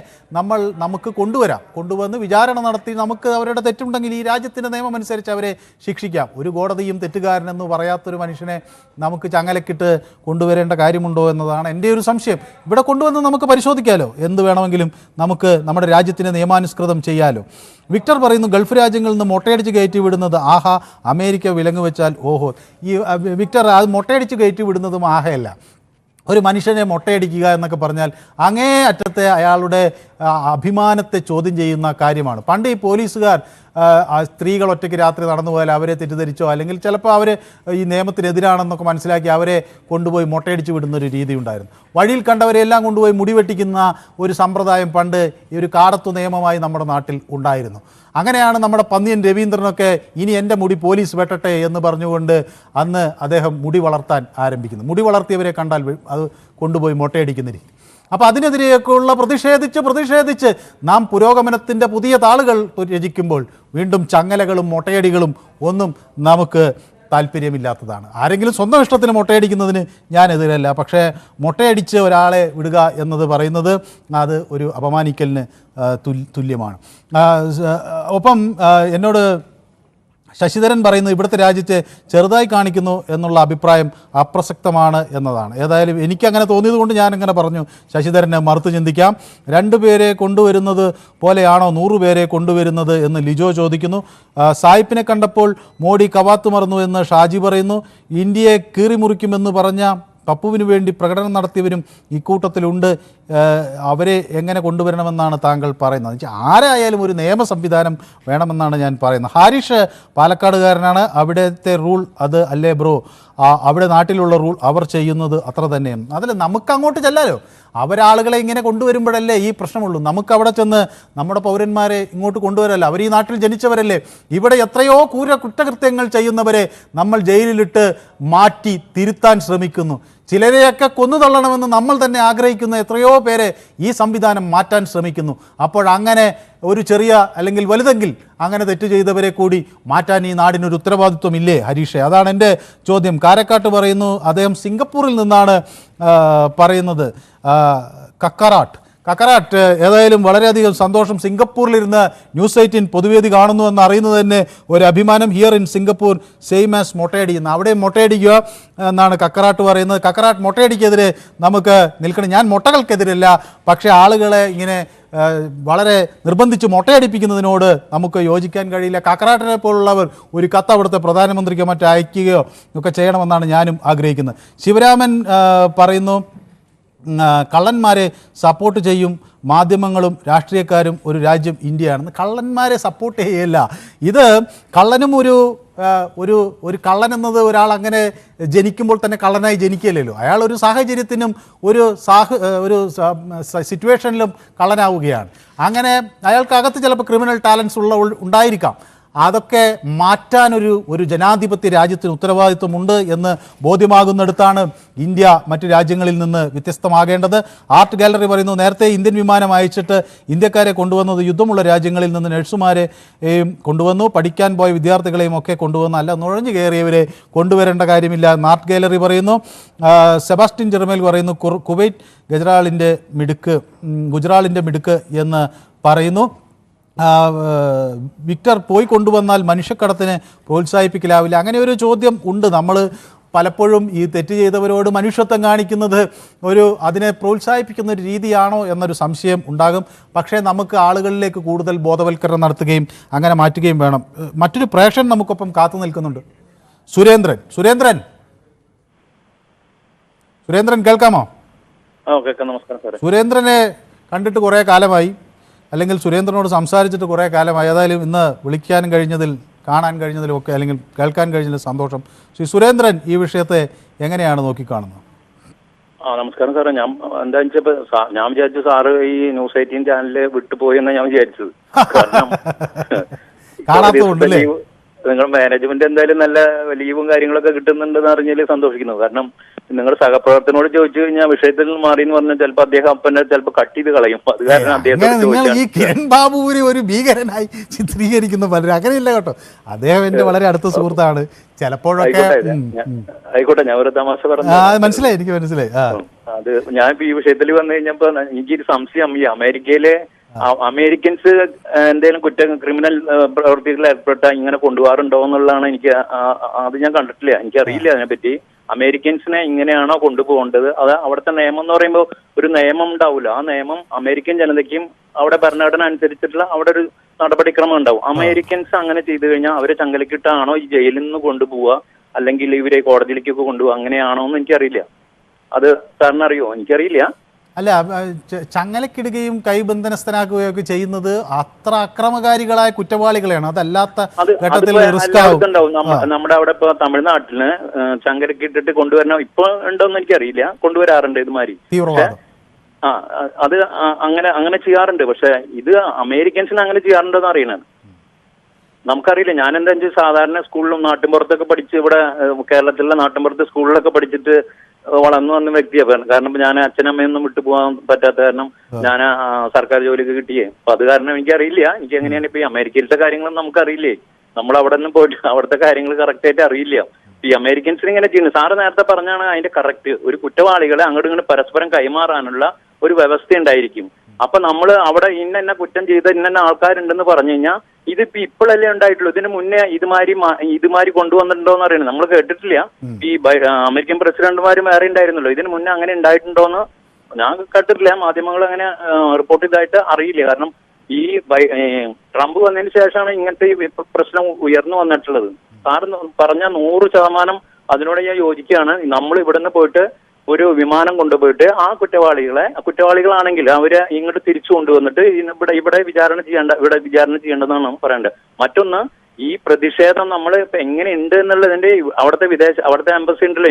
നമുക്ക് കൊണ്ടുവന്ന് വിചാരണ നടത്തി നമുക്ക് അവരുടെ തെറ്റുണ്ടെങ്കിൽ ഈ രാജ്യത്തിൻ്റെ നിയമം അനുസരിച്ച് അവരെ ശിക്ഷിക്കാം. ഒരു കോടതിയും തെറ്റുകാരനെന്ന് പറയാത്തൊരു മനുഷ്യനെ നമുക്ക് ചങ്ങലക്കിട്ട് കൊണ്ടുവരേണ്ട കാര്യമുണ്ടോ എന്നതാണ് എൻ്റെ ഒരു സംശയം. ഇവിടെ കൊണ്ടുവന്ന് നമുക്ക് പരിശോധിക്കാമല്ലോ, എന്ത് വേണമെങ്കിലും നമുക്ക് നമ്മുടെ രാജ്യത്തിനെ നിയമാനുസൃതം ചെയ്യാമല്ലോ. വിക്ടർ പറയുന്നു ഗൾഫ് രാജ്യങ്ങളിൽ നിന്ന് മൊട്ടയടിച്ച് കയറ്റി വിടുന്നത് ആഹാ, അമേരിക്ക വിലങ്ങ് വെച്ചാൽ ഓഹോ. ഈ വിക്ടർ, അത് മൊട്ടയടിച്ച് കയറ്റി വിടുന്നതും ആഹയല്ല. ഒരു മനുഷ്യനെ മൊട്ടയടിക്കുക എന്നൊക്കെ പറഞ്ഞാൽ അങ്ങേ അറ്റത്തെ അയാളുടെ അഭിമാനത്തെ ചോദ്യം ചെയ്യുന്ന കാര്യമാണ്. പണ്ട് ഈ പോലീസുകാർ സ്ത്രീകൾ ഒറ്റയ്ക്ക് രാത്രി നടന്നു പോയാൽ അവരെ തെറ്റിദ്ധരിച്ചോ അല്ലെങ്കിൽ ചിലപ്പോൾ അവർ ഈ നിയമത്തിനെതിരാണെന്നൊക്കെ മനസ്സിലാക്കി അവരെ കൊണ്ടുപോയി മൊട്ടയടിച്ച് വിടുന്നൊരു രീതി ഉണ്ടായിരുന്നു. വഴിയിൽ കണ്ടവരെല്ലാം കൊണ്ടുപോയി മുടിവെട്ടിക്കുന്ന ഒരു സമ്പ്രദായം പണ്ട് ഈ ഒരു കാടത്തു നിയമമായി നമ്മുടെ നാട്ടിൽ ഉണ്ടായിരുന്നു. അങ്ങനെയാണ് നമ്മുടെ പന്നിയൻ രവീന്ദ്രനൊക്കെ ഇനി എൻ്റെ മുടി പോലീസ് വെട്ടട്ടെ എന്ന് പറഞ്ഞുകൊണ്ട് അന്ന് അദ്ദേഹം മുടി വളർത്താൻ ആരംഭിക്കുന്നു. മുടി വളർത്തിയവരെ കണ്ടാൽ അത് കൊണ്ടുപോയി മൊട്ടയടിക്കുന്ന രീതി. അപ്പോൾ അതിനെതിരെയൊക്കെയുള്ള പ്രതിഷേധിച്ച് നാം പുരോഗമനത്തിൻ്റെ പുതിയ താളുകൾ രചിക്കുമ്പോൾ വീണ്ടും ചങ്ങലകളും മൊട്ടയടികളും ഒന്നും നമുക്ക് താല്പര്യമില്ലാത്തതാണ്. ആരെങ്കിലും സ്വന്തം ഇഷ്ടത്തിന് മൊട്ടയടിക്കുന്നതിന് ഞാനെതിരല്ല. പക്ഷേ മൊട്ടയടിച്ച് ഒരാളെ വിടുക എന്നത് പറയുന്നത് അത് ഒരു അപമാനിക്കലിന് തുല്യമാണ്. ഒപ്പം എന്നോട് ശശിധരൻ പറയുന്നത് ഇവിടുത്തെ രാജ്യത്തെ ചെറുതായി കാണിക്കുന്നു എന്നുള്ള അഭിപ്രായം അപ്രസക്തമാണ് എന്നതാണ്. ഏതായാലും എനിക്കങ്ങനെ തോന്നിയതുകൊണ്ട് ഞാനിങ്ങനെ പറഞ്ഞു. ശശിധരനെ മറുത്ത് ചിന്തിക്കാം. 2 പേരെ കൊണ്ടുവരുന്നത് പോലെയാണോ 100 പേരെ കൊണ്ടുവരുന്നത് എന്ന് ലിജോ ചോദിക്കുന്നു. സായിപ്പിനെ കണ്ടപ്പോൾ മോഡി കവാത്ത് മറന്നു എന്ന് ഷാജി പറയുന്നു. ഇന്ത്യയെ കീറിമുറിക്കുമെന്ന് പറഞ്ഞ പപ്പുവിന് വേണ്ടി പ്രകടനം നടത്തിയവരും ഇക്കൂട്ടത്തിലുണ്ട്. അവരെ എങ്ങനെ കൊണ്ടുവരണമെന്നാണ് താങ്കൾ പറയുന്നത്? ആരായാലും ഒരു നിയമ സംവിധാനം വേണമെന്നാണ് ഞാൻ പറയുന്നത്. ഹാരിഷ് പാലക്കാടുകാരനാണ്. അവിടുത്തെ റൂൾ അത് അല്ലേ ബ്രോ? അവിടെ നാട്ടിലുള്ള റൂൾ അവർ ചെയ്യുന്നത് അത്ര തന്നെയാണ്. അതിൽ നമുക്ക് അങ്ങോട്ട് ചെല്ലാലോ. അവരാളുകളെ ഇങ്ങനെ കൊണ്ടുവരുമ്പോഴല്ലേ ഈ പ്രശ്നമുള്ളൂ. നമുക്കവിടെ ചെന്ന് നമ്മുടെ പൗരന്മാരെ ഇങ്ങോട്ട് കൊണ്ടുവരല്ല. അവർ ഈ നാട്ടിൽ ജനിച്ചവരല്ലേ. ഇവിടെ എത്രയോ കുറ്റകൃത്യങ്ങൾ ചെയ്യുന്നവരെ നമ്മൾ ജയിലിലിട്ട് മാറ്റി തിരുത്താൻ ശ്രമിക്കുന്നു. ചിലരെയൊക്കെ കൊന്നുതള്ളണമെന്ന് നമ്മൾ തന്നെ ആഗ്രഹിക്കുന്ന എത്രയോ പേരെ ഈ സംവിധാനം മാറ്റാൻ ശ്രമിക്കുന്നു. അപ്പോഴങ്ങനെ ഒരു ചെറിയ അല്ലെങ്കിൽ വലുതെങ്കിൽ അങ്ങനെ തെറ്റ് ചെയ്തവരെ കൂടി മാറ്റാൻ ഈ നാടിനൊരു ഉത്തരവാദിത്വം ഇല്ലേ ഹരീഷേ? അതാണ് എൻ്റെ ചോദ്യം. കാരക്കാട്ട് പറയുന്നു, അദ്ദേഹം സിംഗപ്പൂരിൽ നിന്നാണ് പറയുന്നത്. കക്കറാട്ട് ഏതായാലും വളരെയധികം സന്തോഷം. സിംഗപ്പൂരിലിരുന്ന് ന്യൂസ് 18 പൊതുവേദി കാണുന്നു എന്ന് അറിയുന്നത് തന്നെ ഒരു അഭിമാനം. Here in Singapore same as മൊട്ടയടിക്കുന്ന, അവിടെ മൊട്ടയടിക്കുക എന്നാണ് കക്കറാട്ട് പറയുന്നത്. കക്കറാട്ട് മൊട്ടയടിക്കെതിരെ നമുക്ക് നിൽക്കണം. ഞാൻ മൊട്ടകൾക്കെതിരല്ല, പക്ഷേ ആളുകളെ ഇങ്ങനെ വളരെ നിർബന്ധിച്ച് മൊട്ടയടിപ്പിക്കുന്നതിനോട് നമുക്ക് യോജിക്കാൻ കഴിയില്ല. കക്കറാട്ടിനെ പോലുള്ളവർ ഒരു കത്ത് അവിടുത്തെ പ്രധാനമന്ത്രിക്കോ മറ്റോ അയക്കുകയോ ഒക്കെ ചെയ്യണമെന്നാണ് ഞാനും ആഗ്രഹിക്കുന്നത്. ശിവരാമൻ പറയുന്നു കള്ളന്മാരെ സപ്പോർട്ട് ചെയ്യും മാധ്യമങ്ങളും രാഷ്ട്രീയക്കാരും ഒരു രാജ്യം ഇന്ത്യയാണെന്ന്. കള്ളന്മാരെ സപ്പോർട്ട് ചെയ്യല്ല. ഇത് കള്ളനും ഒരു കള്ളൻ എന്നത് ഒരാൾ അങ്ങനെ ജനിക്കുമ്പോൾ തന്നെ കള്ളനായി ജനിക്കില്ലല്ലോ. അയാൾ ഒരു സാഹചര്യത്തിനും ഒരു സിറ്റുവേഷനിലും കള്ളനാവുകയാണ്. അങ്ങനെ അയാൾക്കകത്ത് ചിലപ്പോൾ ക്രിമിനൽ ടാലൻസ് ഉണ്ടായിരിക്കാം. അതൊക്കെ മാറ്റാനൊരു ജനാധിപത്യ രാജ്യത്തിന് ഉത്തരവാദിത്വമുണ്ട് എന്ന് ബോധ്യമാകുന്നിടത്താണ് ഇന്ത്യ മറ്റു രാജ്യങ്ങളിൽ നിന്ന് വ്യത്യസ്തമാകേണ്ടത്. ആർട്ട് ഗാലറി പറയുന്നു, നേരത്തെ ഇന്ത്യൻ വിമാനം അയച്ചിട്ട് ഇന്ത്യക്കാരെ കൊണ്ടുവന്നത് യുദ്ധമുള്ള രാജ്യങ്ങളിൽ നിന്ന് നഴ്സുമാരെയും കൊണ്ടുവന്നു, പഠിക്കാൻ പോയ വിദ്യാർത്ഥികളെയും ഒക്കെ കൊണ്ടുവന്നു, അല്ല നുഴഞ്ഞു കയറിയവരെ കൊണ്ടുവരേണ്ട കാര്യമില്ല. ആർട്ട് ഗാലറി പറയുന്നു. സെബാസ്റ്റ്യൻ ജെർമേൽ പറയുന്നു കുവൈറ്റ് ഗുജറാളിൻ്റെ മിടുക്ക് എന്ന് പറയുന്നു. വിക്ടർ പോയി കൊണ്ടുവന്നാൽ മനുഷ്യക്കടത്തിന് പ്രോത്സാഹിപ്പിക്കലാവില്ല. അങ്ങനെ ഒരു ചോദ്യം ഉണ്ട്. നമ്മൾ പലപ്പോഴും ഈ തെറ്റ് ചെയ്തവരോട് മനുഷ്യത്വം കാണിക്കുന്നത് അതിനെ പ്രോത്സാഹിപ്പിക്കുന്ന ഒരു രീതിയാണോ എന്നൊരു സംശയം ഉണ്ടാകും. പക്ഷേ നമുക്ക് ആളുകളിലേക്ക് കൂടുതൽ ബോധവൽക്കരണം നടത്തുകയും അങ്ങനെ മാറ്റുകയും വേണം. മറ്റൊരു പ്രേക്ഷകൻ നമുക്കൊപ്പം കാത്തു നിൽക്കുന്നുണ്ട്. സുരേന്ദ്രൻ കേൾക്കാമോ? കേൾക്കാം. നമസ്കാരം സാറേ. സുരേന്ദ്രനെ കണ്ടിട്ട് കുറേ കാലമായി അല്ലെങ്കിൽ സുരേന്ദ്രനോട് സംസാരിച്ചിട്ട് കുറേ കാലമായി. ഏതായാലും ഇന്ന് വിളിക്കാനും കഴിഞ്ഞതിൽ, കാണാൻ കഴിഞ്ഞതിലും ഒക്കെ, അല്ലെങ്കിൽ കേൾക്കാൻ കഴിഞ്ഞതിൽ സന്തോഷം. ശ്രീ സുരേന്ദ്രൻ ഈ വിഷയത്തെ എങ്ങനെയാണ് നോക്കിക്കാണുന്നത്? നമസ്കാരം സാറേ. ഞാൻ എന്താ വെച്ചപ്പോ ഞാൻ വിചാരിച്ചു സാറ് ഈ ന്യൂസ് 18 ചാനലില് വിട്ടുപോയി എന്നാ ഞാൻ വിചാരിച്ചത്. കാരണം നിങ്ങൾ മാനേജ്മെന്റ് എന്തായാലും നല്ല ലീവും കാര്യങ്ങളൊക്കെ കിട്ടുന്നുണ്ടെന്ന് അറിഞ്ഞതിൽ സന്തോഷിക്കുന്നു. കാരണം നിങ്ങളുടെ സഹപ്രവർത്തനോട് ചോദിച്ചു കഴിഞ്ഞാൽ വിഷയത്തിൽ നിന്ന് മാറി എന്ന് പറഞ്ഞാൽ ചിലപ്പോൾ അദ്ദേഹം അപ്പനെ ചിലപ്പോൾ കട്ട് ചെയ്ത് കളയും. അത് കാരണം അദ്ദേഹം ഈ കിരൺ ബാബുവിനെ ഒരു ഭീകരനായി ചിത്രീകരിക്കുന്ന പലരും അങ്ങനെയില്ല കേട്ടോ. അദ്ദേഹം എന്റെ വളരെ അടുത്ത സുഹൃത്താണ്. ചിലപ്പോഴൊക്കെ ആയിക്കോട്ടെ, ഞാൻ ഒരു തമാശ പറഞ്ഞു. മനസ്സിലായി, എനിക്ക് മനസ്സിലായി. അത് ഞാൻ ഇപ്പൊ ഈ വിഷയത്തിൽ വന്നു കഴിഞ്ഞപ്പോ എനിക്കൊരു സംശയം, ഈ അമേരിക്കയിലെ അമേരിക്കൻസ് എന്തെങ്കിലും ക്രിമിനൽ പ്രവൃത്തികളിൽ ഏർപ്പെട്ട ഇങ്ങനെ കൊണ്ടുപോകാറുണ്ടോ എന്നുള്ളതാണ് എനിക്ക്. അത് ഞാൻ കണ്ടിട്ടില്ല, എനിക്കറിയില്ല അതിനെപ്പറ്റി. അമേരിക്കൻസിനെ ഇങ്ങനെയാണോ കൊണ്ടുപോകേണ്ടത്? അത് അവിടുത്തെ നിയമം എന്ന് പറയുമ്പോൾ ഒരു നിയമം ഉണ്ടാവില്ല. ആ നിയമം അമേരിക്കൻ ജനതയ്ക്കും അവിടെ ഭരണഘടന അനുസരിച്ചിട്ടുള്ള അവിടെ ഒരു നടപടിക്രമം ഉണ്ടാവും. അമേരിക്കൻസ് അങ്ങനെ ചെയ്തു കഴിഞ്ഞാൽ അവരെ ചങ്ങലക്കിട്ടാണോ ഈ ജയിലിൽ നിന്ന് കൊണ്ടുപോവുക, അല്ലെങ്കിൽ ഇവരെ കോടതിയിലേക്കൊക്കെ കൊണ്ടുപോവുക, അങ്ങനെയാണോ എന്ന് എനിക്കറിയില്ല. അത് സാറിനറിയോ? എനിക്കറിയില്ല. അല്ല, ചങ്ങലക്കിടുകയും കൈബന്ധനസ്ഥനാക്കുകയും ഒക്കെ ചെയ്യുന്നത് അത്ര അക്രമകാരികളായ കുറ്റവാളികളെയാണ്. അതല്ലാത്ത ഘട്ടത്തിൽ നമ്മുടെ അവിടെ ഇപ്പൊ തമിഴ്നാട്ടില് ചങ്ങലക്കിട്ടിട്ട് കൊണ്ടുവരണം ഇപ്പൊ ഉണ്ടോന്ന് എനിക്കറിയില്ല. കൊണ്ടുവരാറുണ്ട് ഇതുമാതിരി തീവ്രവാദം. അത് അങ്ങനെ ചെയ്യാറുണ്ട്. പക്ഷെ ഇത് അമേരിക്കൻസിന് അങ്ങനെ ചെയ്യാറുണ്ടോന്ന് അറിയണത് നമുക്കറിയില്ല. ഞാൻ എന്താ വെച്ചാൽ സാധാരണ സ്കൂളിലും നാട്ടിൻപുറത്തൊക്കെ പഠിച്ച് ഇവിടെ കേരളത്തിലെ നാട്ടിൻപുറത്ത് സ്കൂളിലൊക്കെ പഠിച്ചിട്ട് വളർന്നു വന്ന വ്യക്തിയാണ്. കാരണം ഞാൻ അച്ഛനമ്മയൊന്നും വിട്ടുപോകാൻ പറ്റാത്ത കാരണം ഞാൻ സർക്കാർ ജോലിക്ക് കിട്ടിയേ. അപ്പൊ അത് കാരണം എനിക്കറിയില്ല. എനിക്ക് എങ്ങനെയാണ് ഇപ്പൊ ഈ അമേരിക്കയിലത്തെ കാര്യങ്ങളൊന്നും നമുക്കറിയില്ലേ. നമ്മൾ അവിടെ നിന്ന് പോയിട്ട് അവിടുത്തെ കാര്യങ്ങൾ കറക്റ്റ് ആയിട്ട് അറിയില്ല. ഈ അമേരിക്കൻസിന് ഇങ്ങനെ ചെയ്യുന്നത് സാറ് നേരത്തെ പറഞ്ഞാണ് അതിന്റെ കറക്റ്റ്. ഒരു കുറ്റവാളികളെ അങ്ങോട്ടും ഇങ്ങോട്ട് പരസ്പരം കൈമാറാനുള്ള ഒരു വ്യവസ്ഥ ഉണ്ടായിരിക്കും. അപ്പൊ നമ്മൾ അവിടെ ഇന്ന കുറ്റം ചെയ്ത ഇന്ന ആൾക്കാരുണ്ടെന്ന് പറഞ്ഞു കഴിഞ്ഞാൽ ഇതിപ്പോ ഇപ്പോഴല്ലേ ഉണ്ടായിട്ടുള്ളൂ. ഇതിന് മുന്നേ ഇതുമാതിരി കൊണ്ടുവന്നിട്ടുണ്ടോ എന്ന് അറിയണം. നമ്മൾ കേട്ടിട്ടില്ല. ഈ അമേരിക്കൻ പ്രസിഡന്റുമാരും വേറെ ഉണ്ടായിരുന്നല്ലോ. ഇതിന് മുന്നേ അങ്ങനെ ഉണ്ടായിട്ടുണ്ടോന്ന് ഞാൻ കേട്ടിട്ടില്ല. മാധ്യമങ്ങൾ അങ്ങനെ റിപ്പോർട്ട് ചെയ്തതായിട്ട് അറിയില്ല. കാരണം ഈ ട്രംപ് വന്നതിന് ശേഷമാണ് ഇങ്ങനത്തെ ഈ പ്രശ്നം ഉയർന്നു വന്നിട്ടുള്ളത്. സാറ് പറഞ്ഞ 100% അതിനോട് ഞാൻ യോജിക്കുകയാണ്. നമ്മൾ ഇവിടെ നിന്ന് പോയിട്ട് ഒരു വിമാനം കൊണ്ടുപോയിട്ട് ആ കുറ്റവാളികളാണെങ്കിൽ അവരെ ഇങ്ങോട്ട് തിരിച്ചു കൊണ്ടുവന്നിട്ട് ഇവിടെ വിചാരണ ചെയ്യേണ്ടതെന്നാണ് പറയേണ്ടത്. മറ്റൊന്ന്, ഈ പ്രതിഷേധം നമ്മൾ ഇപ്പൊ എങ്ങനെയുണ്ട് എന്നുള്ളതിന്റെ അവിടുത്തെ എംബസി ഉണ്ടല്ലോ,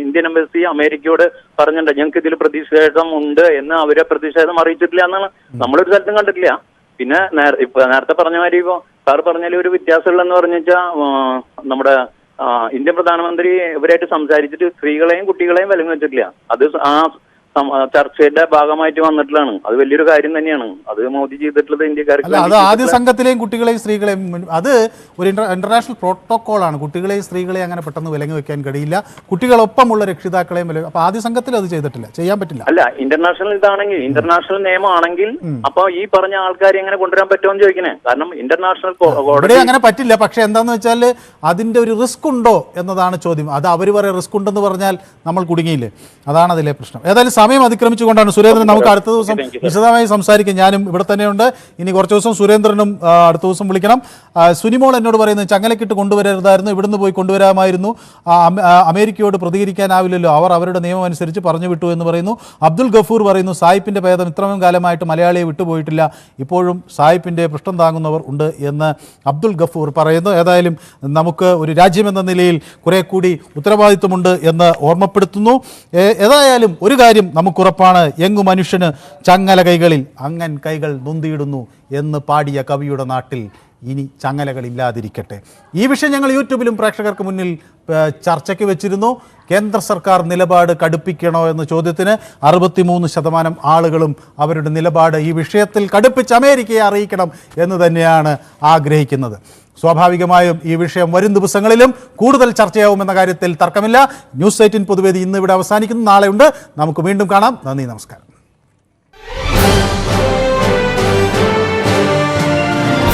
ഇന്ത്യൻ എംബസി അമേരിക്കയോട് പറഞ്ഞിട്ടുണ്ട് ഞങ്ങൾക്ക് ഇതിൽ പ്രതിഷേധം ഉണ്ട് എന്ന്. അവരെ പ്രതിഷേധം അറിയിച്ചിട്ടില്ല എന്നാണ് നമ്മളൊരു സ്ഥലത്തും കണ്ടിട്ടില്ല. പിന്നെ നേരത്തെ പറഞ്ഞ മാതിരി ഇപ്പോ സാർ പറഞ്ഞാൽ ഒരു വ്യത്യാസമുള്ളതെന്ന് പറഞ്ഞു വെച്ചാൽ നമ്മുടെ ഇന്ത്യൻ പ്രധാനമന്ത്രി ഇവരായിട്ട് സംസാരിച്ചിട്ട് സ്ത്രീകളെയും കുട്ടികളെയും വിലങ്ങ് വെച്ചിട്ടില്ല. അത് ആ ചർച്ചയുടെ ഭാഗമായിട്ട് വന്നിട്ടുള്ളതാണ്. അത് വലിയൊരു കാര്യം തന്നെയാണ്. അത് മോദി ചെയ്തിട്ടുള്ളത് ഇന്ത്യക്കാർക്ക്. അത് ആദ്യ സംഘത്തിലെയും കുട്ടികളെയും സ്ത്രീകളെയും അത് ഒരു ഇന്റർനാഷണൽ പ്രോട്ടോകോളാണ്. കുട്ടികളെയും സ്ത്രീകളെയും അങ്ങനെ പെട്ടെന്ന് വിലങ്ങ് വെക്കാൻ കഴിയില്ല. കുട്ടികളൊപ്പമുള്ള രക്ഷിതാക്കളെയും അപ്പൊ ആദ്യ സംഘത്തിൽ അത് ചെയ്തിട്ടില്ല, ചെയ്യാൻ പറ്റില്ല. അല്ല, ഇന്റർനാഷണൽ നിയമമാണെങ്കിൽ അപ്പൊ ഈ പറഞ്ഞ ആൾക്കാരെ എങ്ങനെ കൊണ്ടുവരാൻ പറ്റുമെന്ന് ചോദിക്കണേ. കാരണം ഇന്റർനാഷണൽ ഇവിടെ അങ്ങനെ പറ്റില്ല. പക്ഷെ എന്താന്ന് വെച്ചാൽ അതിന്റെ ഒരു റിസ്ക് ഉണ്ടോ എന്നതാണ് ചോദ്യം. അത് അവർ പറയാം റിസ്ക് ഉണ്ടെന്ന് പറഞ്ഞാൽ നമ്മൾ കുടുങ്ങിയില്ലേ, അതാണ് അതിലെ പ്രശ്നം. ഏതായാലും സമയം അതിക്രമിച്ചുകൊണ്ടാണ് സുരേന്ദ്രൻ. നമുക്ക് അടുത്ത ദിവസം വിശദമായി സംസാരിക്കാം. ഞാനും ഇവിടെ തന്നെയുണ്ട്. ഇനി കുറച്ച് ദിവസം സുരേന്ദ്രനും അടുത്ത ദിവസം വിളിക്കണം. സുനിമോൾ എന്നോട് പറയുന്നത് ചങ്ങലക്കിട്ട് കൊണ്ടുവരരുതായിരുന്നു, ഇവിടുന്ന് പോയി കൊണ്ടുവരാമായിരുന്നു. അമേരിക്കയോട് പ്രതികരിക്കാനാവില്ലല്ലോ, അവർ അവരുടെ നിയമം അനുസരിച്ച് പറഞ്ഞു വിട്ടു എന്ന് പറയുന്നു. അബ്ദുൽ ഗഫൂർ പറയുന്നു സായിപ്പിന്റെ ഭേദം ഇത്രയും കാലമായിട്ട് മലയാളിയെ വിട്ടുപോയിട്ടില്ല, ഇപ്പോഴും സായിപ്പിന്റെ പൃഷ്ഠം താങ്ങുന്നവർ ഉണ്ട് എന്ന് അബ്ദുൽ ഗഫൂർ പറയുന്നു. ഏതായാലും നമുക്ക് ഒരു രാജ്യമെന്ന നിലയിൽ കുറെ കൂടി ഉത്തരവാദിത്വമുണ്ട് എന്ന് ഓർമ്മപ്പെടുത്തുന്നു. ഏതായാലും ഒരു കാര്യം നമുക്കുറപ്പാണ്, എങ്ങു മനുഷ്യന് ചങ്ങല കൈകളിൽ അങ്ങൻ കൈകൾ നൊന്തിയിടുന്നു എന്ന് പാടിയ കവിയുടെ നാട്ടിൽ ഇനി ചങ്ങലകളില്ലാതിരിക്കട്ടെ. ഈ വിഷയം ഞങ്ങൾ യൂട്യൂബിലും പ്രേക്ഷകർക്ക് മുന്നിൽ ചർച്ചയ്ക്ക് വെച്ചിരുന്നു. കേന്ദ്ര സർക്കാർ നിലപാട് കടുപ്പിക്കണോ എന്ന ചോദ്യത്തിന് 63% ആളുകളും അവരുടെ നിലപാട് ഈ വിഷയത്തിൽ കടുപ്പിച്ച് അമേരിക്കയെ അറിയിക്കണം എന്ന് തന്നെയാണ് ആഗ്രഹിക്കുന്നത്. സ്വാഭാവികമായും ഈ വിഷയം വരും ദിവസങ്ങളിലും കൂടുതൽ ചർച്ചയാവുമെന്ന കാര്യത്തിൽ തർക്കമില്ല. ന്യൂസ് 18 പൊതുവേദി ഇന്ന് ഇവിടെ അവസാനിക്കുന്നു. നാളെ ഉണ്ട്. നമുക്ക് വീണ്ടും കാണാം. നന്ദി, നമസ്കാരം.